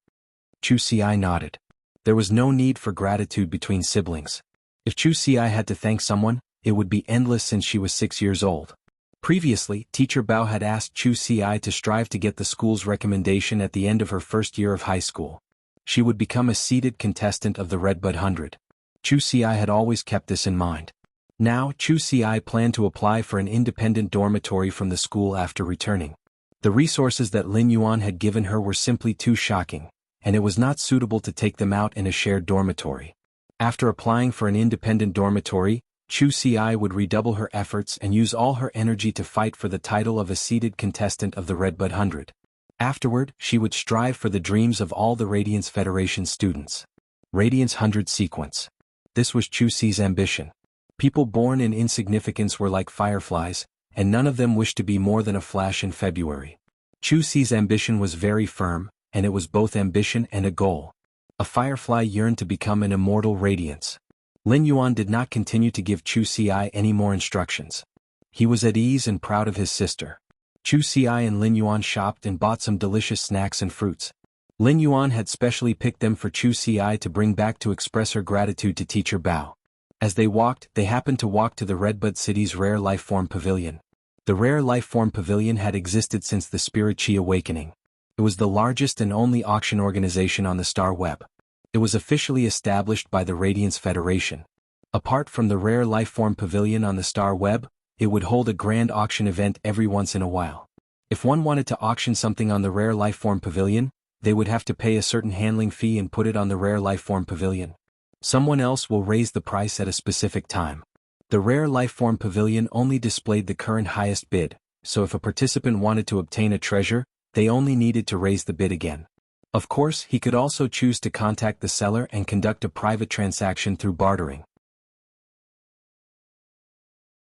Chu Xi nodded. There was no need for gratitude between siblings. If Chu Xi had to thank someone, it would be endless since she was 6 years old. Previously, Teacher Bao had asked Chu Xi to strive to get the school's recommendation at the end of her first year of high school. She would become a seated contestant of the Redbud 100. Chu Xi had always kept this in mind. Now, Chu Xi planned to apply for an independent dormitory from the school after returning. The resources that Lin Yuan had given her were simply too shocking, and it was not suitable to take them out in a shared dormitory. After applying for an independent dormitory, Chu Xi would redouble her efforts and use all her energy to fight for the title of a seated contestant of the Redbud 100. Afterward, she would strive for the dreams of all the Radiance Federation students. Radiance 100 Sequence. This was Chu Xi's ambition. People born in insignificance were like fireflies, and none of them wished to be more than a flash in February. Chu Xi's ambition was very firm, and it was both ambition and a goal. A firefly yearned to become an immortal radiance. Lin Yuan did not continue to give Chu Xi any more instructions. He was at ease and proud of his sister. Chu Xi and Lin Yuan shopped and bought some delicious snacks and fruits. Lin Yuan had specially picked them for Chu Xi to bring back to express her gratitude to Teacher Bao. As they walked, they happened to walk to the Redbud City's Rare Lifeform Pavilion. The Rare Lifeform Pavilion had existed since the Spirit Qi Awakening. It was the largest and only auction organization on the Star Web. It was officially established by the Radiance Federation. Apart from the Rare Lifeform Pavilion on the Star Web, it would hold a grand auction event every once in a while. If one wanted to auction something on the Rare Lifeform Pavilion, they would have to pay a certain handling fee and put it on the Rare Lifeform Pavilion. Someone else will raise the price at a specific time. The Rare Lifeform Pavilion only displayed the current highest bid, so if a participant wanted to obtain a treasure, they only needed to raise the bid again. Of course, he could also choose to contact the seller and conduct a private transaction through bartering.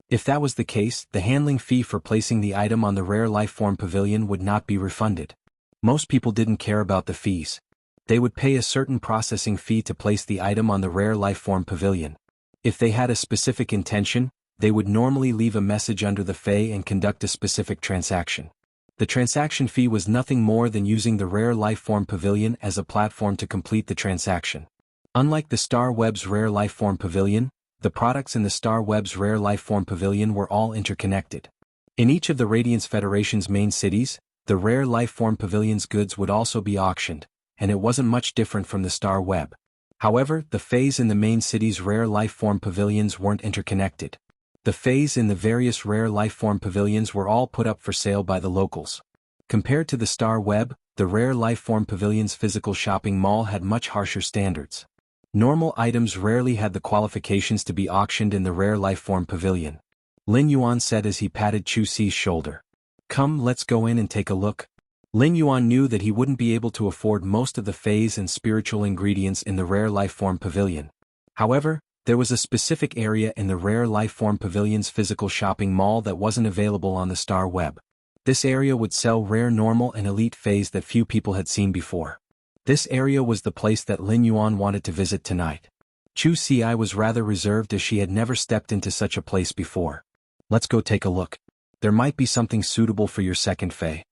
If that was the case, the handling fee for placing the item on the Rare Lifeform Pavilion would not be refunded. Most people didn't care about the fees. They would pay a certain processing fee to place the item on the Rare Lifeform Pavilion. If they had a specific intention, they would normally leave a message under the Fei and conduct a specific transaction. The transaction fee was nothing more than using the Rare Lifeform Pavilion as a platform to complete the transaction. Unlike the Star Web's Rare Lifeform Pavilion, the products in the Star Web's Rare Lifeform Pavilion were all interconnected. In each of the Radiance Federation's main cities, the Rare Lifeform Pavilion's goods would also be auctioned, and it wasn't much different from the Star Web. However, the Feis in the main city's Rare Lifeform Pavilions weren't interconnected. The Feis in the various Rare Lifeform Pavilions were all put up for sale by the locals. Compared to the Star Web, the Rare Lifeform Pavilion's physical shopping mall had much harsher standards. Normal items rarely had the qualifications to be auctioned in the Rare Lifeform Pavilion. Lin Yuan said as he patted Chu Xi's shoulder. "Come, let's go in and take a look." Lin Yuan knew that he wouldn't be able to afford most of the phase and spiritual ingredients in the Rare Lifeform Pavilion. However, there was a specific area in the Rare Lifeform Pavilion's physical shopping mall that wasn't available on the Star Web. This area would sell rare normal and elite fays that few people had seen before. This area was the place that Lin Yuan wanted to visit tonight. Chu Xi was rather reserved as she had never stepped into such a place before. Let's go take a look. There might be something suitable for your second fay.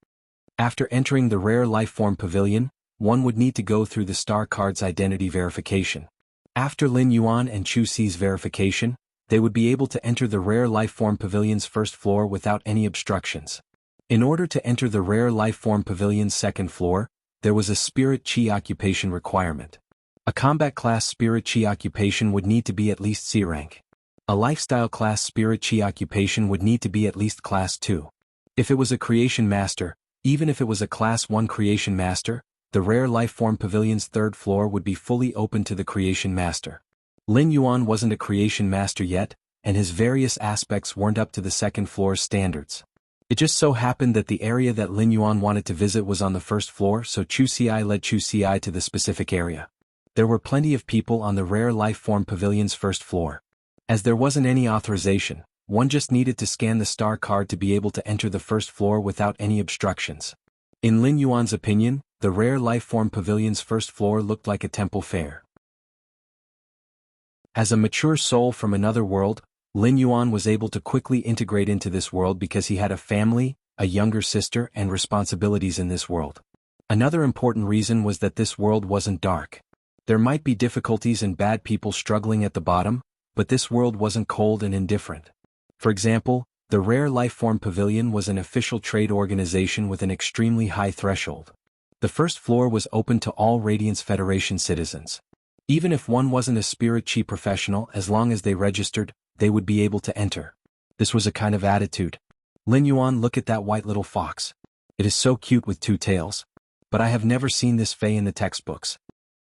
After entering the Rare Lifeform Pavilion, one would need to go through the star card's identity verification. After Lin Yuan and Chu Xi's verification, they would be able to enter the Rare Lifeform Pavilion's first floor without any obstructions. In order to enter the Rare Lifeform Pavilion's second floor, there was a Spirit Chi occupation requirement. A combat class Spirit Chi occupation would need to be at least C rank. A lifestyle class Spirit Chi occupation would need to be at least class 2. If it was a Creation Master, even if it was a class 1 Creation Master, the Rare Lifeform Pavilion's third floor would be fully open to the Creation Master. Lin Yuan wasn't a Creation Master yet, and his various aspects weren't up to the second floor's standards. It just so happened that the area that Lin Yuan wanted to visit was on the first floor, so Chu Xi led Chu Xi to the specific area. There were plenty of people on the Rare Lifeform Pavilion's first floor. As there wasn't any authorization, one just needed to scan the star card to be able to enter the first floor without any obstructions. In Lin Yuan's opinion, the Rare Lifeform Pavilion's first floor looked like a temple fair. As a mature soul from another world, Lin Yuan was able to quickly integrate into this world because he had a family, a younger sister, and responsibilities in this world. Another important reason was that this world wasn't dark. There might be difficulties and bad people struggling at the bottom, but this world wasn't cold and indifferent. For example, the Rare Lifeform Pavilion was an official trade organization with an extremely high threshold. The first floor was open to all Radiance Federation citizens. Even if one wasn't a Spirit Chi professional, as long as they registered, they would be able to enter. This was a kind of attitude. Lin Yuan, look at that white little fox. It is so cute with 2 tails. But I have never seen this fay in the textbooks.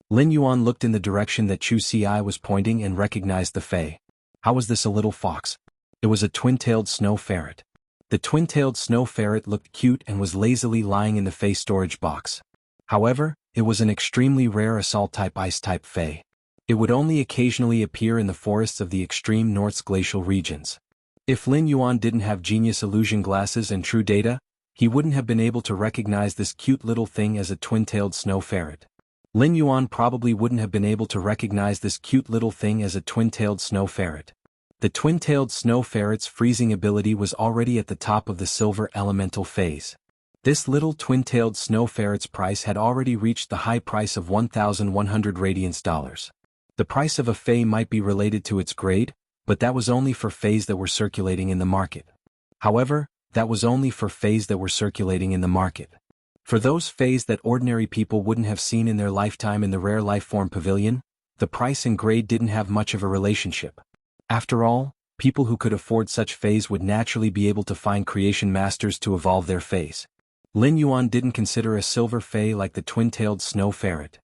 Lin Yuan looked in the direction that Chu Xi was pointing and recognized the fay. How was this a little fox? It was a twin-tailed snow ferret. The twin-tailed snow ferret looked cute and was lazily lying in the fay storage box. However, it was an extremely rare assault-type ice-type fay. It would only occasionally appear in the forests of the extreme North's glacial regions. If Lin Yuan didn't have genius illusion glasses and true data, he wouldn't have been able to recognize this cute little thing as a twin-tailed snow ferret. Lin Yuan probably wouldn't have been able to recognize this cute little thing as a twin-tailed snow ferret. The twin-tailed snow ferret's freezing ability was already at the top of the silver elemental phase. This little twin-tailed snow ferret's price had already reached the high price of 1,100 Radiance dollars. The price of a fay might be related to its grade, but that was only for fays that were circulating in the market. However, that was only for fays that were circulating in the market. For those fays that ordinary people wouldn't have seen in their lifetime in the Rare Lifeform Pavilion, the price and grade didn't have much of a relationship. After all, people who could afford such fays would naturally be able to find Creation Masters to evolve their fays. Lin Yuan didn't consider a silver fay like the twin-tailed snow ferret.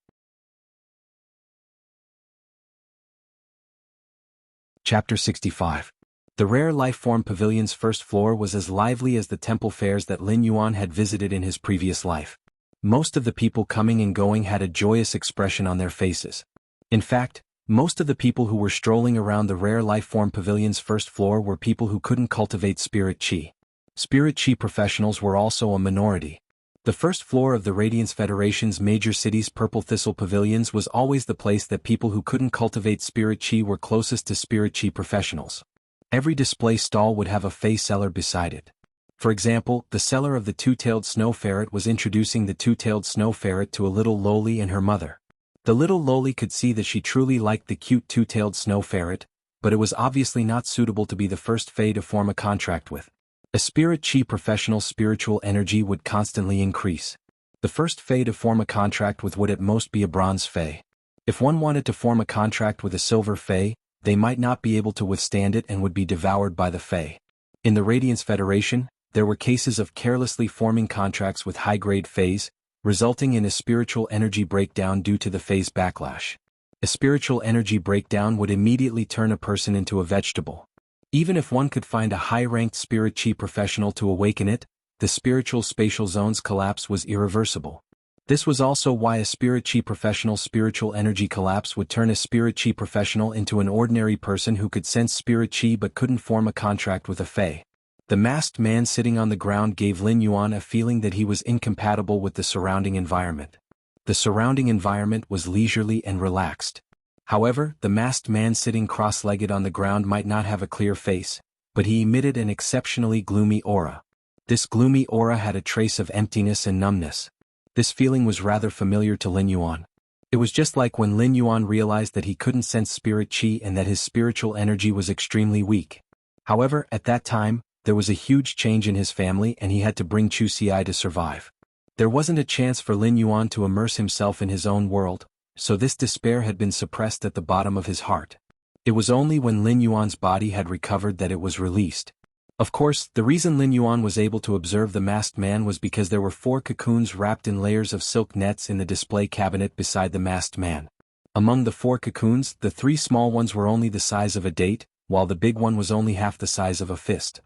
Chapter 65. The Rare Lifeform Pavilion's first floor was as lively as the temple fairs that Lin Yuan had visited in his previous life. Most of the people coming and going had a joyous expression on their faces. In fact, most of the people who were strolling around the Rare Lifeform Pavilion's first floor were people who couldn't cultivate Spirit Chi. Spirit Chi professionals were also a minority. The first floor of the Radiance Federation's major cities' Purple Thistle Pavilions was always the place that people who couldn't cultivate Spirit Chi were closest to Spirit Chi professionals. Every display stall would have a fey seller beside it. For example, the seller of the two-tailed snow ferret was introducing the two-tailed snow ferret to a little loli and her mother. The little loli could see that she truly liked the cute two-tailed snow ferret, but it was obviously not suitable to be the first fey to form a contract with. A Spirit Chi professional's spiritual energy would constantly increase. The first fey to form a contract with would at most be a bronze fey. If one wanted to form a contract with a silver fey, they might not be able to withstand it and would be devoured by the fey. In the Radiance Federation, there were cases of carelessly forming contracts with high-grade feys, resulting in a spiritual energy breakdown due to the fey's backlash. A spiritual energy breakdown would immediately turn a person into a vegetable. Even if one could find a high-ranked Spirit Chi professional to awaken it, the spiritual spatial zone's collapse was irreversible. This was also why a spirit chi professional's spiritual energy collapse would turn a spirit chi professional into an ordinary person who could sense spirit chi but couldn't form a contract with a fae. The masked man sitting on the ground gave Lin Yuan a feeling that he was incompatible with the surrounding environment. The surrounding environment was leisurely and relaxed. However, the masked man sitting cross-legged on the ground might not have a clear face, but he emitted an exceptionally gloomy aura. This gloomy aura had a trace of emptiness and numbness. This feeling was rather familiar to Lin Yuan. It was just like when Lin Yuan realized that he couldn't sense spirit chi and that his spiritual energy was extremely weak. However, at that time, there was a huge change in his family and he had to bring Chu Xiai to survive. There wasn't a chance for Lin Yuan to immerse himself in his own world, so this despair had been suppressed at the bottom of his heart. It was only when Lin Yuan's body had recovered that it was released. Of course, the reason Lin Yuan was able to observe the masked man was because there were 4 cocoons wrapped in layers of silk nets in the display cabinet beside the masked man. Among the 4 cocoons, the 3 small ones were only the size of a date, while the big one was only half the size of a fist.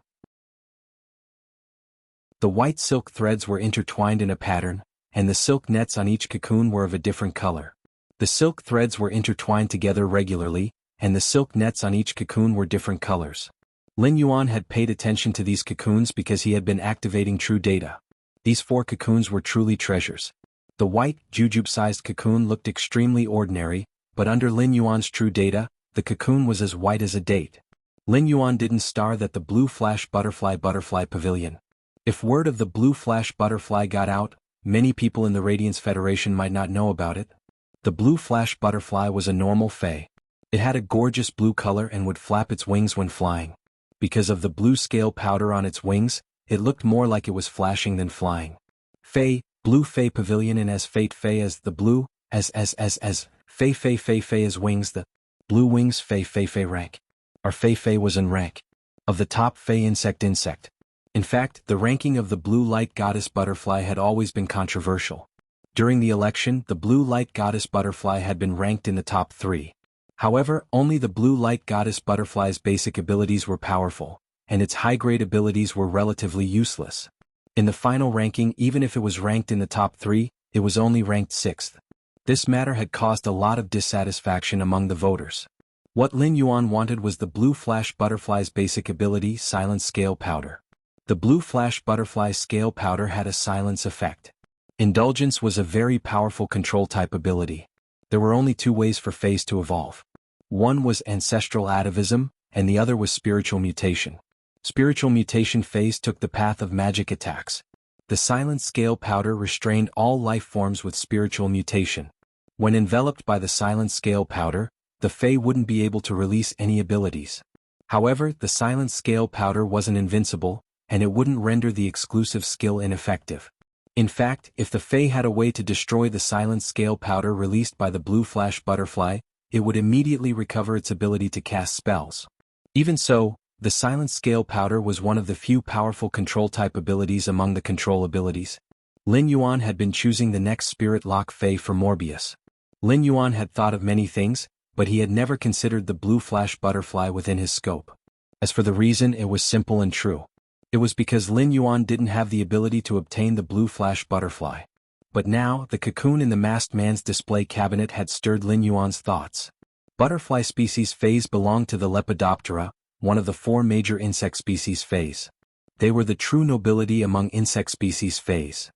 The white silk threads were intertwined in a pattern, and the silk nets on each cocoon were of a different color. The silk threads were intertwined together regularly, and the silk nets on each cocoon were different colors. Lin Yuan had paid attention to these cocoons because he had been activating true data. These 4 cocoons were truly treasures. The white, jujube-sized cocoon looked extremely ordinary, but under Lin Yuan's true data, the cocoon was as white as a date. Lin Yuan didn't star that the blue flash butterfly pavilion. If word of the blue flash butterfly got out, many people in the Radiance Federation might not know about it. The blue flash butterfly was a normal fae. It had a gorgeous blue color and would flap its wings when flying. Because of the blue scale powder on its wings, it looked more like it was flashing than flying. Fae, blue fae pavilion, and as fate fae as the blue, as fae as wings, the blue wings fae rank. Our fae was in rank of the top fae insect. In fact, the ranking of the blue light goddess butterfly had always been controversial. During the election, the blue light goddess butterfly had been ranked in the top 3. However, only the blue light goddess butterfly's basic abilities were powerful, and its high-grade abilities were relatively useless. In the final ranking, even if it was ranked in the top 3, it was only ranked 6th. This matter had caused a lot of dissatisfaction among the voters. What Lin Yuan wanted was the blue flash butterfly's basic ability, silent scale powder. The blue flash butterfly scale powder had a silence effect. Indulgence was a very powerful control type ability. There were only 2 ways for faes to evolve. One was ancestral atavism, and the other was spiritual mutation. Spiritual mutation faes took the path of magic attacks. The silent scale powder restrained all life forms with spiritual mutation. When enveloped by the silent scale powder, the fae wouldn't be able to release any abilities. However, the silent scale powder wasn't invincible, and it wouldn't render the exclusive skill ineffective. In fact, if the fae had a way to destroy the silent scale powder released by the blue flash butterfly, it would immediately recover its ability to cast spells. Even so, the silent scale powder was one of the few powerful control-type abilities among the control abilities. Lin Yuan had been choosing the next spirit lock fae for Morbius. Lin Yuan had thought of many things, but he had never considered the blue flash butterfly within his scope. As for the reason, it was simple and true. It was because Lin Yuan didn't have the ability to obtain the blue flash butterfly. But now, the cocoon in the masked man's display cabinet had stirred Lin Yuan's thoughts. Butterfly species faes belonged to the Lepidoptera, one of the 4 major insect species faes. They were the true nobility among insect species faes.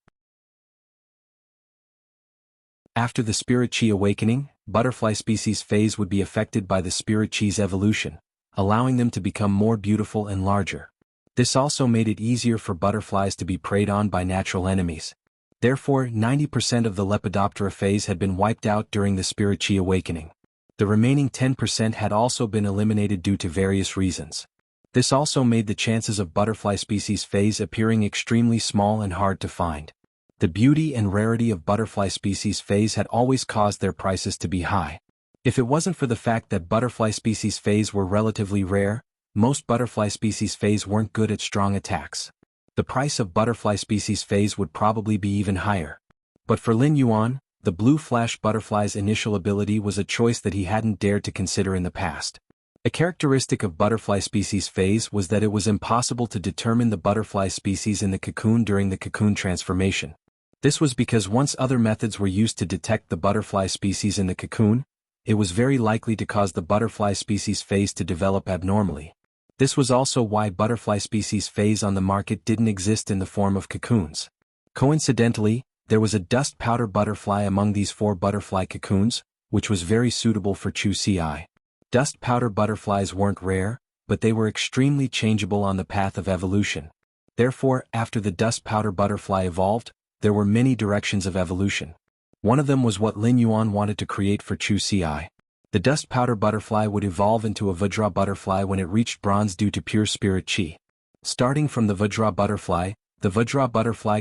After the spirit chi awakening, butterfly species faes would be affected by the spirit chi's evolution, allowing them to become more beautiful and larger. This also made it easier for butterflies to be preyed on by natural enemies. Therefore, 90% of the Lepidoptera faes had been wiped out during the spirit chi awakening. The remaining 10% had also been eliminated due to various reasons. This also made the chances of butterfly species faes appearing extremely small and hard to find. The beauty and rarity of butterfly species faes had always caused their prices to be high. If it wasn't for the fact that butterfly species faes were relatively rare, most butterfly species faes weren't good at strong attacks. The price of butterfly species faes would probably be even higher. But for Lin Yuan, the blue flash butterfly's initial ability was a choice that he hadn't dared to consider in the past. A characteristic of butterfly species faes was that it was impossible to determine the butterfly species in the cocoon during the cocoon transformation. This was because once other methods were used to detect the butterfly species in the cocoon, it was very likely to cause the butterfly species phase to develop abnormally. This was also why butterfly species phase on the market didn't exist in the form of cocoons. Coincidentally, there was a dust powder butterfly among these 4 butterfly cocoons, which was very suitable for Wuxia. Dust powder butterflies weren't rare, but they were extremely changeable on the path of evolution. Therefore, after the dust powder butterfly evolved, there were many directions of evolution. One of them was what Lin Yuan wanted to create for Wuxia. The dust powder butterfly would evolve into a Vajra butterfly when it reached bronze due to pure spirit qi. Starting from the Vajra butterfly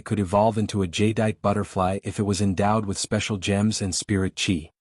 could evolve into a jadeite butterfly if it was endowed with special gems and spirit qi.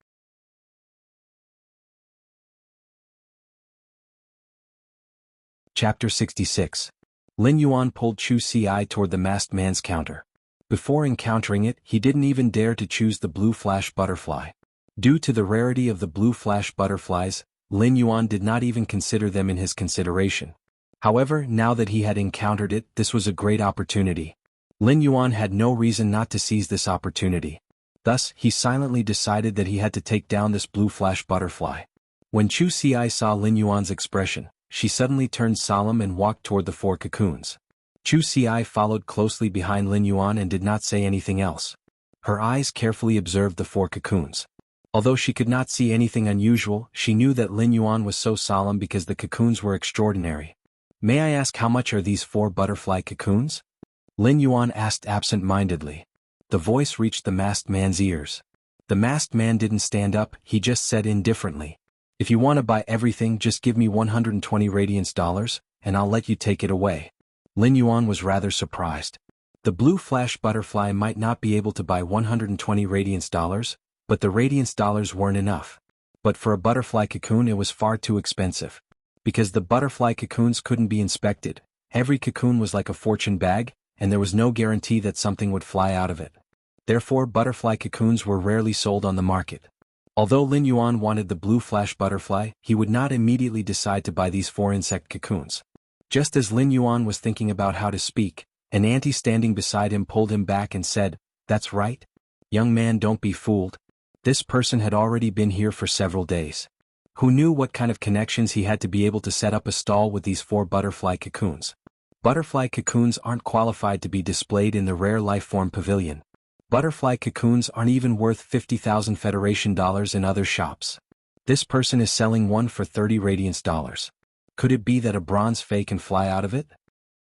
Chapter 66. Lin Yuan pulled Wuxia toward the masked man's counter. Before encountering it, he didn't even dare to choose the blue flash butterfly. Due to the rarity of the blue flash butterflies, Lin Yuan did not even consider them in his consideration. However, now that he had encountered it, this was a great opportunity. Lin Yuan had no reason not to seize this opportunity. Thus, he silently decided that he had to take down this blue flash butterfly. When Wuxia saw Lin Yuan's expression, she suddenly turned solemn and walked toward the 4 cocoons. Wuxia followed closely behind Lin Yuan and did not say anything else. Her eyes carefully observed the 4 cocoons. Although she could not see anything unusual, she knew that Lin Yuan was so solemn because the cocoons were extraordinary. "May I ask how much are these 4 butterfly cocoons?" Lin Yuan asked absent-mindedly. The voice reached the masked man's ears. The masked man didn't stand up, he just said indifferently, "If you want to buy everything, just give me 120 radiance dollars, and I'll let you take it away." Lin Yuan was rather surprised. The blue flash butterfly might not be able to buy 120 radiance dollars, but the radiance dollars weren't enough. But for a butterfly cocoon it was far too expensive. Because the butterfly cocoons couldn't be inspected, every cocoon was like a fortune bag, and there was no guarantee that something would fly out of it. Therefore, butterfly cocoons were rarely sold on the market. Although Lin Yuan wanted the blue flash butterfly, he would not immediately decide to buy these 4 insect cocoons. Just as Lin Yuan was thinking about how to speak, an auntie standing beside him pulled him back and said, "That's right. Young man, don't be fooled. This person had already been here for several days. Who knew what kind of connections he had to be able to set up a stall with these 4 butterfly cocoons? Butterfly cocoons aren't qualified to be displayed in the rare lifeform pavilion. Butterfly cocoons aren't even worth 50,000 Federation dollars in other shops. This person is selling one for 30 radiance dollars. Could it be that a bronze fay can fly out of it?"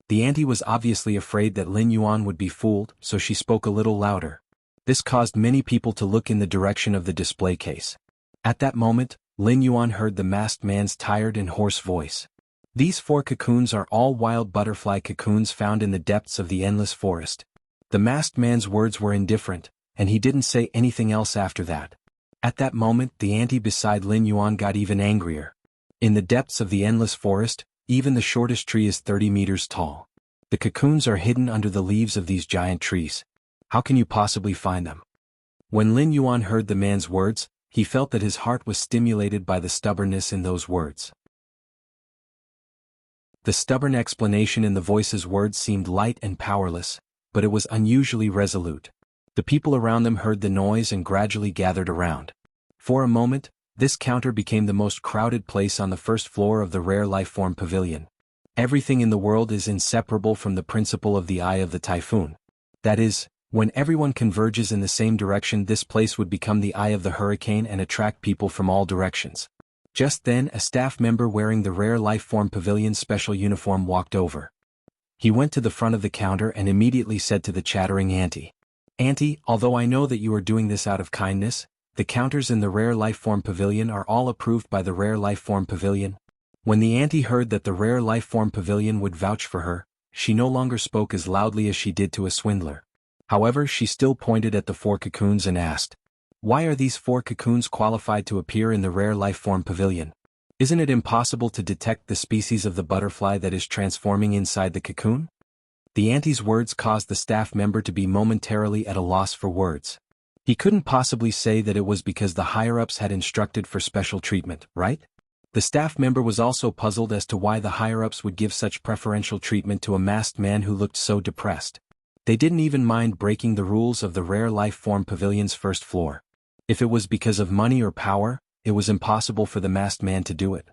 The auntie was obviously afraid that Lin Yuan would be fooled, so she spoke a little louder. This caused many people to look in the direction of the display case. At that moment, Lin Yuan heard the masked man's tired and hoarse voice. "These 4 cocoons are all wild butterfly cocoons found in the depths of the endless forest." The masked man's words were indifferent, and he didn't say anything else after that. At that moment, the auntie beside Lin Yuan got even angrier. In the depths of the endless forest, even the shortest tree is 30 meters tall. The cocoons are hidden under the leaves of these giant trees. How can you possibly find them? When Lin Yuan heard the man's words, he felt that his heart was stimulated by the stubbornness in those words. The stubborn explanation in the voice's words seemed light and powerless, but it was unusually resolute. The people around them heard the noise and gradually gathered around. For a moment, this counter became the most crowded place on the first floor of the rare lifeform pavilion. Everything in the world is inseparable from the principle of the eye of the typhoon. That is, when everyone converges in the same direction, this place would become the eye of the hurricane and attract people from all directions. Just then, a staff member wearing the rare lifeform pavilion's special uniform walked over. He went to the front of the counter and immediately said to the chattering auntie, "Auntie, although I know that you are doing this out of kindness, the counters in the rare lifeform pavilion are all approved by the rare lifeform pavilion." When the auntie heard that the rare lifeform pavilion would vouch for her, she no longer spoke as loudly as she did to a swindler. However, she still pointed at the 4 cocoons and asked, "Why are these 4 cocoons qualified to appear in the rare lifeform pavilion? Isn't it impossible to detect the species of the butterfly that is transforming inside the cocoon?" The auntie's words caused the staff member to be momentarily at a loss for words. He couldn't possibly say that it was because the higher-ups had instructed for special treatment, right? The staff member was also puzzled as to why the higher-ups would give such preferential treatment to a masked man who looked so depressed. They didn't even mind breaking the rules of the Rare Life Form Pavilion's first floor. If it was because of money or power, it was impossible for the masked man to do it.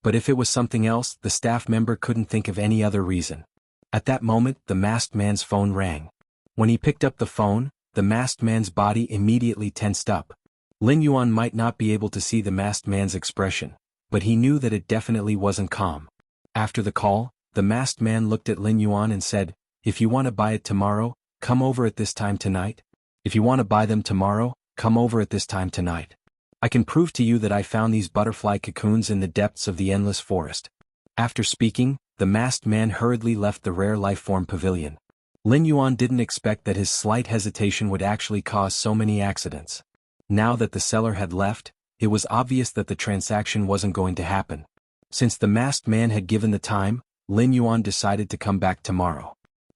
But if it was something else, the staff member couldn't think of any other reason. At that moment, the masked man's phone rang. When he picked up the phone, the masked man's body immediately tensed up. Lin Yuan might not be able to see the masked man's expression, but he knew that it definitely wasn't calm. After the call, the masked man looked at Lin Yuan and said, "If you want to buy it tomorrow, come over at this time tonight. If you want to buy them tomorrow, come over at this time tonight. I can prove to you that I found these butterfly cocoons in the depths of the endless forest." After speaking, the masked man hurriedly left the Rare Life Form Pavilion. Lin Yuan didn't expect that his slight hesitation would actually cause so many accidents. Now that the seller had left, it was obvious that the transaction wasn't going to happen. Since the masked man had given the time, Lin Yuan decided to come back tomorrow.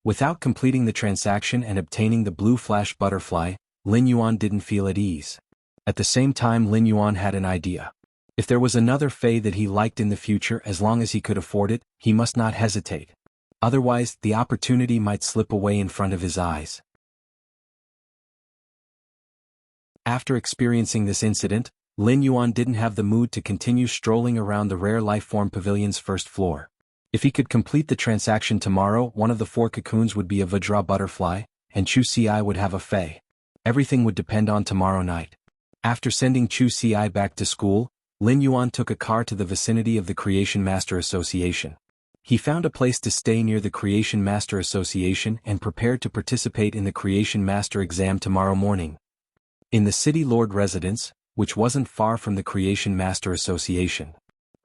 Without completing the transaction and obtaining the blue flash butterfly, Lin Yuan didn't feel at ease. At the same time, Lin Yuan had an idea. If there was another Fae that he liked in the future, as long as he could afford it, he must not hesitate. Otherwise, the opportunity might slip away in front of his eyes. After experiencing this incident, Lin Yuan didn't have the mood to continue strolling around the Rare Life Form Pavilion's first floor. If he could complete the transaction tomorrow, one of the 4 cocoons would be a Vajra butterfly, and Chu Si would have a Fae. Everything would depend on tomorrow night. After sending Chu Si back to school, Lin Yuan took a car to the vicinity of the Creation Master Association. He found a place to stay near the Creation Master Association and prepared to participate in the Creation Master exam tomorrow morning. In the City Lord residence, which wasn't far from the Creation Master Association,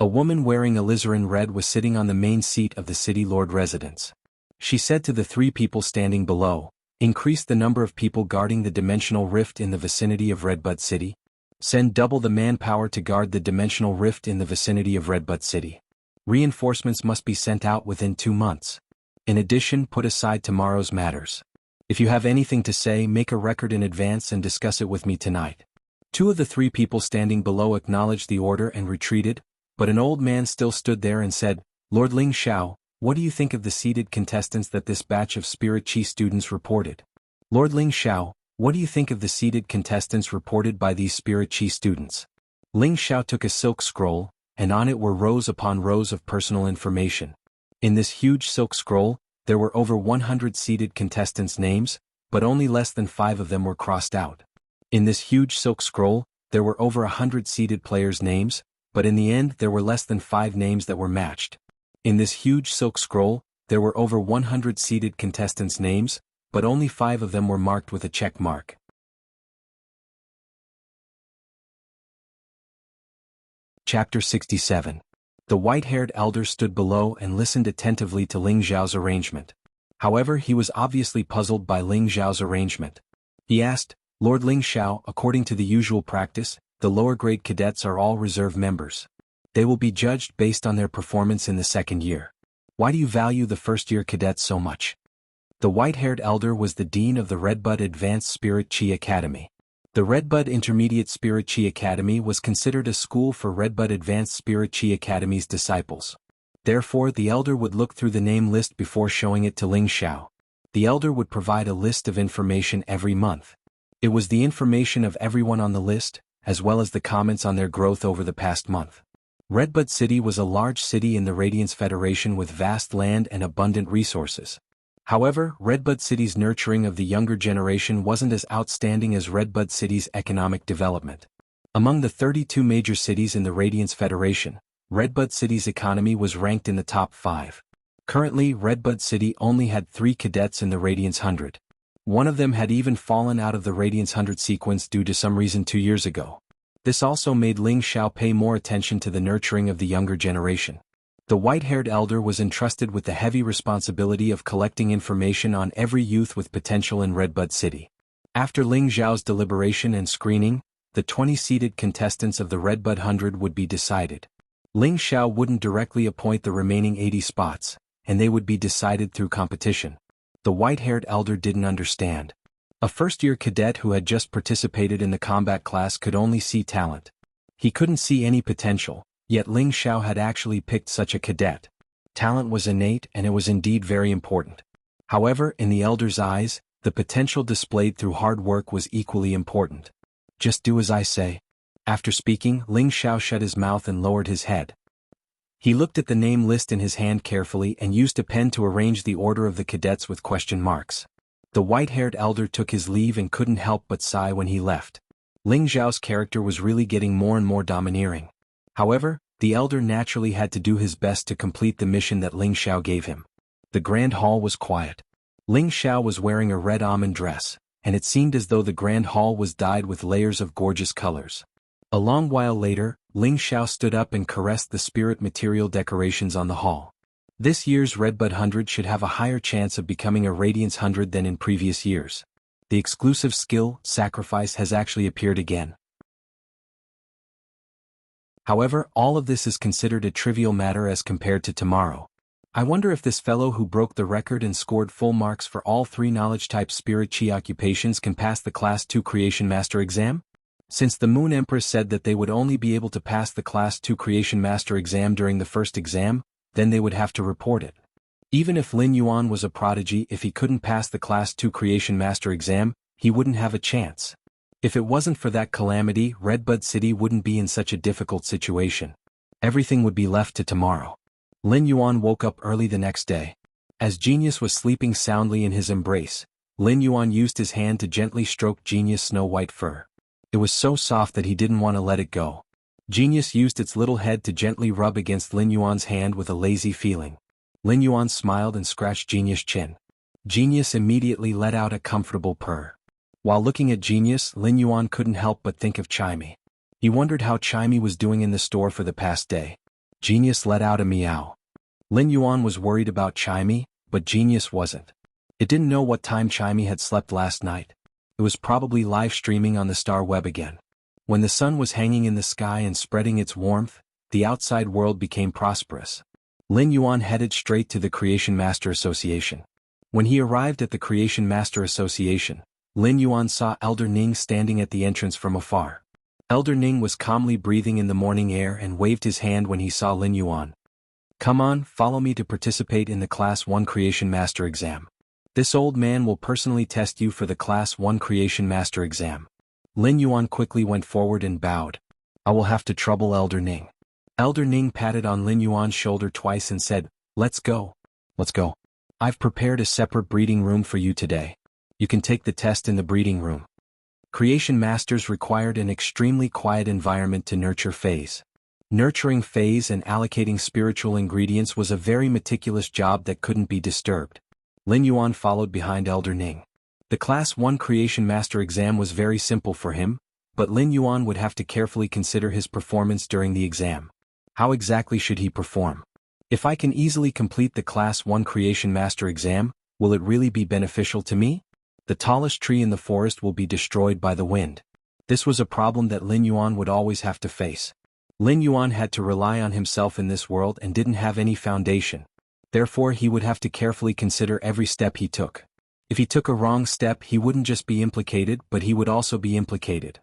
a woman wearing alizarin red was sitting on the main seat of the City Lord residence. She said to the 3 people standing below, "Increase the number of people guarding the dimensional rift in the vicinity of Redbud City. Send double the manpower to guard the dimensional rift in the vicinity of Redbud City. Reinforcements must be sent out within 2 months. In addition, put aside tomorrow's matters. If you have anything to say, make a record in advance and discuss it with me tonight." 2 of the 3 people standing below acknowledged the order and retreated, but an old man still stood there and said, "Lord Ling Xiao, what do you think of the seated contestants that this batch of Spirit Chi students reported?" "Lord Ling Xiao, what do you think of the seated contestants reported by these Spirit Chi students?" Ling Xiao took a silk scroll, and on it were rows upon rows of personal information. In this huge silk scroll, there were over 100 seated contestants' names, but only less than 5 of them were crossed out. In this huge silk scroll, there were over 100 seated players' names, but in the end there were less than 5 names that were matched. In this huge silk scroll, there were over 100 seated contestants' names, but only 5 of them were marked with a check mark. Chapter 67. The white-haired elder stood below and listened attentively to Ling Xiao's arrangement. However, he was obviously puzzled by Ling Xiao's arrangement. He asked, "Lord Ling Xiao, according to the usual practice, the lower-grade cadets are all reserve members. They will be judged based on their performance in the second year. Why do you value the first-year cadets so much?" The white-haired elder was the dean of the Redbud Advanced Spirit Chi Academy. The Redbud Intermediate Spirit Chi Academy was considered a school for Redbud Advanced Spirit Chi Academy's disciples. Therefore, the elder would look through the name list before showing it to Ling Xiao. The elder would provide a list of information every month. It was the information of everyone on the list, as well as the comments on their growth over the past month. Redbud City was a large city in the Radiance Federation with vast land and abundant resources. However, Redbud City's nurturing of the younger generation wasn't as outstanding as Redbud City's economic development. Among the 32 major cities in the Radiance Federation, Redbud City's economy was ranked in the top 5. Currently, Redbud City only had 3 cadets in the Radiance 100. One of them had even fallen out of the Radiance 100 sequence due to some reason 2 years ago. This also made Ling Xiao pay more attention to the nurturing of the younger generation. The white-haired elder was entrusted with the heavy responsibility of collecting information on every youth with potential in Redbud City. After Ling Xiao's deliberation and screening, the 20 seated contestants of the Redbud 100 would be decided. Ling Xiao wouldn't directly appoint the remaining 80 spots, and they would be decided through competition. The white-haired elder didn't understand. A first-year cadet who had just participated in the combat class could only see talent. He couldn't see any potential. Yet Ling Xiao had actually picked such a cadet. Talent was innate and it was indeed very important. However, in the elder's eyes, the potential displayed through hard work was equally important. Just do as I say. After speaking, Ling Xiao shut his mouth and lowered his head. He looked at the name list in his hand carefully and used a pen to arrange the order of the cadets with question marks. The white-haired elder took his leave and couldn't help but sigh when he left. Ling Xiao's character was really getting more and more domineering. However, the elder naturally had to do his best to complete the mission that Ling Xiao gave him. The grand hall was quiet. Ling Xiao was wearing a red almond dress, and it seemed as though the grand hall was dyed with layers of gorgeous colors. A long while later, Ling Xiao stood up and caressed the spirit material decorations on the hall. This year's Redbud 100 should have a higher chance of becoming a Radiance 100 than in previous years. The exclusive skill, Sacrifice, has actually appeared again. However, all of this is considered a trivial matter as compared to tomorrow. I wonder if this fellow who broke the record and scored full marks for all 3 knowledge-type spirit chi occupations can pass the Class 2 Creation Master exam? Since the Moon Empress said that they would only be able to pass the Class 2 Creation Master exam during the first exam, then they would have to report it. Even if Lin Yuan was a prodigy, if he couldn't pass the Class 2 Creation Master exam, he wouldn't have a chance. If it wasn't for that calamity, Redbud City wouldn't be in such a difficult situation. Everything would be left to tomorrow. Lin Yuan woke up early the next day. As Genius was sleeping soundly in his embrace, Lin Yuan used his hand to gently stroke Genius' snow-white fur. It was so soft that he didn't want to let it go. Genius used its little head to gently rub against Lin Yuan's hand with a lazy feeling. Lin Yuan smiled and scratched Genius' chin. Genius immediately let out a comfortable purr. While looking at Genius, Lin Yuan couldn't help but think of Chimey. He wondered how Chimey was doing in the store for the past day. Genius let out a meow. Lin Yuan was worried about Chimey, but Genius wasn't. It didn't know what time Chimey had slept last night. It was probably live streaming on the star web again. When the sun was hanging in the sky and spreading its warmth, the outside world became prosperous. Lin Yuan headed straight to the Creation Master Association. When he arrived at the Creation Master Association, Lin Yuan saw Elder Ning standing at the entrance from afar. Elder Ning was calmly breathing in the morning air and waved his hand when he saw Lin Yuan. "Come on, follow me to participate in the Class 1 Creation Master exam. This old man will personally test you for the Class 1 Creation Master exam." Lin Yuan quickly went forward and bowed. "I will have to trouble Elder Ning." Elder Ning patted on Lin Yuan's shoulder twice and said, "Let's go. Let's go. I've prepared a separate breeding room for you today. You can take the test in the breeding room." Creation Masters required an extremely quiet environment to nurture phase. Nurturing phase and allocating spiritual ingredients was a very meticulous job that couldn't be disturbed. Lin Yuan followed behind Elder Ning. The Class 1 Creation Master exam was very simple for him, but Lin Yuan would have to carefully consider his performance during the exam. How exactly should he perform? If I can easily complete the Class 1 Creation Master exam, will it really be beneficial to me? The tallest tree in the forest will be destroyed by the wind. This was a problem that Lin Yuan would always have to face. Lin Yuan had to rely on himself in this world and didn't have any foundation. Therefore, he would have to carefully consider every step he took. If he took a wrong step, he wouldn't just be implicated, but he would also be implicated.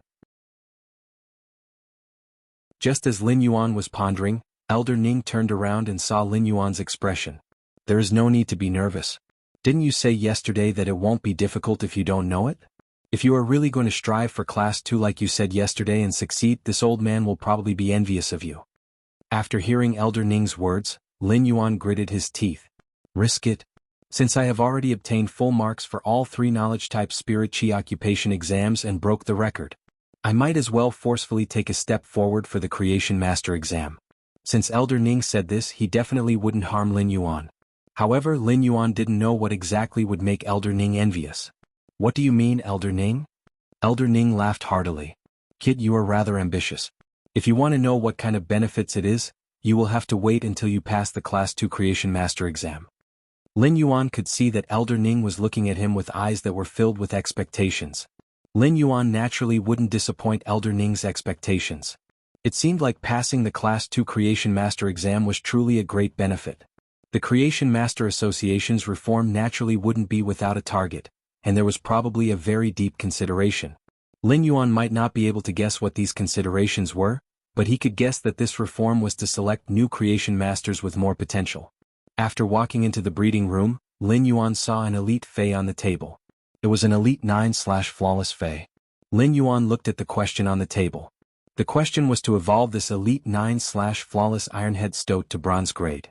Just as Lin Yuan was pondering, Elder Ning turned around and saw Lin Yuan's expression. "There is no need to be nervous. Didn't you say yesterday that it won't be difficult if you don't know it? If you are really going to strive for Class 2 like you said yesterday and succeed, this old man will probably be envious of you." After hearing Elder Ning's words, Lin Yuan gritted his teeth. "Risk it? Since I have already obtained full marks for all 3 knowledge-type spirit chi occupation exams and broke the record, I might as well forcefully take a step forward for the Creation Master exam." Since Elder Ning said this, he definitely wouldn't harm Lin Yuan. However, Lin Yuan didn't know what exactly would make Elder Ning envious. "What do you mean, Elder Ning?" Elder Ning laughed heartily. "Kid, you are rather ambitious. If you want to know what kind of benefits it is, you will have to wait until you pass the Class 2 Creation Master exam." Lin Yuan could see that Elder Ning was looking at him with eyes that were filled with expectations. Lin Yuan naturally wouldn't disappoint Elder Ning's expectations. It seemed like passing the Class 2 Creation Master exam was truly a great benefit. The Creation Master Association's reform naturally wouldn't be without a target, and there was probably a very deep consideration. Lin Yuan might not be able to guess what these considerations were, but he could guess that this reform was to select new Creation Masters with more potential. After walking into the breeding room, Lin Yuan saw an elite Fae on the table. It was an elite 9/flawless Fae. Lin Yuan looked at the question on the table. The question was to evolve this elite 9/flawless Ironhead Stoat to bronze grade.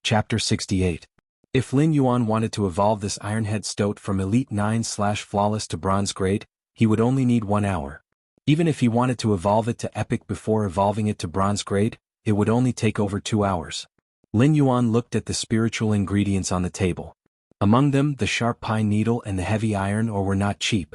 Chapter 68. If Lin Yuan wanted to evolve this Ironhead Stoat from elite 9/flawless to bronze grade, he would only need 1 hour. Even if he wanted to evolve it to epic before evolving it to bronze grade, it would only take over 2 hours. Lin Yuan looked at the spiritual ingredients on the table. Among them, the sharp pine needle and the heavy iron ore were not cheap.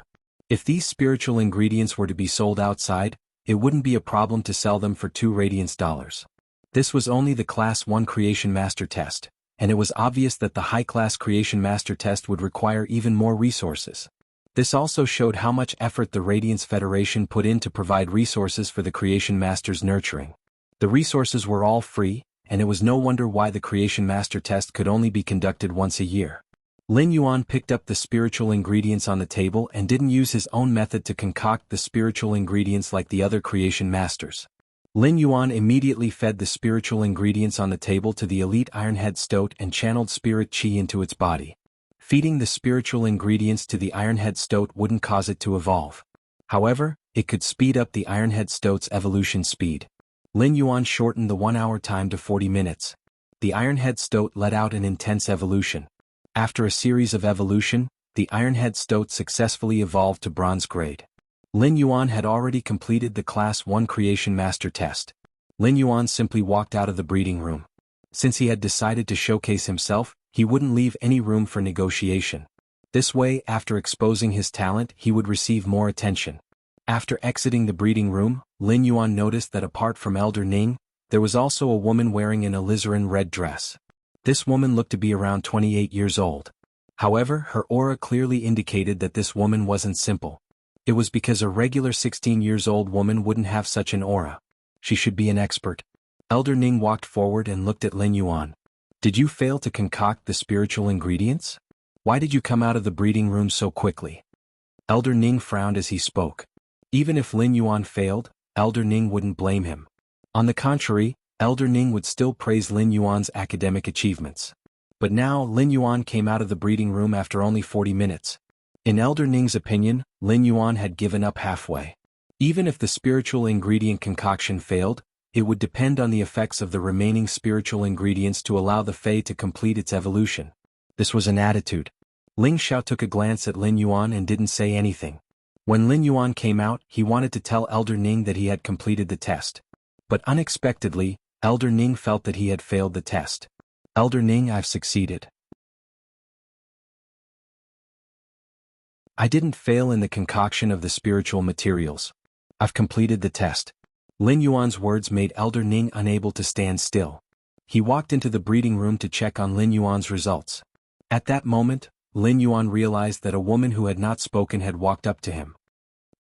If these spiritual ingredients were to be sold outside, it wouldn't be a problem to sell them for 2 radiance dollars. This was only the Class 1 Creation Master test, and it was obvious that the high-class Creation Master test would require even more resources. This also showed how much effort the Radiance Federation put in to provide resources for the Creation Master's nurturing. The resources were all free, and it was no wonder why the Creation Master test could only be conducted once a year. Lin Yuan picked up the spiritual ingredients on the table and didn't use his own method to concoct the spiritual ingredients like the other Creation Masters. Lin Yuan immediately fed the spiritual ingredients on the table to the elite Ironhead Stoat and channeled spirit chi into its body. Feeding the spiritual ingredients to the Ironhead Stoat wouldn't cause it to evolve. However, it could speed up the Ironhead Stoat's evolution speed. Lin Yuan shortened the 1-hour time to 40 minutes. The Ironhead Stoat let out an intense evolution. After a series of evolution, the Ironhead Stoat successfully evolved to bronze grade. Lin Yuan had already completed the Class 1 Creation Master test. Lin Yuan simply walked out of the breeding room. Since he had decided to showcase himself, he wouldn't leave any room for negotiation. This way, after exposing his talent, he would receive more attention. After exiting the breeding room, Lin Yuan noticed that apart from Elder Ning, there was also a woman wearing an alizarin red dress. This woman looked to be around 28 years old. However, her aura clearly indicated that this woman wasn't simple. It was because a regular 16-years-old woman wouldn't have such an aura. She should be an expert. Elder Ning walked forward and looked at Lin Yuan. Did you fail to concoct the spiritual ingredients? Why did you come out of the breeding room so quickly? Elder Ning frowned as he spoke. Even if Lin Yuan failed, Elder Ning wouldn't blame him. On the contrary, Elder Ning would still praise Lin Yuan's academic achievements. But now Lin Yuan came out of the breeding room after only 40 minutes. In Elder Ning's opinion, Lin Yuan had given up halfway. Even if the spiritual ingredient concoction failed, it would depend on the effects of the remaining spiritual ingredients to allow the Fae to complete its evolution. This was an attitude. Ling Xiao took a glance at Lin Yuan and didn't say anything. When Lin Yuan came out, he wanted to tell Elder Ning that he had completed the test. But unexpectedly, Elder Ning felt that he had failed the test. Elder Ning, I've succeeded. I didn't fail in the concoction of the spiritual materials. I've completed the test. Lin Yuan's words made Elder Ning unable to stand still. He walked into the breeding room to check on Lin Yuan's results. At that moment, Lin Yuan realized that a woman who had not spoken had walked up to him.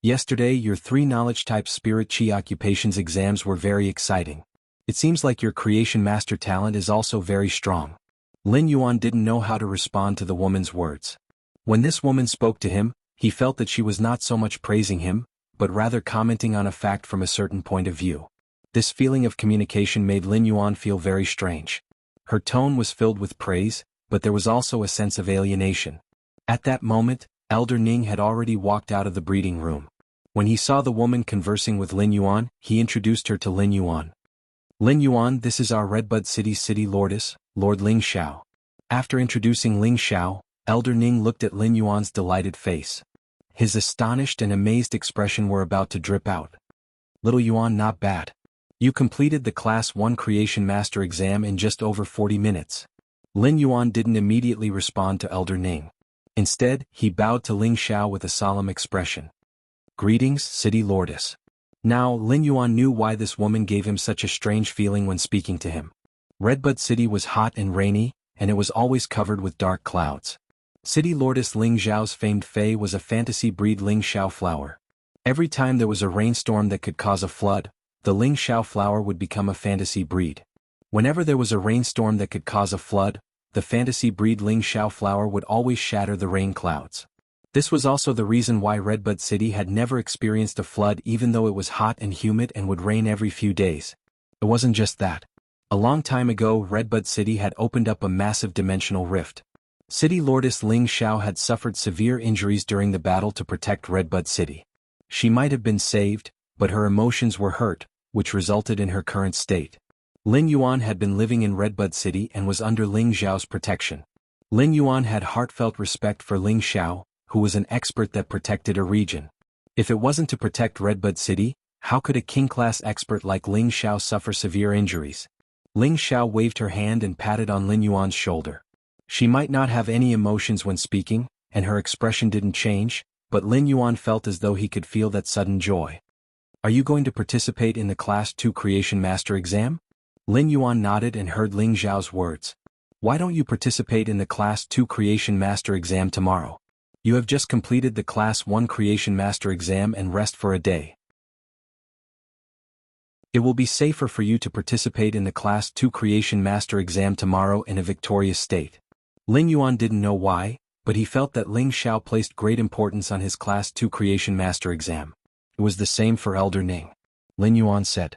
Yesterday, your 3 knowledge-type spirit chi occupations exams were very exciting. It seems like your Creation Master talent is also very strong. Lin Yuan didn't know how to respond to the woman's words. When this woman spoke to him, he felt that she was not so much praising him, but rather commenting on a fact from a certain point of view. This feeling of communication made Lin Yuan feel very strange. Her tone was filled with praise, but there was also a sense of alienation. At that moment, Elder Ning had already walked out of the breeding room. When he saw the woman conversing with Lin Yuan, he introduced her to Lin Yuan. Lin Yuan, this is our Redbud City's City Lordess, Lord Ling Xiao. After introducing Ling Xiao, Elder Ning looked at Lin Yuan's delighted face. His astonished and amazed expression were about to drip out. Little Yuan, not bad. You completed the Class 1 Creation Master exam in just over 40 minutes. Lin Yuan didn't immediately respond to Elder Ning. Instead, he bowed to Ling Xiao with a solemn expression. Greetings, City Lordess. Now, Lin Yuan knew why this woman gave him such a strange feeling when speaking to him. Redbud City was hot and rainy, and it was always covered with dark clouds. City Lordess Ling Xiao's famed Fae was a fantasy breed Ling Xiao flower. Every time there was a rainstorm that could cause a flood, the Ling Xiao flower would become a fantasy breed. Whenever there was a rainstorm that could cause a flood, the fantasy breed Ling Xiao flower would always shatter the rain clouds. This was also the reason why Redbud City had never experienced a flood even though it was hot and humid and would rain every few days. It wasn't just that. A long time ago, Redbud City had opened up a massive dimensional rift. City Lordess Ling Xiao had suffered severe injuries during the battle to protect Redbud City. She might have been saved, but her emotions were hurt, which resulted in her current state. Lin Yuan had been living in Redbud City and was under Ling Xiao's protection. Lin Yuan had heartfelt respect for Ling Xiao, who was an expert that protected a region. If it wasn't to protect Redbud City, how could a king-class expert like Ling Xiao suffer severe injuries? Ling Xiao waved her hand and patted on Lin Yuan's shoulder. She might not have any emotions when speaking, and her expression didn't change, but Lin Yuan felt as though he could feel that sudden joy. Are you going to participate in the Class 2 Creation Master exam? Lin Yuan nodded and heard Ling Xiao's words. Why don't you participate in the Class 2 Creation Master exam tomorrow? You have just completed the Class 1 Creation Master exam and rest for a day. It will be safer for you to participate in the Class 2 Creation Master exam tomorrow in a victorious state. Lin Yuan didn't know why, but he felt that Ling Xiao placed great importance on his Class 2 Creation Master exam. It was the same for Elder Ning. Lin Yuan said,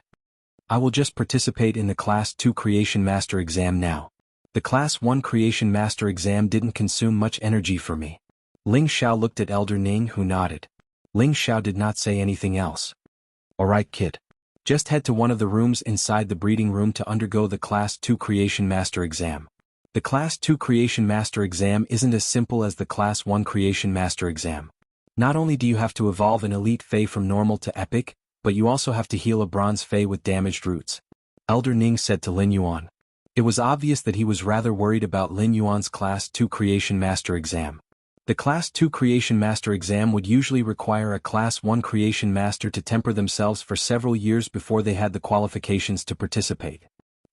I will just participate in the Class 2 Creation Master exam now. The Class 1 Creation Master exam didn't consume much energy for me. Ling Xiao looked at Elder Ning, who nodded. Ling Xiao did not say anything else. Alright, kid. Just head to one of the rooms inside the breeding room to undergo the Class 2 Creation Master exam. The Class 2 Creation Master exam isn't as simple as the Class 1 Creation Master exam. Not only do you have to evolve an elite Fey from normal to epic, but you also have to heal a bronze Fey with damaged roots. Elder Ning said to Lin Yuan. It was obvious that he was rather worried about Lin Yuan's Class 2 Creation Master exam. The Class 2 Creation Master exam would usually require a Class 1 Creation Master to temper themselves for several years before they had the qualifications to participate.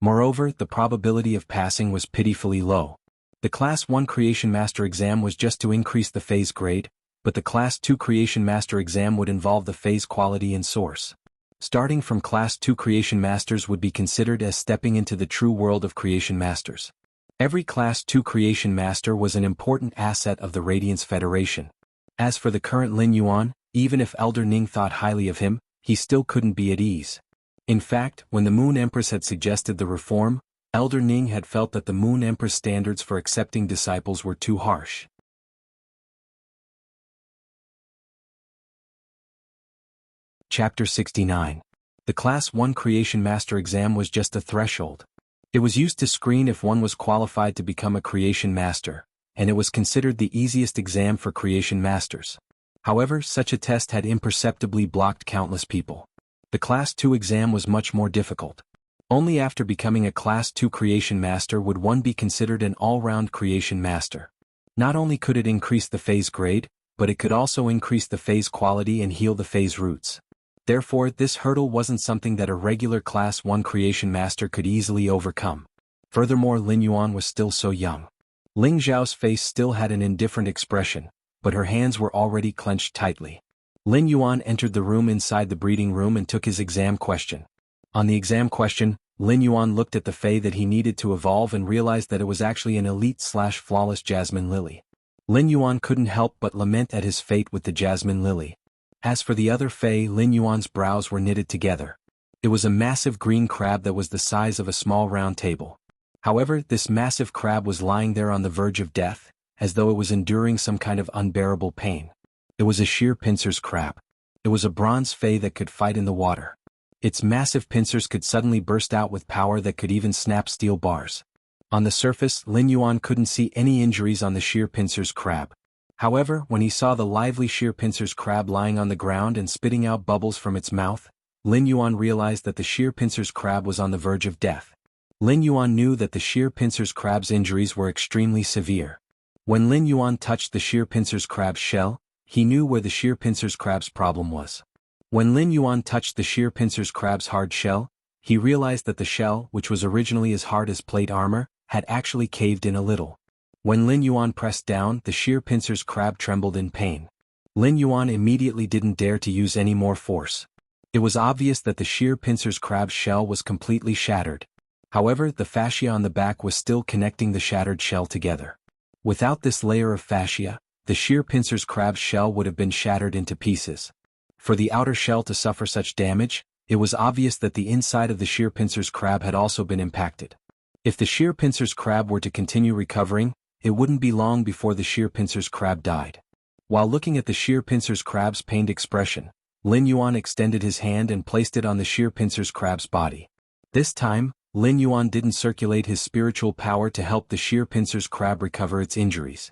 Moreover, the probability of passing was pitifully low. The Class 1 Creation Master exam was just to increase the phase grade, but the Class 2 Creation Master exam would involve the phase quality and source. Starting from Class 2 Creation Masters would be considered as stepping into the true world of Creation Masters. Every Class 2 Creation Master was an important asset of the Radiance Federation. As for the current Lin Yuan, even if Elder Ning thought highly of him, he still couldn't be at ease. In fact, when the Moon Empress had suggested the reform, Elder Ning had felt that the Moon Empress standards for accepting disciples were too harsh. Chapter 69. The Class 1 Creation Master exam was just a threshold. It was used to screen if one was qualified to become a Creation Master, and it was considered the easiest exam for Creation Masters. However, such a test had imperceptibly blocked countless people. The Class 2 exam was much more difficult. Only after becoming a Class 2 Creation Master would one be considered an all-round Creation Master. Not only could it increase the phase grade, but it could also increase the phase quality and heal the phase roots. Therefore, this hurdle wasn't something that a regular Class 1 Creation Master could easily overcome. Furthermore, Lin Yuan was still so young. Ling Xiao's face still had an indifferent expression, but her hands were already clenched tightly. Lin Yuan entered the room inside the breeding room and took his exam question. On the exam question, Lin Yuan looked at the Fey that he needed to evolve and realized that it was actually an elite/flawless Jasmine Lily. Lin Yuan couldn't help but lament at his fate with the Jasmine Lily. As for the other Fey, Lin Yuan's brows were knitted together. It was a massive green crab that was the size of a small round table. However, this massive crab was lying there on the verge of death, as though it was enduring some kind of unbearable pain. It was a sheer pincer's crab. It was a bronze Fey that could fight in the water. Its massive pincers could suddenly burst out with power that could even snap steel bars. On the surface, Lin Yuan couldn't see any injuries on the sheer pincer's crab. However, when he saw the lively sheer pincer's crab lying on the ground and spitting out bubbles from its mouth, Lin Yuan realized that the sheer pincer's crab was on the verge of death. Lin Yuan knew that the sheer pincer's crab's injuries were extremely severe. When Lin Yuan touched the sheer pincer's crab's shell, he knew where the sheer pincer's crab's problem was. When Lin Yuan touched the sheer pincer's crab's hard shell, he realized that the shell, which was originally as hard as plate armor, had actually caved in a little. When Lin Yuan pressed down, the sheer pincer's crab trembled in pain. Lin Yuan immediately didn't dare to use any more force. It was obvious that the sheer pincer's crab's shell was completely shattered. However, the fascia on the back was still connecting the shattered shell together. Without this layer of fascia, the sheer pincer's crab's shell would have been shattered into pieces. For the outer shell to suffer such damage, it was obvious that the inside of the sheer pincers crab had also been impacted. If the sheer pincers crab were to continue recovering, it wouldn't be long before the sheer pincers crab died. While looking at the sheer pincers crab's pained expression, Lin Yuan extended his hand and placed it on the sheer pincers crab's body. This time, Lin Yuan didn't circulate his spiritual power to help the sheer pincers crab recover its injuries.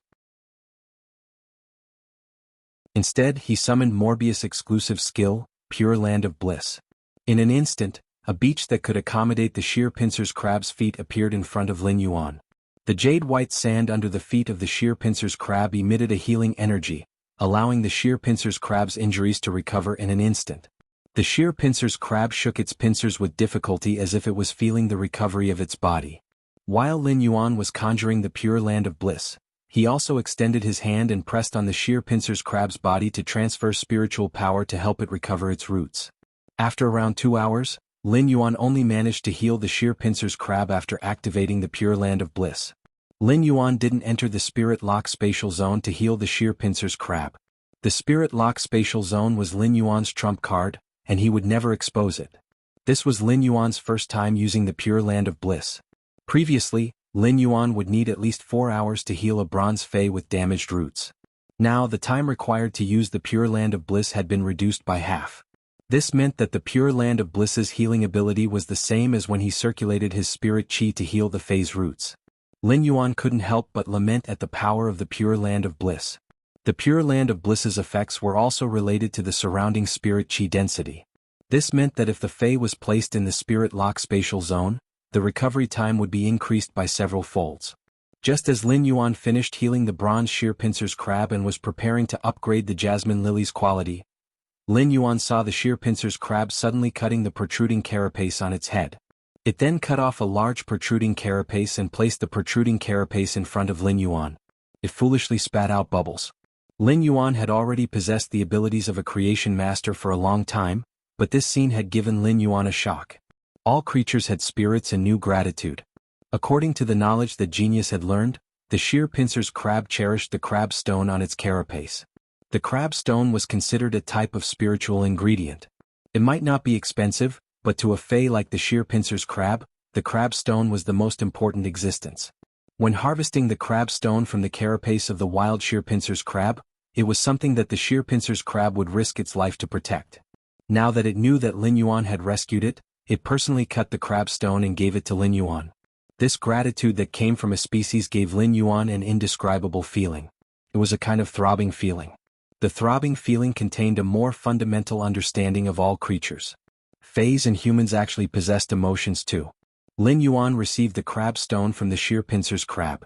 Instead, he summoned Morbius' exclusive skill, Pure Land of Bliss. In an instant, a beach that could accommodate the sheer pincers crab's feet appeared in front of Lin Yuan. The jade-white sand under the feet of the sheer pincers crab emitted a healing energy, allowing the sheer pincers crab's injuries to recover in an instant. The sheer pincers crab shook its pincers with difficulty as if it was feeling the recovery of its body. While Lin Yuan was conjuring the Pure Land of Bliss, he also extended his hand and pressed on the sheer pincers crab's body to transfer spiritual power to help it recover its roots. After around 2 hours, Lin Yuan only managed to heal the sheer pincers crab after activating the Pure Land of Bliss. Lin Yuan didn't enter the Spirit Lock Spatial Zone to heal the sheer pincers crab. The Spirit Lock Spatial Zone was Lin Yuan's trump card, and he would never expose it. This was Lin Yuan's first time using the Pure Land of Bliss. Previously, Lin Yuan would need at least 4 hours to heal a bronze fey with damaged roots. Now the time required to use the Pure Land of Bliss had been reduced by half. This meant that the Pure Land of Bliss's healing ability was the same as when he circulated his spirit chi to heal the fey's roots. Lin Yuan couldn't help but lament at the power of the Pure Land of Bliss. The Pure Land of Bliss's effects were also related to the surrounding spirit chi density. This meant that if the fey was placed in the Spirit Lock Spatial Zone, the recovery time would be increased by several folds. Just as Lin Yuan finished healing the bronze sheer pincers crab and was preparing to upgrade the jasmine lily's quality, Lin Yuan saw the sheer pincers crab suddenly cutting the protruding carapace on its head. It then cut off a large protruding carapace and placed the protruding carapace in front of Lin Yuan. It foolishly spat out bubbles. Lin Yuan had already possessed the abilities of a creation master for a long time, but this scene had given Lin Yuan a shock. All creatures had spirits and knew gratitude. According to the knowledge that genius had learned, the sheer pincers crab cherished the crab stone on its carapace. The crab stone was considered a type of spiritual ingredient. It might not be expensive, but to a fey like the sheer pincers crab, the crab stone was the most important existence. When harvesting the crab stone from the carapace of the wild sheer pincers crab, it was something that the sheer pincers crab would risk its life to protect. Now that it knew that Lin Yuan had rescued it, it personally cut the crab stone and gave it to Lin Yuan. This gratitude that came from a species gave Lin Yuan an indescribable feeling. It was a kind of throbbing feeling. The throbbing feeling contained a more fundamental understanding of all creatures. Feys and humans actually possessed emotions too. Lin Yuan received the crab stone from the sheer pincers crab.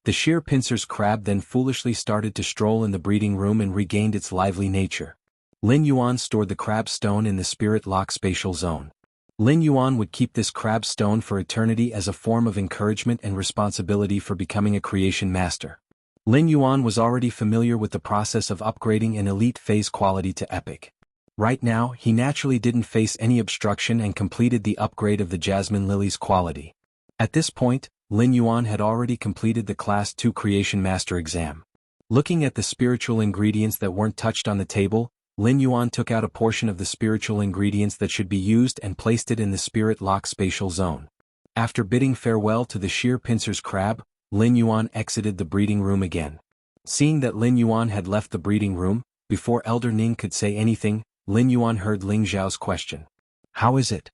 The sheer pincers crab then foolishly started to stroll in the breeding room and regained its lively nature. Lin Yuan stored the crab stone in the Spirit Lock Spatial Zone. Lin Yuan would keep this crab stone for eternity as a form of encouragement and responsibility for becoming a creation master. Lin Yuan was already familiar with the process of upgrading an elite phase quality to epic. Right now, he naturally didn't face any obstruction and completed the upgrade of the Jasmine Lily's quality. At this point, Lin Yuan had already completed the Class 2 Creation Master exam. Looking at the spiritual ingredients that weren't touched on the table, Lin Yuan took out a portion of the spiritual ingredients that should be used and placed it in the Spirit Lock Spatial Zone. After bidding farewell to the sheer pincers crab, Lin Yuan exited the breeding room again. Seeing that Lin Yuan had left the breeding room, before Elder Ning could say anything, Lin Yuan heard Ling Zhao's question. "How is it?"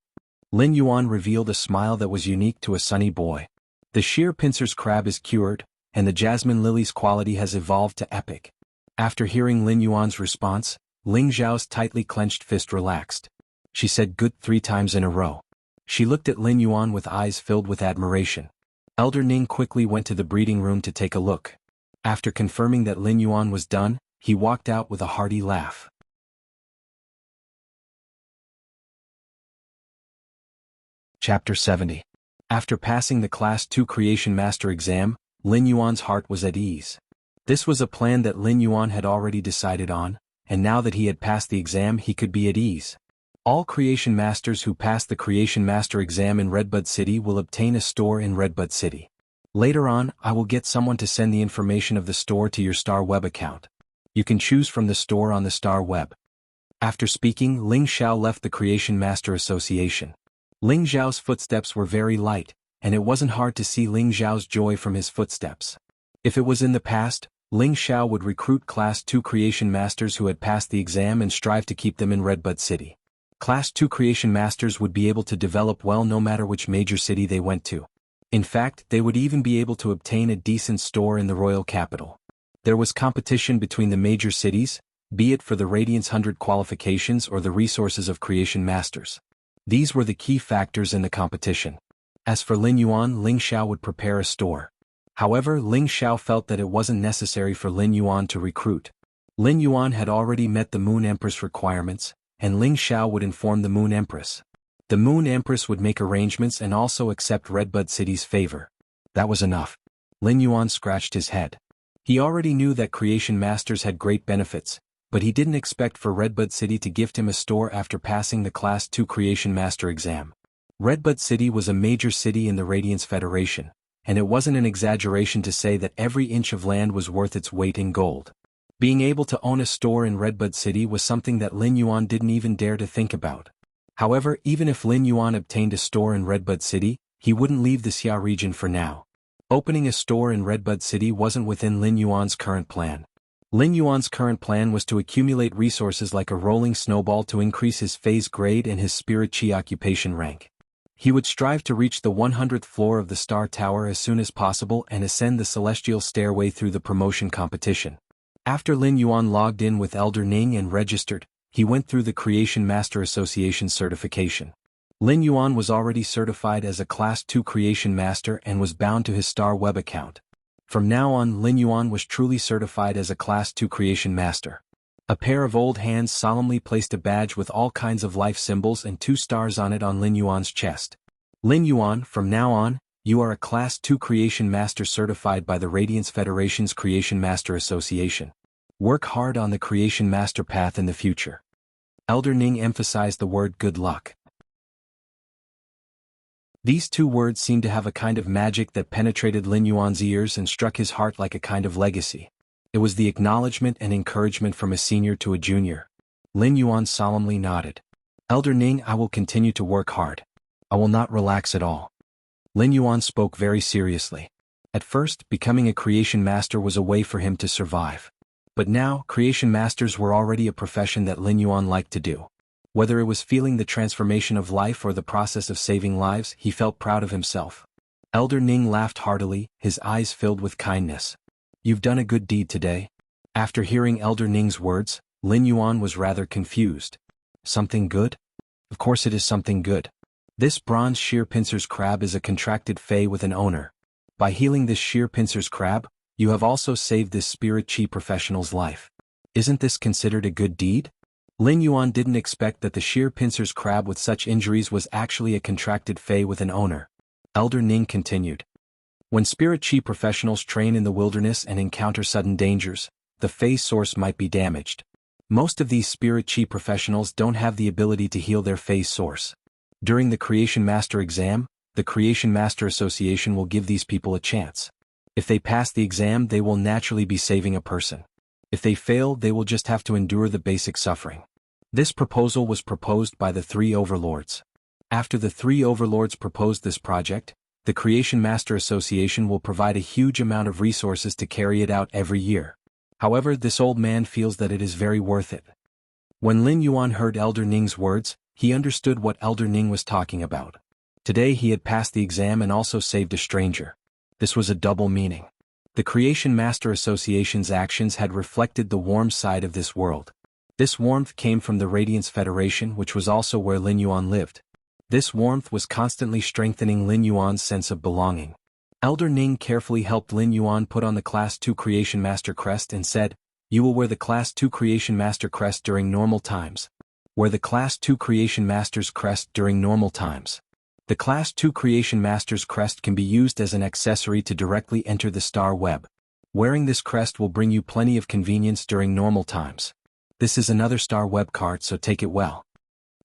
Lin Yuan revealed a smile that was unique to a sunny boy. The sheer pincers crab is cured, and the jasmine lily's quality has evolved to epic. After hearing Lin Yuan's response, Ling Zhao's tightly clenched fist relaxed. She said good 3 times in a row. She looked at Lin Yuan with eyes filled with admiration. Elder Ning quickly went to the breeding room to take a look. After confirming that Lin Yuan was done, he walked out with a hearty laugh. Chapter 70. After passing the Class 2 Creation Master exam, Lin Yuan's heart was at ease. This was a plan that Lin Yuan had already decided on, and now that he had passed the exam he could be at ease. All Creation Masters who pass the Creation Master exam in Redbud City will obtain a store in Redbud City. Later on, I will get someone to send the information of the store to your Star Web account. You can choose from the store on the Star Web. After speaking, Ling Xiao left the Creation Master Association. Ling Xiao's footsteps were very light, and it wasn't hard to see Ling Xiao's joy from his footsteps. If it was in the past, Ling Xiao would recruit Class 2 Creation Masters who had passed the exam and strive to keep them in Redbud City. Class 2 Creation Masters would be able to develop well no matter which major city they went to. In fact, they would even be able to obtain a decent store in the royal capital. There was competition between the major cities, be it for the Radiance 100 qualifications or the resources of Creation Masters. These were the key factors in the competition. As for Lin Yuan, Ling Xiao would prepare a store. However, Ling Xiao felt that it wasn't necessary for Lin Yuan to recruit. Lin Yuan had already met the Moon Empress requirements, and Ling Xiao would inform the Moon Empress. The Moon Empress would make arrangements and also accept Redbud City's favor. That was enough. Lin Yuan scratched his head. He already knew that Creation Masters had great benefits, but he didn't expect for Redbud City to gift him a store after passing the Class 2 Creation Master exam. Redbud City was a major city in the Radiance Federation, and it wasn't an exaggeration to say that every inch of land was worth its weight in gold. Being able to own a store in Redbud City was something that Lin Yuan didn't even dare to think about. However, even if Lin Yuan obtained a store in Redbud City, he wouldn't leave the Xia region for now. Opening a store in Redbud City wasn't within Lin Yuan's current plan. Lin Yuan's current plan was to accumulate resources like a rolling snowball to increase his phase grade and his spirit chi occupation rank. He would strive to reach the 100th floor of the Star Tower as soon as possible and ascend the celestial stairway through the promotion competition. After Lin Yuan logged in with Elder Ning and registered, he went through the Creation Master Association certification. Lin Yuan was already certified as a Class 2 Creation Master and was bound to his Star Web account. From now on, Lin Yuan was truly certified as a Class 2 Creation Master. A pair of old hands solemnly placed a badge with all kinds of life symbols and 2 stars on it on Lin Yuan's chest. Lin Yuan, from now on, you are a Class 2 Creation Master certified by the Radiance Federation's Creation Master Association. Work hard on the Creation Master path in the future. Elder Ning emphasized the word good luck. These 2 words seemed to have a kind of magic that penetrated Lin Yuan's ears and struck his heart like a kind of legacy. It was the acknowledgement and encouragement from a senior to a junior. Lin Yuan solemnly nodded. Elder Ning, I will continue to work hard. I will not relax at all. Lin Yuan spoke very seriously. At first, becoming a Creation Master was a way for him to survive. But now, Creation Masters were already a profession that Lin Yuan liked to do. Whether it was feeling the transformation of life or the process of saving lives, he felt proud of himself. Elder Ning laughed heartily, his eyes filled with kindness. You've done a good deed today. After hearing Elder Ning's words, Lin Yuan was rather confused. Something good? Of course it is something good. This bronze sheer pincers crab is a contracted fey with an owner. By healing this sheer pincers crab, you have also saved this spirit chi professional's life. Isn't this considered a good deed? Lin Yuan didn't expect that the sheer pincers crab with such injuries was actually a contracted fey with an owner. Elder Ning continued. When spirit chi professionals train in the wilderness and encounter sudden dangers, the fey source might be damaged. Most of these spirit chi professionals don't have the ability to heal their fey source. During the Creation Master exam, the Creation Master Association will give these people a chance. If they pass the exam, they will naturally be saving a person. If they fail, they will just have to endure the basic suffering. This proposal was proposed by the 3 overlords. After the 3 overlords proposed this project, the Creation Master Association will provide a huge amount of resources to carry it out every year. However, this old man feels that it is very worth it. When Lin Yuan heard Elder Ning's words, he understood what Elder Ning was talking about. Today he had passed the exam and also saved a stranger. This was a double meaning. The Creation Master Association's actions had reflected the warm side of this world. This warmth came from the Radiance Federation, which was also where Lin Yuan lived. This warmth was constantly strengthening Lin Yuan's sense of belonging. Elder Ning carefully helped Lin Yuan put on the Class 2 Creation Master crest and said, "You will wear the Class 2 Creation Master crest during normal times. Wear the Class 2 Creation Master's crest during normal times." The Class 2 Creation Master's crest can be used as an accessory to directly enter the Star Web. Wearing this crest will bring you plenty of convenience during normal times. This is another Star Web card, so take it well.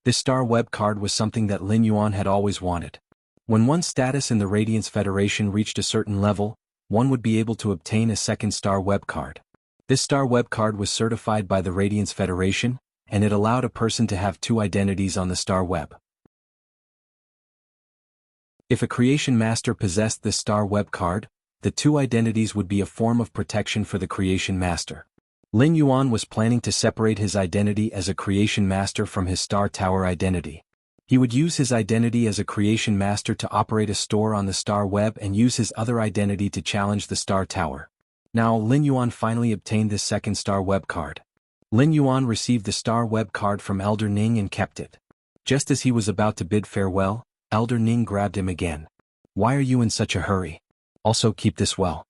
This Star Web card was something that Lin Yuan had always wanted. When one's status in the Radiance Federation reached a certain level, one would be able to obtain a second Star Web card. This Star Web card was certified by the Radiance Federation, and it allowed a person to have two identities on the star web. If a creation master possessed this star web card, the two identities would be a form of protection for the creation master. Lin Yuan was planning to separate his identity as a creation master from his star tower identity. He would use his identity as a creation master to operate a store on the star web and use his other identity to challenge the star tower. Now Lin Yuan finally obtained this second star web card. Lin Yuan received the star web card from Elder Ning and kept it. Just as he was about to bid farewell, Elder Ning grabbed him again. "Why are you in such a hurry? Also keep this well."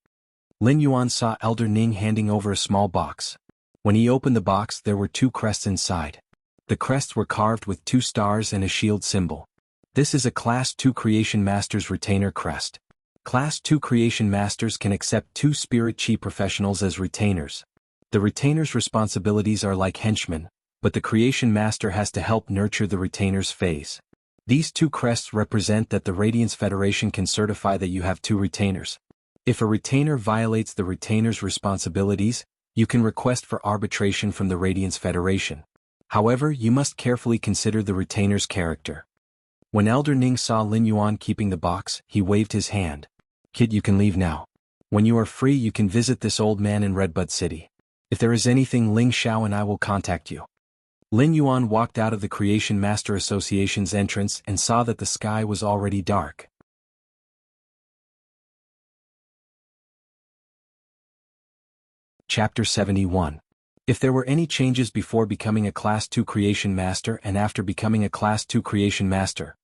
Lin Yuan saw Elder Ning handing over a small box. When he opened the box, there were two crests inside. The crests were carved with two stars and a shield symbol. This is a Class 2 Creation Master's retainer crest. Class 2 Creation Masters can accept two Spirit Chi professionals as retainers. The retainer's responsibilities are like henchmen, but the Creation Master has to help nurture the retainer's phase. These two crests represent that the Radiance Federation can certify that you have two retainers. If a retainer violates the retainer's responsibilities, you can request for arbitration from the Radiance Federation. However, you must carefully consider the retainer's character. When Elder Ning saw Lin Yuan keeping the box, he waved his hand. "Kid, you can leave now. When you are free, you can visit this old man in Redbud City. If there is anything, Ling Xiao and I will contact you." Lin Yuan walked out of the Creation Master Association's entrance and saw that the sky was already dark. Chapter 71. If there were any changes before becoming a Class 2 Creation Master and after becoming a Class 2 Creation Master,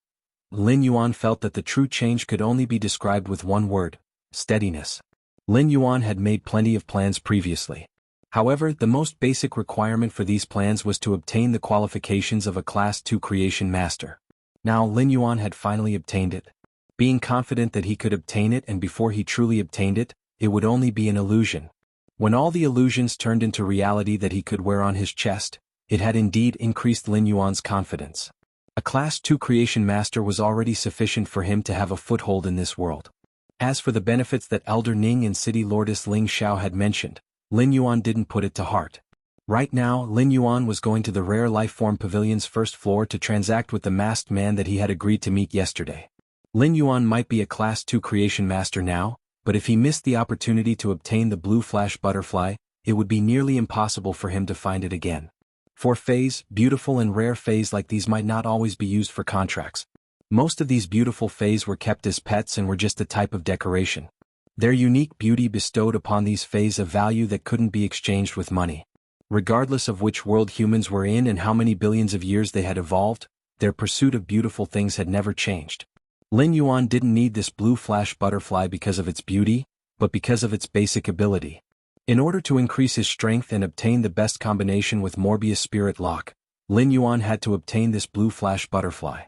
Lin Yuan felt that the true change could only be described with one word: steadiness. Lin Yuan had made plenty of plans previously. However, the most basic requirement for these plans was to obtain the qualifications of a Class 2 Creation Master. Now Lin Yuan had finally obtained it. Being confident that he could obtain it, and before he truly obtained it, it would only be an illusion. When all the illusions turned into reality that he could wear on his chest, it had indeed increased Lin Yuan's confidence. A Class 2 Creation Master was already sufficient for him to have a foothold in this world. As for the benefits that Elder Ning and City Lordess Ling Xiao had mentioned, Lin Yuan didn't put it to heart. Right now, Lin Yuan was going to the Rare Life Form Pavilion's first floor to transact with the masked man that he had agreed to meet yesterday. Lin Yuan might be a Class 2 Creation Master now, but if he missed the opportunity to obtain the Blue Flash Butterfly, it would be nearly impossible for him to find it again. For fays, beautiful and rare fays like these might not always be used for contracts. Most of these beautiful fays were kept as pets and were just a type of decoration. Their unique beauty bestowed upon these fays a value that couldn't be exchanged with money. Regardless of which world humans were in and how many billions of years they had evolved, their pursuit of beautiful things had never changed. Lin Yuan didn't need this Blue Flash Butterfly because of its beauty, but because of its basic ability. In order to increase his strength and obtain the best combination with Morbius Spirit Lock, Lin Yuan had to obtain this Blue Flash Butterfly.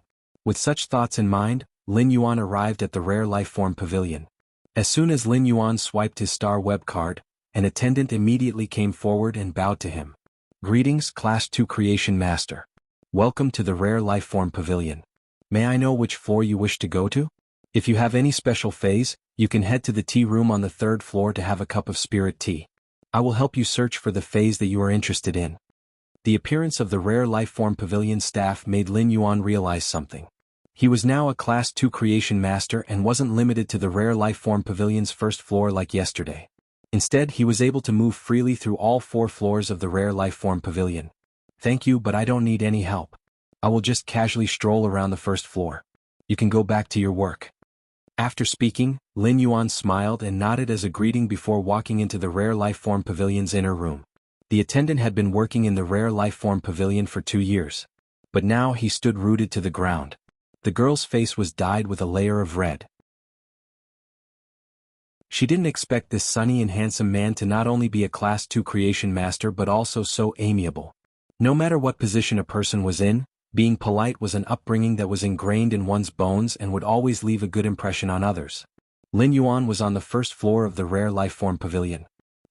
With such thoughts in mind, Lin Yuan arrived at the Rare Life Form Pavilion. As soon as Lin Yuan swiped his star web card, an attendant immediately came forward and bowed to him. "Greetings, Class 2 Creation Master. Welcome to the Rare Life Form Pavilion. May I know which floor you wish to go to? If you have any special phase, you can head to the tea room on the 3rd floor to have a cup of spirit tea. I will help you search for the phase that you are interested in." The appearance of the Rare Life Form Pavilion staff made Lin Yuan realize something. He was now a Class 2 Creation Master and wasn't limited to the Rare Life Form Pavilion's first floor like yesterday. Instead, he was able to move freely through all 4 floors of the Rare Life Form Pavilion. "Thank you, but I don't need any help. I will just casually stroll around the first floor. You can go back to your work." After speaking, Lin Yuan smiled and nodded as a greeting before walking into the Rare Life Form Pavilion's inner room. The attendant had been working in the Rare Life Form Pavilion for 2 years. But now he stood rooted to the ground. The girl's face was dyed with a layer of red. She didn't expect this sunny and handsome man to not only be a Class 2 Creation Master but also so amiable. No matter what position a person was in, being polite was an upbringing that was ingrained in one's bones and would always leave a good impression on others. Lin Yuan was on the first floor of the Rare Life Form Pavilion.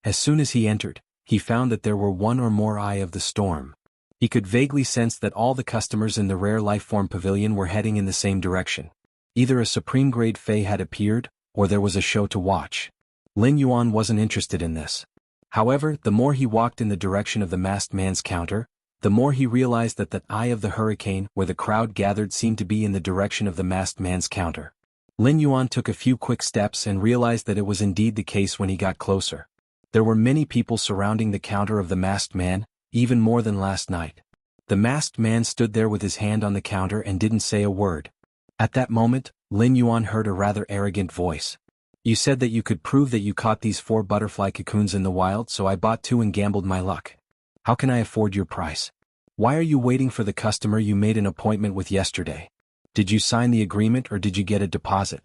As soon as he entered, he found that there were one or more Eye of the Storm. He could vaguely sense that all the customers in the Rare Life Form Pavilion were heading in the same direction. Either a supreme grade Fae had appeared, or there was a show to watch. Lin Yuan wasn't interested in this. However, the more he walked in the direction of the masked man's counter, the more he realized that the eye of the hurricane where the crowd gathered seemed to be in the direction of the masked man's counter. Lin Yuan took a few quick steps and realized that it was indeed the case when he got closer. There were many people surrounding the counter of the masked man, even more than last night. The masked man stood there with his hand on the counter and didn't say a word. At that moment, Lin Yuan heard a rather arrogant voice. "You said that you could prove that you caught these 4 butterfly cocoons in the wild, so I bought 2 and gambled my luck. How can I afford your price? Why are you waiting for the customer you made an appointment with yesterday? Did you sign the agreement or did you get a deposit?"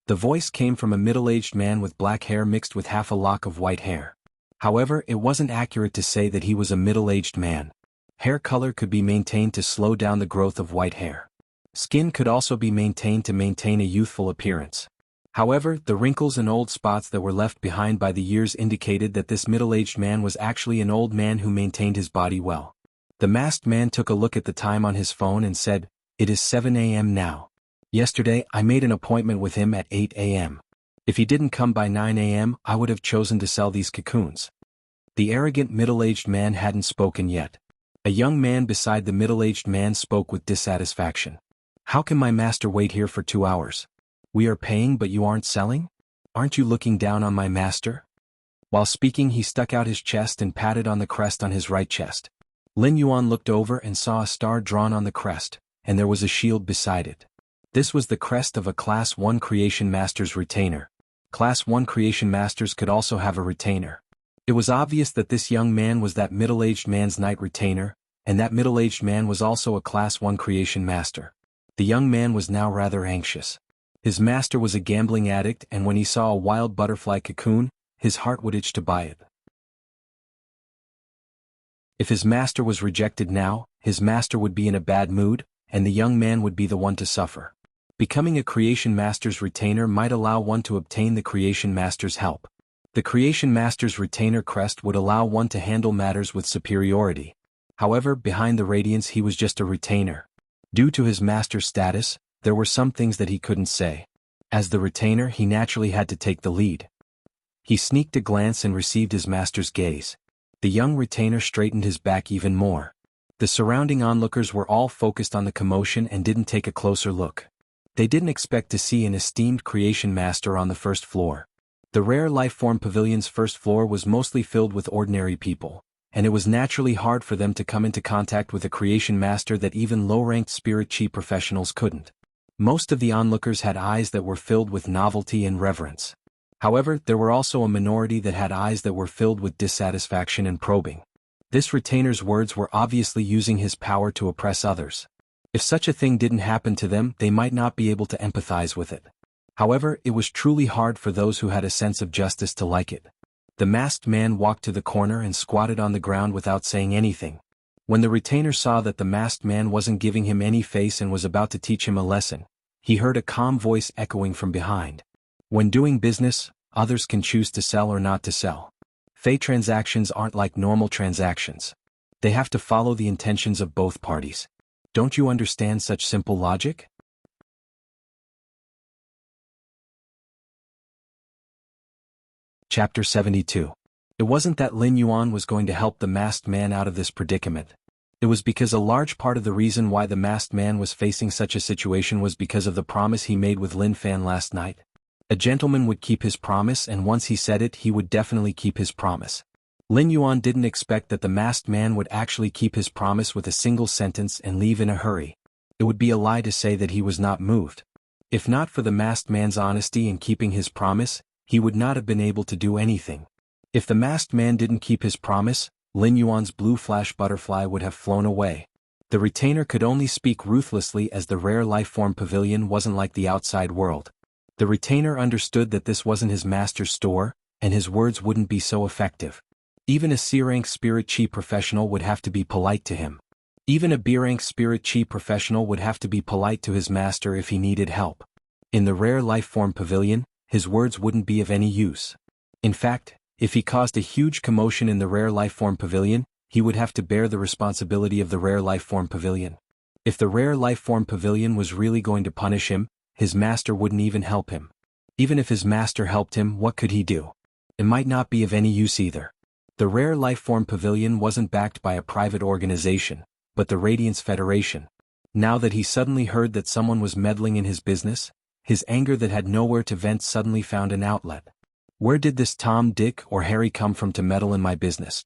The voice came from a middle-aged man with black hair mixed with half a lock of white hair. However, it wasn't accurate to say that he was a middle-aged man. Hair color could be maintained to slow down the growth of white hair. Skin could also be maintained to maintain a youthful appearance. However, the wrinkles and old spots that were left behind by the years indicated that this middle-aged man was actually an old man who maintained his body well. The masked man took a look at the time on his phone and said, "It is 7 a.m. now. Yesterday I made an appointment with him at 8 a.m. If he didn't come by 9 a.m. I would have chosen to sell these cocoons." The arrogant middle-aged man hadn't spoken yet. A young man beside the middle-aged man spoke with dissatisfaction. "How can my master wait here for 2 hours? We are paying but you aren't selling? Aren't you looking down on my master?" While speaking he stuck out his chest and patted on the crest on his right chest. Lin Yuan looked over and saw a star drawn on the crest, and there was a shield beside it. This was the crest of a Class 1 Creation Master's retainer. Class 1 Creation Masters could also have a retainer. It was obvious that this young man was that middle-aged man's knight retainer, and that middle-aged man was also a Class 1 Creation Master. The young man was now rather anxious. His master was a gambling addict, and when he saw a wild butterfly cocoon, his heart would itch to buy it. If his master was rejected now, his master would be in a bad mood, and the young man would be the one to suffer. Becoming a Creation Master's retainer might allow one to obtain the Creation Master's help. The Creation Master's retainer crest would allow one to handle matters with superiority. However, behind the radiance he was just a retainer. Due to his master's status, there were some things that he couldn't say. As the retainer he naturally had to take the lead. He sneaked a glance and received his master's gaze. The young retainer straightened his back even more. The surrounding onlookers were all focused on the commotion and didn't take a closer look. They didn't expect to see an esteemed Creation Master on the first floor. The Rare Life Form Pavilion's first floor was mostly filled with ordinary people, and it was naturally hard for them to come into contact with a Creation Master that even low-ranked spirit chi professionals couldn't. Most of the onlookers had eyes that were filled with novelty and reverence. However, there were also a minority that had eyes that were filled with dissatisfaction and probing. This retainer's words were obviously using his power to oppress others. If such a thing didn't happen to them, they might not be able to empathize with it. However, it was truly hard for those who had a sense of justice to like it. The masked man walked to the corner and squatted on the ground without saying anything. When the retainer saw that the masked man wasn't giving him any face and was about to teach him a lesson, he heard a calm voice echoing from behind. "When doing business, others can choose to sell or not to sell. Fey transactions aren't like normal transactions. They have to follow the intentions of both parties. Don't you understand such simple logic?" Chapter 72. It wasn't that Lin Yuan was going to help the masked man out of this predicament. It was because a large part of the reason why the masked man was facing such a situation was because of the promise he made with Lin Fan last night. A gentleman would keep his promise, and once he said it he would definitely keep his promise. Lin Yuan didn't expect that the masked man would actually keep his promise with a single sentence and leave in a hurry. It would be a lie to say that he was not moved. If not for the masked man's honesty in keeping his promise, he would not have been able to do anything. If the masked man didn't keep his promise, Lin Yuan's blue flash butterfly would have flown away. The retainer could only speak ruthlessly as the Rare Life Form Pavilion wasn't like the outside world. The retainer understood that this wasn't his master's store, and his words wouldn't be so effective. Even a C-rank spirit chi professional would have to be polite to him. Even a B-rank spirit chi professional would have to be polite to his master if he needed help. In the Rare Life Form Pavilion, his words wouldn't be of any use. In fact, if he caused a huge commotion in the Rare Life Form Pavilion, he would have to bear the responsibility of the Rare Life Form Pavilion. If the Rare Life Form Pavilion was really going to punish him, his master wouldn't even help him. Even if his master helped him, what could he do? It might not be of any use either. The Rare Lifeform Pavilion wasn't backed by a private organization, but the Radiance Federation. Now that he suddenly heard that someone was meddling in his business, his anger that had nowhere to vent suddenly found an outlet. Where did this Tom, Dick, or Harry come from to meddle in my business?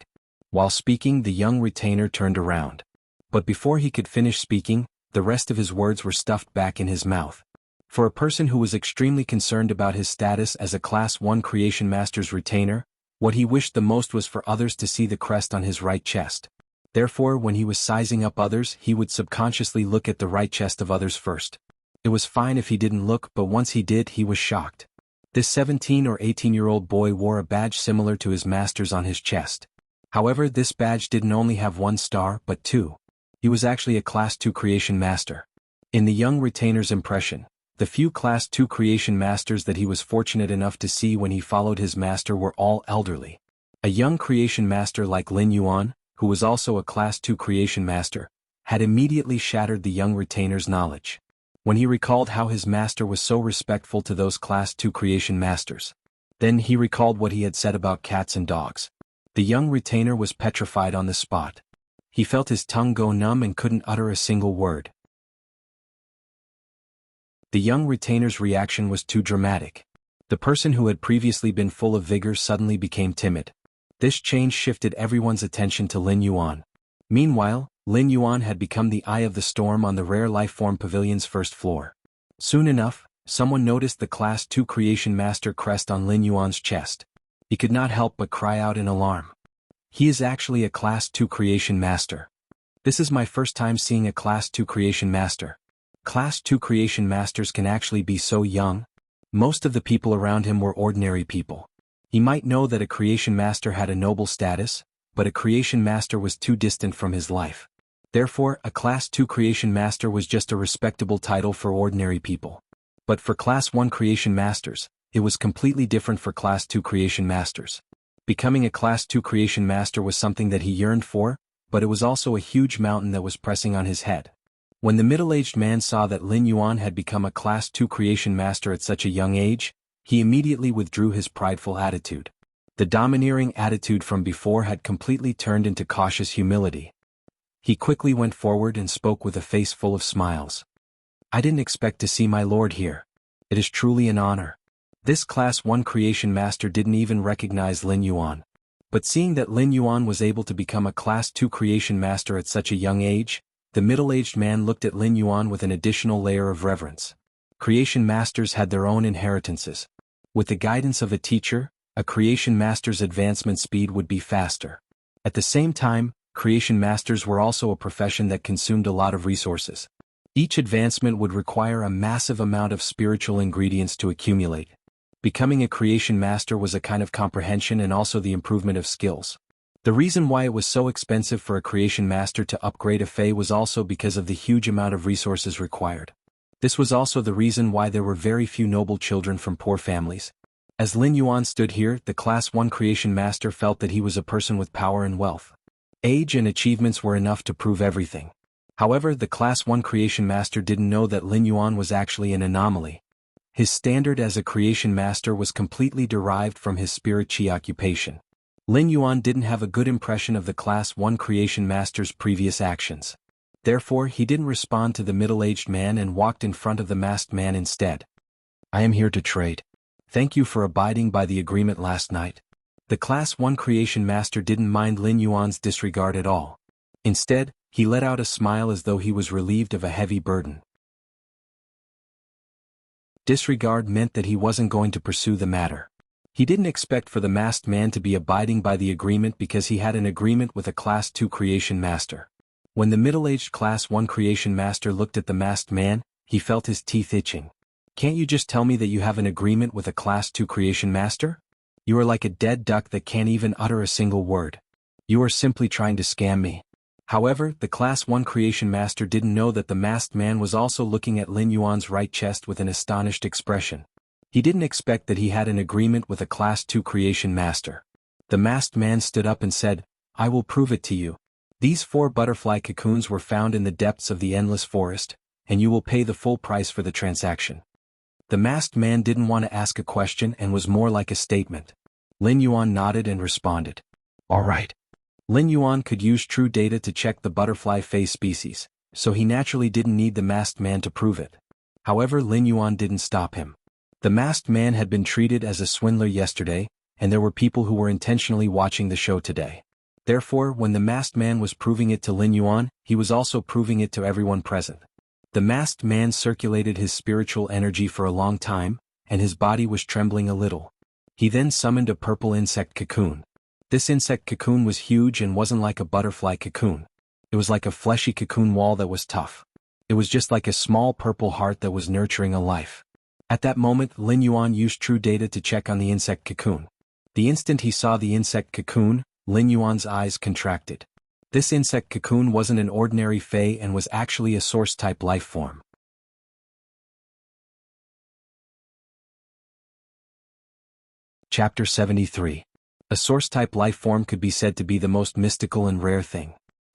While speaking, the young retainer turned around. But before he could finish speaking, the rest of his words were stuffed back in his mouth. For a person who was extremely concerned about his status as a Class 1 Creation Master's retainer, what he wished the most was for others to see the crest on his right chest. Therefore, when he was sizing up others, he would subconsciously look at the right chest of others first. It was fine if he didn't look, but once he did, he was shocked. This 17 or 18-year-old boy wore a badge similar to his master's on his chest. However, this badge didn't only have 1 star, but 2. He was actually a Class 2 Creation Master. In the young retainer's impression, the few Class 2 Creation Masters that he was fortunate enough to see when he followed his master were all elderly. A young Creation Master like Lin Yuan, who was also a Class 2 Creation Master, had immediately shattered the young retainer's knowledge. When he recalled how his master was so respectful to those Class 2 Creation Masters. Then he recalled what he had said about cats and dogs. The young retainer was petrified on the spot. He felt his tongue go numb and couldn't utter a single word. The young retainer's reaction was too dramatic. The person who had previously been full of vigor suddenly became timid. This change shifted everyone's attention to Lin Yuan. Meanwhile, Lin Yuan had become the eye of the storm on the Rare Lifeform Pavilion's first floor. Soon enough, someone noticed the Class 2 Creation Master crest on Lin Yuan's chest. He could not help but cry out in alarm. He is actually a Class 2 Creation Master. This is my first time seeing a Class 2 Creation Master. Class 2 Creation Masters can actually be so young. Most of the people around him were ordinary people. He might know that a Creation Master had a noble status, but a Creation Master was too distant from his life. Therefore, a Class 2 Creation Master was just a respectable title for ordinary people. But for Class 1 Creation Masters, it was completely different for Class 2 Creation Masters. Becoming a Class 2 Creation Master was something that he yearned for, but it was also a huge mountain that was pressing on his head. When the middle-aged man saw that Lin Yuan had become a Class 2 Creation Master at such a young age, he immediately withdrew his prideful attitude. The domineering attitude from before had completely turned into cautious humility. He quickly went forward and spoke with a face full of smiles. I didn't expect to see my lord here. It is truly an honor. This Class 1 Creation Master didn't even recognize Lin Yuan. But seeing that Lin Yuan was able to become a Class 2 Creation Master at such a young age, the middle-aged man looked at Lin Yuan with an additional layer of reverence. Creation Masters had their own inheritances. With the guidance of a teacher, a Creation Master's advancement speed would be faster. At the same time, Creation Masters were also a profession that consumed a lot of resources. Each advancement would require a massive amount of spiritual ingredients to accumulate. Becoming a Creation Master was a kind of comprehension and also the improvement of skills. The reason why it was so expensive for a Creation Master to upgrade a Fae was also because of the huge amount of resources required. This was also the reason why there were very few noble children from poor families. As Lin Yuan stood here, the Class 1 Creation Master felt that he was a person with power and wealth. Age and achievements were enough to prove everything. However, the Class 1 Creation Master didn't know that Lin Yuan was actually an anomaly. His standard as a Creation Master was completely derived from his spirit chi occupation. Lin Yuan didn't have a good impression of the Class 1 Creation Master's previous actions. Therefore, he didn't respond to the middle-aged man and walked in front of the masked man instead. I am here to trade. Thank you for abiding by the agreement last night. The Class 1 Creation Master didn't mind Lin Yuan's disregard at all. Instead, he let out a smile as though he was relieved of a heavy burden. Disregard meant that he wasn't going to pursue the matter. He didn't expect for the masked man to be abiding by the agreement because he had an agreement with a Class 2 Creation Master. When the middle-aged Class 1 Creation Master looked at the masked man, he felt his teeth itching. Can't you just tell me that you have an agreement with a Class 2 Creation Master? You are like a dead duck that can't even utter a single word. You are simply trying to scam me. However, the Class 1 Creation Master didn't know that the masked man was also looking at Lin Yuan's right chest with an astonished expression. He didn't expect that he had an agreement with a Class 2 Creation Master. The masked man stood up and said, I will prove it to you. These 4 butterfly cocoons were found in the depths of the endless forest, and you will pay the full price for the transaction. The masked man didn't want to ask a question and was more like a statement. Lin Yuan nodded and responded. Alright. Lin Yuan could use true data to check the butterfly phase species, so he naturally didn't need the masked man to prove it. However, Lin Yuan didn't stop him. The masked man had been treated as a swindler yesterday, and there were people who were intentionally watching the show today. Therefore, when the masked man was proving it to Lin Yuan, he was also proving it to everyone present. The masked man circulated his spiritual energy for a long time, and his body was trembling a little. He then summoned a purple insect cocoon. This insect cocoon was huge and wasn't like a butterfly cocoon. It was like a fleshy cocoon wall that was tough. It was just like a small purple heart that was nurturing a life. At that moment, Lin Yuan used true data to check on the insect cocoon. The instant he saw the insect cocoon, Lin Yuan's eyes contracted. This insect cocoon wasn't an ordinary Fey and was actually a source-type life form. Chapter 73. A source-type life form could be said to be the most mystical and rare thing.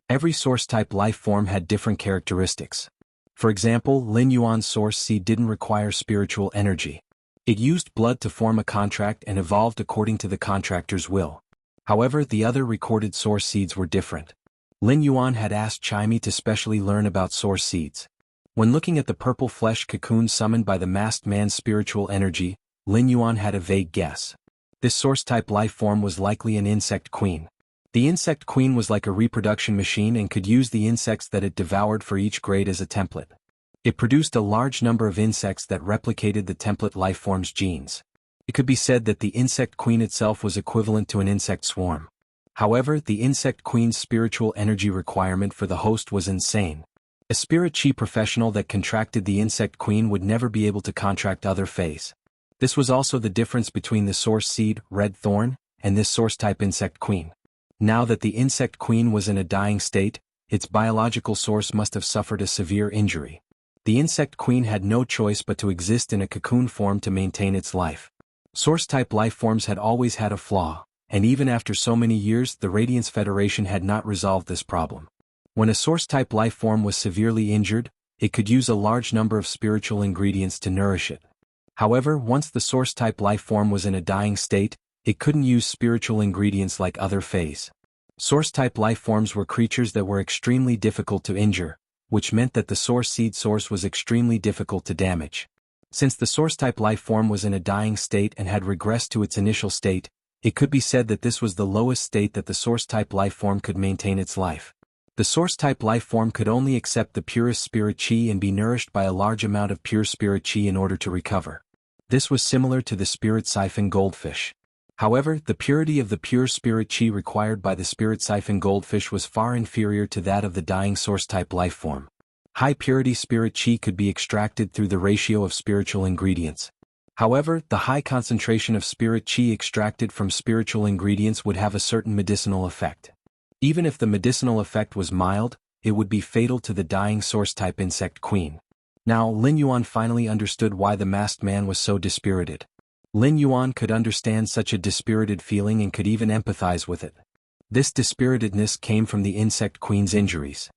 Every source-type life form had different characteristics. For example, Lin Yuan's source seed didn't require spiritual energy. It used blood to form a contract and evolved according to the contractor's will. However, the other recorded source seeds were different. Lin Yuan had asked Chimey to specially learn about source seeds. When looking at the purple flesh cocoon summoned by the masked man's spiritual energy, Lin Yuan had a vague guess. This source-type life form was likely an insect queen. The insect queen was like a reproduction machine and could use the insects that it devoured for each grade as a template. It produced a large number of insects that replicated the template life form's genes. It could be said that the insect queen itself was equivalent to an insect swarm. However, the insect queen's spiritual energy requirement for the host was insane. A spirit chi professional that contracted the insect queen would never be able to contract other Fays. This was also the difference between the source seed, red thorn, and this source-type insect queen. Now that the insect queen was in a dying state, its biological source must have suffered a severe injury. The insect queen had no choice but to exist in a cocoon form to maintain its life. Source-type life forms had always had a flaw, and even after so many years the Radiance Federation had not resolved this problem. When a source-type life form was severely injured, it could use a large number of spiritual ingredients to nourish it. However, once the source-type life form was in a dying state, it couldn't use spiritual ingredients like other Fays. Source-type life forms were creatures that were extremely difficult to injure, which meant that the source seed source was extremely difficult to damage. Since the source-type life form was in a dying state and had regressed to its initial state, it could be said that this was the lowest state that the source-type life form could maintain its life. The source-type life form could only accept the purest spirit chi and be nourished by a large amount of pure spirit chi in order to recover. This was similar to the spirit siphon goldfish. However, the purity of the pure spirit chi required by the spirit siphon goldfish was far inferior to that of the dying source-type life form. High-purity spirit chi could be extracted through the ratio of spiritual ingredients. However, the high concentration of spirit chi extracted from spiritual ingredients would have a certain medicinal effect. Even if the medicinal effect was mild, it would be fatal to the dying source-type insect queen. Now, Lin Yuan finally understood why the masked man was so dispirited. Lin Yuan could understand such a dispirited feeling and could even empathize with it. This dispiritedness came from the insect queen's injuries.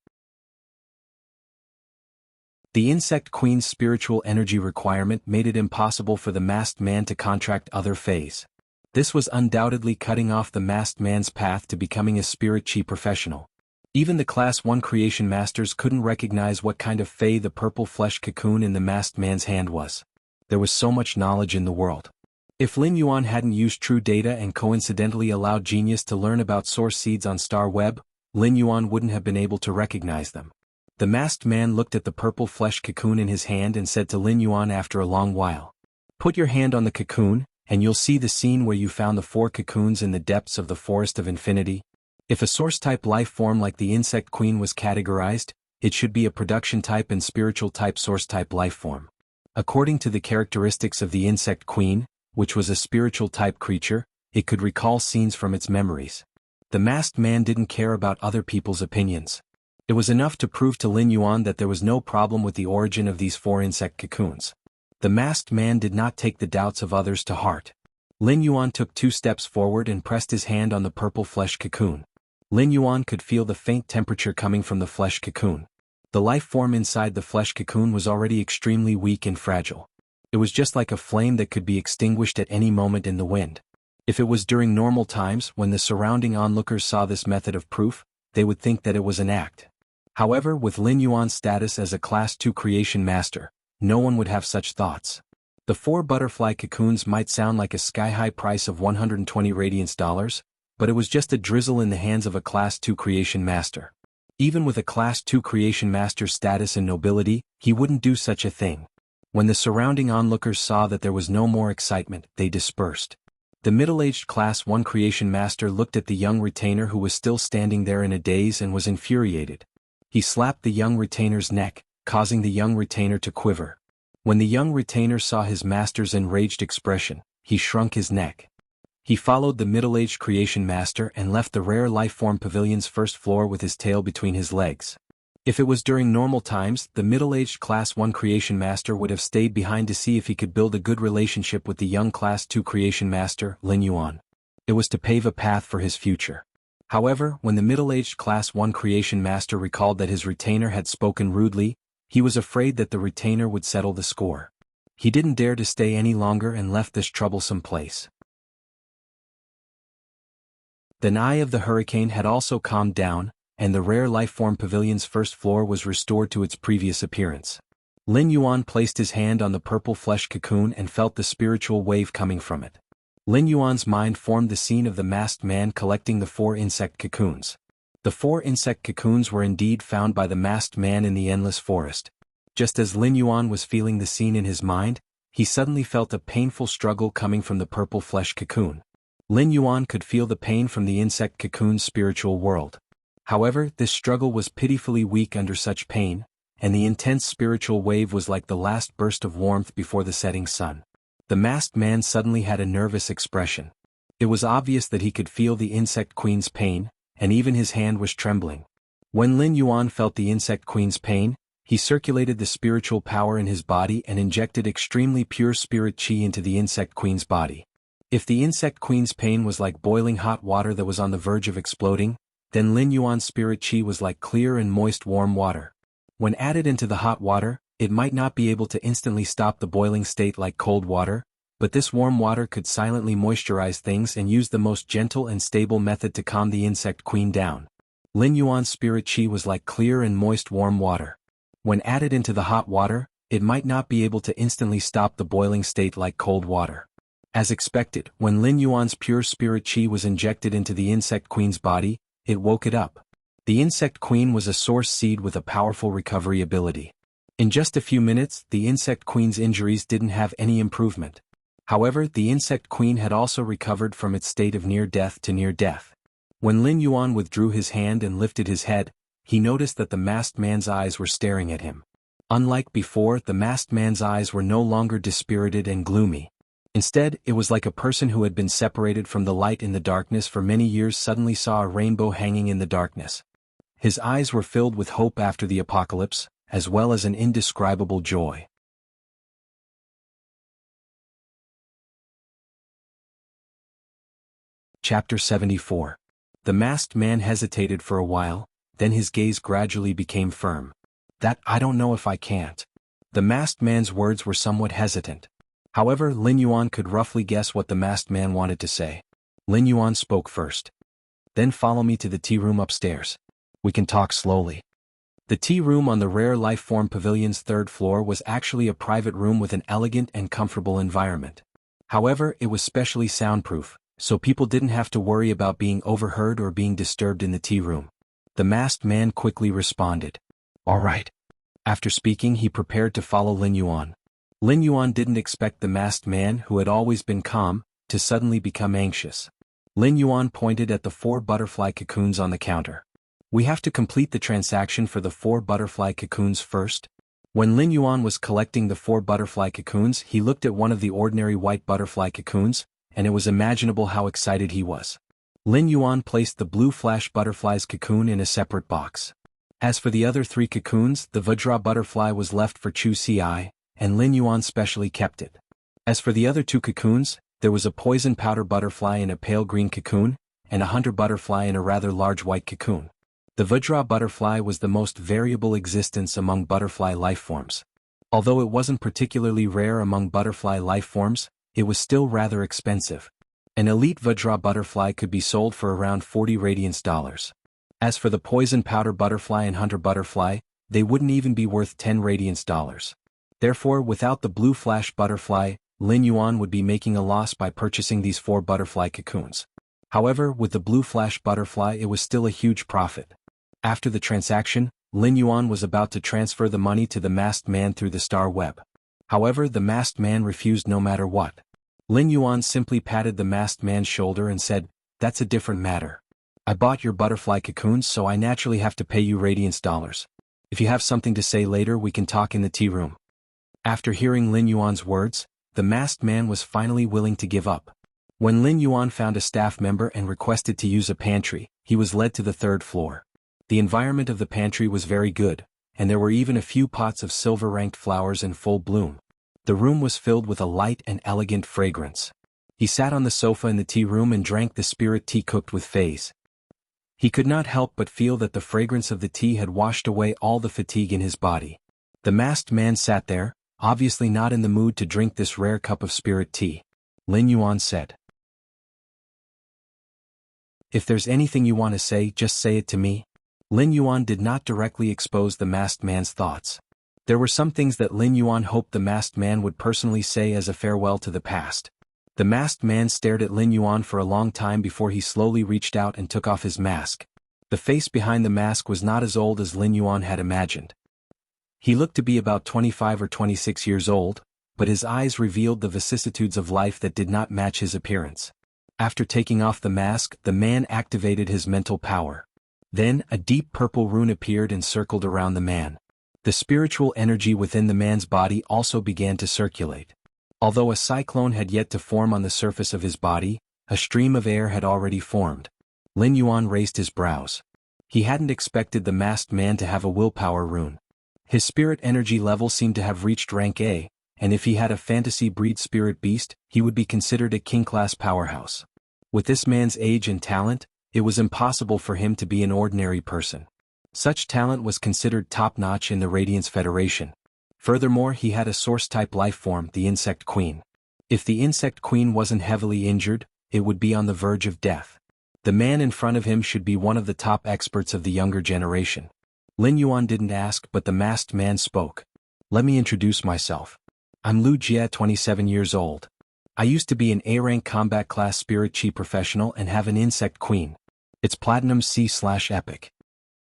The insect queen's spiritual energy requirement made it impossible for the masked man to contract other Fays. This was undoubtedly cutting off the masked man's path to becoming a spirit chi professional. Even the Class 1 creation masters couldn't recognize what kind of Fey the purple flesh cocoon in the masked man's hand was. There was so much knowledge in the world. If Lin Yuan hadn't used true data and coincidentally allowed Genius to learn about source seeds on Star Web, Lin Yuan wouldn't have been able to recognize them. The masked man looked at the purple flesh cocoon in his hand and said to Lin Yuan after a long while, "Put your hand on the cocoon, and you'll see the scene where you found the 4 cocoons in the depths of the Forest of Infinity. If a source-type life form like the insect queen was categorized, it should be a production-type and spiritual-type source-type life form. According to the characteristics of the insect queen, which was a spiritual-type creature, it could recall scenes from its memories. The masked man didn't care about other people's opinions. It was enough to prove to Lin Yuan that there was no problem with the origin of these 4 insect cocoons. The masked man did not take the doubts of others to heart. Lin Yuan took 2 steps forward and pressed his hand on the purple flesh cocoon. Lin Yuan could feel the faint temperature coming from the flesh cocoon. The life form inside the flesh cocoon was already extremely weak and fragile. It was just like a flame that could be extinguished at any moment in the wind. If it was during normal times when the surrounding onlookers saw this method of proof, they would think that it was an act. However, with Lin Yuan's status as a Class 2 creation master, no one would have such thoughts. The 4 butterfly cocoons might sound like a sky-high price of 120 radiance dollars, but it was just a drizzle in the hands of a Class 2 creation master. Even with a Class 2 creation master's status and nobility, he wouldn't do such a thing. When the surrounding onlookers saw that there was no more excitement, they dispersed. The middle-aged Class 1 creation master looked at the young retainer who was still standing there in a daze and was infuriated. He slapped the young retainer's neck, causing the young retainer to quiver. When the young retainer saw his master's enraged expression, he shrunk his neck. He followed the middle-aged creation master and left the rare life-form pavilion's first floor with his tail between his legs. If it was during normal times, the middle-aged Class 1 creation master would have stayed behind to see if he could build a good relationship with the young Class 2 creation master, Lin Yuan. It was to pave a path for his future. However, when the middle-aged Class 1 creation master recalled that his retainer had spoken rudely, he was afraid that the retainer would settle the score. He didn't dare to stay any longer and left this troublesome place. The eye of the hurricane had also calmed down, and the rare life-form pavilion's first floor was restored to its previous appearance. Lin Yuan placed his hand on the purple flesh cocoon and felt the spiritual wave coming from it. Lin Yuan's mind formed the scene of the masked man collecting the 4 insect cocoons. The 4 insect cocoons were indeed found by the masked man in the endless forest. Just as Lin Yuan was feeling the scene in his mind, he suddenly felt a painful struggle coming from the purple flesh cocoon. Lin Yuan could feel the pain from the insect cocoon's spiritual world. However, this struggle was pitifully weak under such pain, and the intense spiritual wave was like the last burst of warmth before the setting sun. The masked man suddenly had a nervous expression. It was obvious that he could feel the insect queen's pain, and even his hand was trembling. When Lin Yuan felt the insect queen's pain, he circulated the spiritual power in his body and injected extremely pure spirit qi into the insect queen's body. If the insect queen's pain was like boiling hot water that was on the verge of exploding, then Lin Yuan's spirit qi was like clear and moist warm water. When added into the hot water, it might not be able to instantly stop the boiling state like cold water, but this warm water could silently moisturize things and use the most gentle and stable method to calm the insect queen down. Lin Yuan's spirit qi was like clear and moist warm water. When added into the hot water, it might not be able to instantly stop the boiling state like cold water. As expected, when Lin Yuan's pure spirit qi was injected into the insect queen's body, it woke it up. The insect queen was a source seed with a powerful recovery ability. In just a few minutes, the insect queen's injuries didn't have any improvement. However, the insect queen had also recovered from its state of near death to near death. When Lin Yuan withdrew his hand and lifted his head, he noticed that the masked man's eyes were staring at him. Unlike before, the masked man's eyes were no longer dispirited and gloomy. Instead, it was like a person who had been separated from the light in the darkness for many years suddenly saw a rainbow hanging in the darkness. His eyes were filled with hope after the apocalypse, as well as an indescribable joy. Chapter 74. The masked man hesitated for a while, then his gaze gradually became firm. "That I don't know if I can't." The masked man's words were somewhat hesitant. However, Lin Yuan could roughly guess what the masked man wanted to say. Lin Yuan spoke first. "Then follow me to the tea room upstairs. We can talk slowly." The tea room on the rare life-form pavilion's 3rd floor was actually a private room with an elegant and comfortable environment. However, it was specially soundproof, so people didn't have to worry about being overheard or being disturbed in the tea room. The masked man quickly responded, "All right." After speaking, he prepared to follow Lin Yuan. Lin Yuan didn't expect the masked man, who had always been calm, to suddenly become anxious. Lin Yuan pointed at the 4 butterfly cocoons on the counter. "We have to complete the transaction for the 4 butterfly cocoons first." When Lin Yuan was collecting the 4 butterfly cocoons, he looked at one of the ordinary white butterfly cocoons, and it was imaginable how excited he was. Lin Yuan placed the blue flash butterfly's cocoon in a separate box. As for the other 3 cocoons, the Vajra butterfly was left for Chu Ci, and Lin Yuan specially kept it. As for the other 2 cocoons, there was a poison powder butterfly in a pale green cocoon, and a hunter butterfly in a rather large white cocoon. The Vajra butterfly was the most variable existence among butterfly lifeforms. Although it wasn't particularly rare among butterfly lifeforms, it was still rather expensive. An elite Vajra butterfly could be sold for around 40 radiance dollars. As for the poison powder butterfly and hunter butterfly, they wouldn't even be worth 10 radiance dollars. Therefore, without the blue flash butterfly, Lin Yuan would be making a loss by purchasing these 4 butterfly cocoons. However, with the blue flash butterfly it was still a huge profit. After the transaction, Lin Yuan was about to transfer the money to the masked man through the star web. However, the masked man refused no matter what. Lin Yuan simply patted the masked man's shoulder and said, "That's a different matter. I bought your butterfly cocoons, so I naturally have to pay you radiance dollars. If you have something to say later, we can talk in the tea room." After hearing Lin Yuan's words, the masked man was finally willing to give up. When Lin Yuan found a staff member and requested to use a pantry, he was led to the 3rd floor. The environment of the pantry was very good, and there were even a few pots of silver-ranked flowers in full bloom. The room was filled with a light and elegant fragrance. He sat on the sofa in the tea room and drank the spirit tea cooked with phase. He could not help but feel that the fragrance of the tea had washed away all the fatigue in his body. The masked man sat there, obviously not in the mood to drink this rare cup of spirit tea. Lin Yuan said, "If there's anything you want to say, just say it to me." Lin Yuan did not directly expose the masked man's thoughts. There were some things that Lin Yuan hoped the masked man would personally say as a farewell to the past. The masked man stared at Lin Yuan for a long time before he slowly reached out and took off his mask. The face behind the mask was not as old as Lin Yuan had imagined. He looked to be about 25 or 26 years old, but his eyes revealed the vicissitudes of life that did not match his appearance. After taking off the mask, the man activated his mental power. Then, a deep purple rune appeared and circled around the man. The spiritual energy within the man's body also began to circulate. Although a cyclone had yet to form on the surface of his body, a stream of air had already formed. Lin Yuan raised his brows. He hadn't expected the masked man to have a willpower rune. His spirit energy level seemed to have reached rank A, and if he had a fantasy breed spirit beast, he would be considered a king-class powerhouse. With this man's age and talent, it was impossible for him to be an ordinary person. Such talent was considered top-notch in the Radiance Federation. Furthermore, he had a source-type life form, the Insect Queen. If the Insect Queen wasn't heavily injured, it would be on the verge of death. The man in front of him should be one of the top experts of the younger generation. Lin Yuan didn't ask, but the masked man spoke. "Let me introduce myself. I'm Lu Jie, 27 years old. I used to be an A-rank combat class spirit chi professional and have an Insect Queen. It's Platinum C/Epic.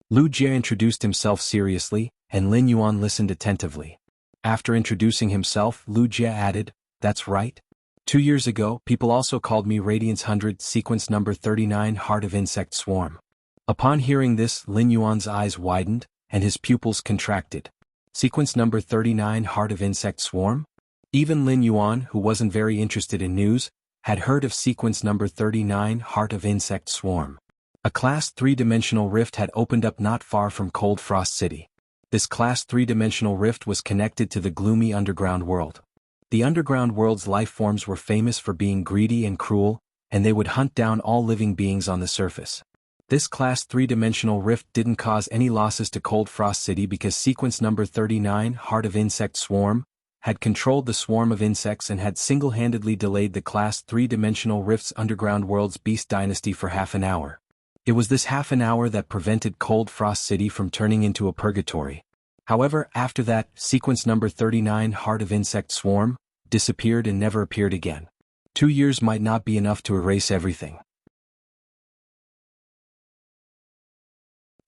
Lu Jie introduced himself seriously, and Lin Yuan listened attentively. After introducing himself, Lu Jie added, "That's right. 2 years ago, people also called me Radiance 100, sequence number 39, Heart of Insect Swarm." Upon hearing this, Lin Yuan's eyes widened, and his pupils contracted. Sequence number 39, Heart of Insect Swarm? Even Lin Yuan, who wasn't very interested in news, had heard of sequence number 39, Heart of Insect Swarm. A Class 3-dimensional rift had opened up not far from Cold Frost City. This Class 3-dimensional rift was connected to the gloomy underground world. The underground world's life forms were famous for being greedy and cruel, and they would hunt down all living beings on the surface. This Class 3-dimensional rift didn't cause any losses to Cold Frost City because sequence number 39, Heart of Insect Swarm, had controlled the swarm of insects and had single-handedly delayed the Class 3-dimensional rift's underground world's beast dynasty for half an hour. It was this half an hour that prevented Cold Frost City from turning into a purgatory. However, after that, sequence number 39, Heart of Insect Swarm, disappeared and never appeared again. 2 years might not be enough to erase everything.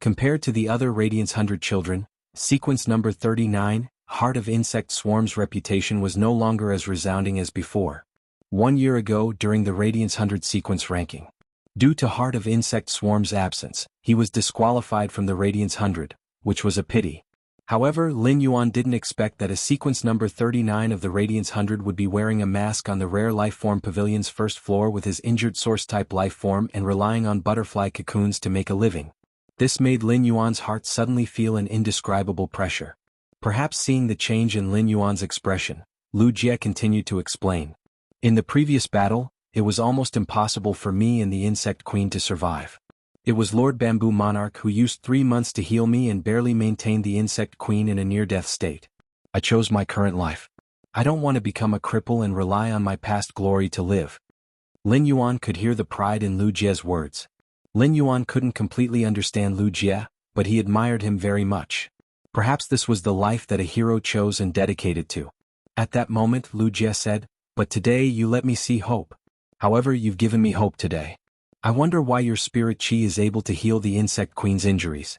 Compared to the other Radiance 100 children, sequence number 39, Heart of Insect Swarm's reputation was no longer as resounding as before. 1 year ago, during the Radiance 100 sequence ranking, due to Heart of Insect Swarm's absence, he was disqualified from the Radiance 100, which was a pity. However, Lin Yuan didn't expect that a sequence number 39 of the Radiance 100 would be wearing a mask on the Rare Lifeform Pavilion's first floor with his injured source-type lifeform and relying on butterfly cocoons to make a living. This made Lin Yuan's heart suddenly feel an indescribable pressure. Perhaps seeing the change in Lin Yuan's expression, Lu Jie continued to explain. "In the previous battle, it was almost impossible for me and the Insect Queen to survive. It was Lord Bamboo Monarch who used 3 months to heal me and barely maintained the Insect Queen in a near-death state. I chose my current life. I don't want to become a cripple and rely on my past glory to live." Lin Yuan could hear the pride in Lu Jie's words. Lin Yuan couldn't completely understand Lu Jie, but he admired him very much. Perhaps this was the life that a hero chose and dedicated to. At that moment Lu Jie said, "But today you let me see hope. However, you've given me hope today. I wonder why your spirit chi is able to heal the insect queen's injuries."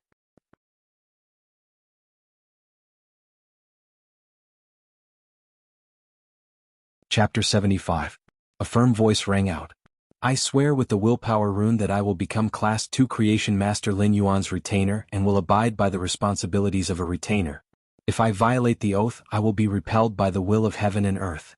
Chapter 75. A firm voice rang out. "I swear with the willpower rune that I will become Class 2 Creation Master Lin Yuan's retainer and will abide by the responsibilities of a retainer. If I violate the oath, I will be repelled by the will of heaven and earth."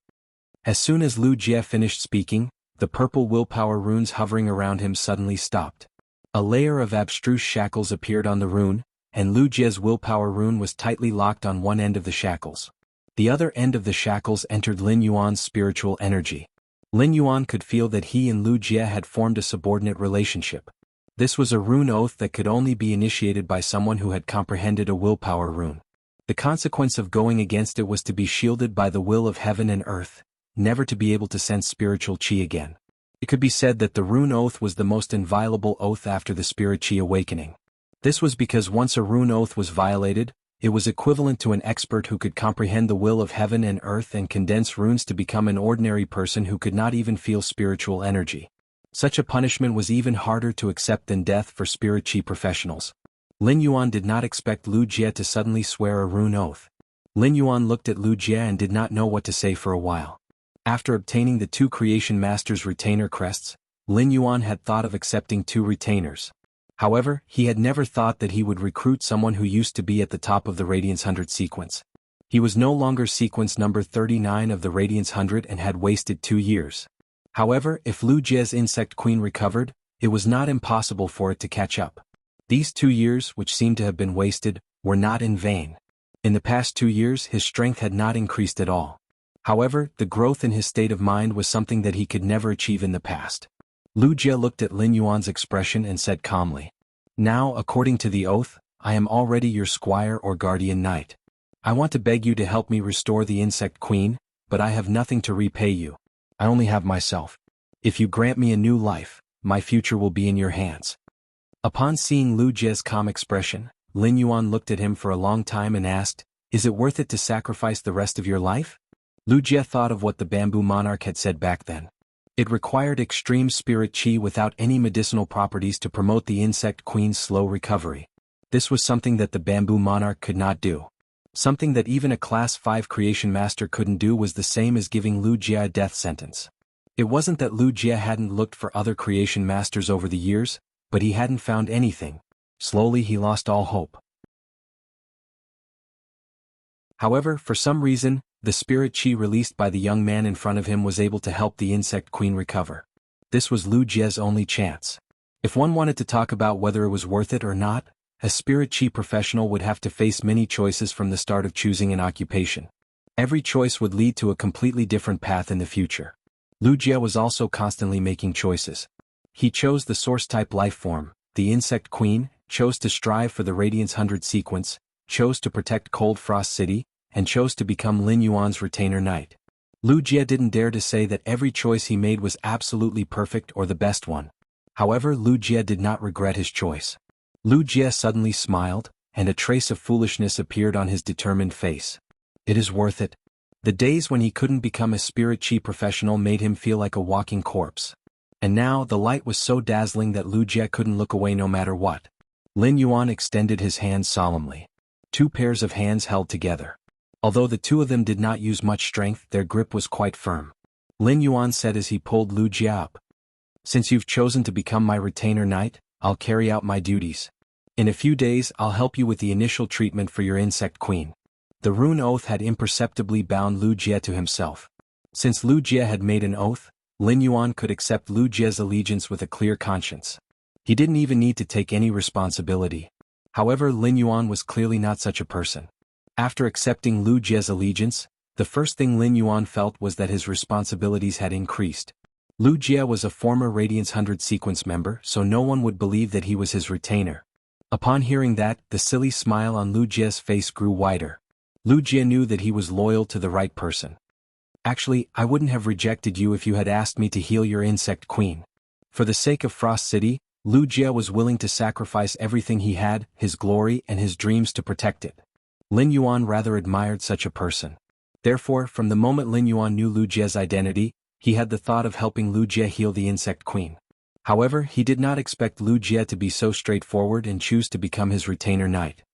As soon as Lu Jie finished speaking, the purple willpower runes hovering around him suddenly stopped. A layer of abstruse shackles appeared on the rune, and Lu Jie's willpower rune was tightly locked on one end of the shackles. The other end of the shackles entered Lin Yuan's spiritual energy. Lin Yuan could feel that he and Lu Jie had formed a subordinate relationship. This was a rune oath that could only be initiated by someone who had comprehended a willpower rune. The consequence of going against it was to be shielded by the will of heaven and earth, never to be able to sense spiritual chi again. It could be said that the rune oath was the most inviolable oath after the spirit chi awakening. This was because once a rune oath was violated, it was equivalent to an expert who could comprehend the will of heaven and earth and condense runes to become an ordinary person who could not even feel spiritual energy. Such a punishment was even harder to accept than death for spirit chi professionals. Lin Yuan did not expect Lu Jie to suddenly swear a rune oath. Lin Yuan looked at Lu Jie and did not know what to say for a while. After obtaining the 2 Creation Masters' retainer crests, Lin Yuan had thought of accepting 2 retainers. However, he had never thought that he would recruit someone who used to be at the top of the Radiance 100 sequence. He was no longer sequence number 39 of the Radiance 100 and had wasted 2 years. However, if Lu Jie's insect queen recovered, it was not impossible for it to catch up. These 2 years, which seemed to have been wasted, were not in vain. In the past 2 years his strength had not increased at all. However, the growth in his state of mind was something that he could never achieve in the past. Lu Jie looked at Lin Yuan's expression and said calmly, "Now, according to the oath, I am already your squire or guardian knight. I want to beg you to help me restore the insect queen, but I have nothing to repay you. I only have myself. If you grant me a new life, my future will be in your hands." Upon seeing Lu Jie's calm expression, Lin Yuan looked at him for a long time and asked, "Is it worth it to sacrifice the rest of your life?" Lu Jie thought of what the bamboo monarch had said back then. It required extreme spirit chi without any medicinal properties to promote the insect queen's slow recovery. This was something that the bamboo monarch could not do. Something that even a class 5 creation master couldn't do was the same as giving Lu Jie a death sentence. It wasn't that Lu Jie hadn't looked for other creation masters over the years, but he hadn't found anything. Slowly he lost all hope. However, for some reason, the spirit chi released by the young man in front of him was able to help the insect queen recover. This was Lu Jie's only chance. If one wanted to talk about whether it was worth it or not, a spirit chi professional would have to face many choices from the start of choosing an occupation. Every choice would lead to a completely different path in the future. Lu Jie was also constantly making choices. He chose the source-type life form, the insect queen, chose to strive for the Radiance 100 sequence, chose to protect Cold Frost City, and chose to become Lin Yuan's retainer knight. Lu Jie didn't dare to say that every choice he made was absolutely perfect or the best one. However, Lu Jie did not regret his choice. Lu Jie suddenly smiled, and a trace of foolishness appeared on his determined face. It is worth it. The days when he couldn't become a spirit chi professional made him feel like a walking corpse. And now the light was so dazzling that Lu Jie couldn't look away no matter what. Lin Yuan extended his hands solemnly. 2 pairs of hands held together. Although the 2 of them did not use much strength, their grip was quite firm. Lin Yuan said as he pulled Lu Jie up, "Since you've chosen to become my retainer knight, I'll carry out my duties. In a few days I'll help you with the initial treatment for your insect queen." The rune oath had imperceptibly bound Lu Jie to himself. Since Lu Jie had made an oath, Lin Yuan could accept Lu Jie's allegiance with a clear conscience. He didn't even need to take any responsibility. However, Lin Yuan was clearly not such a person. After accepting Lu Jie's allegiance, the first thing Lin Yuan felt was that his responsibilities had increased. Lu Jie was a former Radiance 100 sequence member, so no one would believe that he was his retainer. Upon hearing that, the silly smile on Lu Jie's face grew wider. Lu Jie knew that he was loyal to the right person. Actually, I wouldn't have rejected you if you had asked me to heal your insect queen. For the sake of Frost City, Lu Jie was willing to sacrifice everything he had, his glory and his dreams to protect it. Lin Yuan rather admired such a person. Therefore, from the moment Lin Yuan knew Lu Jie's identity, he had the thought of helping Lu Jie heal the insect queen. However, he did not expect Lu Jie to be so straightforward and choose to become his retainer knight.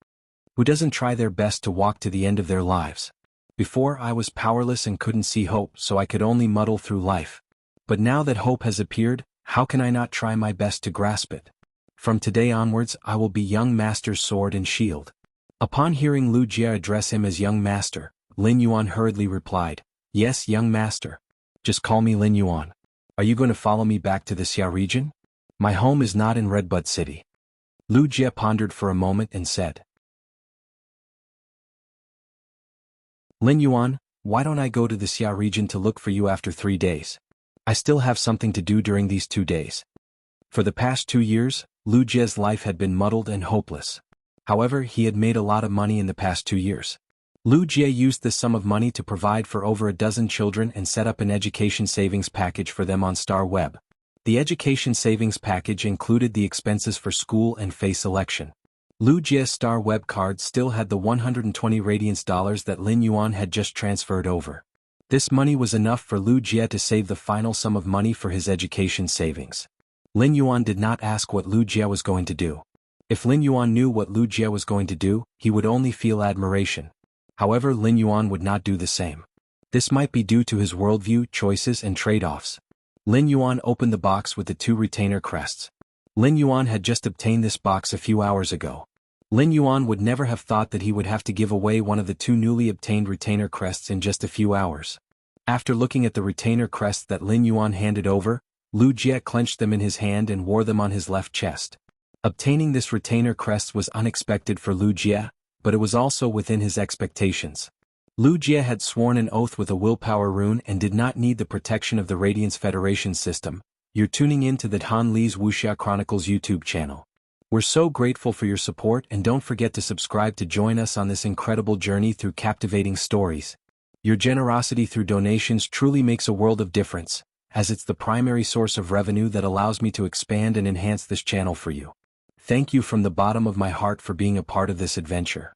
Who doesn't try their best to walk to the end of their lives? Before I was powerless and couldn't see hope, so I could only muddle through life. But now that hope has appeared, how can I not try my best to grasp it? From today onwards I will be young master's sword and shield. Upon hearing Lu Jie address him as young master, Lin Yuan hurriedly replied, "Yes, young master. Just call me Lin Yuan. Are you going to follow me back to the Xia region? My home is not in Redbud City." Lu Jie pondered for a moment and said, "Lin Yuan, why don't I go to the Xia region to look for you after 3 days? I still have something to do during these 2 days." For the past 2 years, Lu Jie's life had been muddled and hopeless. However, he had made a lot of money in the past 2 years. Lu Jie used this sum of money to provide for over a dozen children and set up an education savings package for them on Star Web. The education savings package included the expenses for school and face selection. Lu Jie's Star Web card still had the 120 Radiance dollars that Lin Yuan had just transferred over. This money was enough for Lu Jie to save the final sum of money for his education savings. Lin Yuan did not ask what Lu Jie was going to do. If Lin Yuan knew what Lu Jie was going to do, he would only feel admiration. However, Lin Yuan would not do the same. This might be due to his worldview, choices and trade-offs. Lin Yuan opened the box with the 2 retainer crests. Lin Yuan had just obtained this box a few hours ago. Lin Yuan would never have thought that he would have to give away one of the 2 newly obtained retainer crests in just a few hours. After looking at the retainer crests that Lin Yuan handed over, Lu Jie clenched them in his hand and wore them on his left chest. Obtaining this retainer crest was unexpected for Lu Jie, but it was also within his expectations. Lu Jie had sworn an oath with a willpower rune and did not need the protection of the Radiance Federation system. You're tuning in to the Han Li's Wuxia Chronicles YouTube channel. We're so grateful for your support, and don't forget to subscribe to join us on this incredible journey through captivating stories. Your generosity through donations truly makes a world of difference, as it's the primary source of revenue that allows me to expand and enhance this channel for you. Thank you from the bottom of my heart for being a part of this adventure.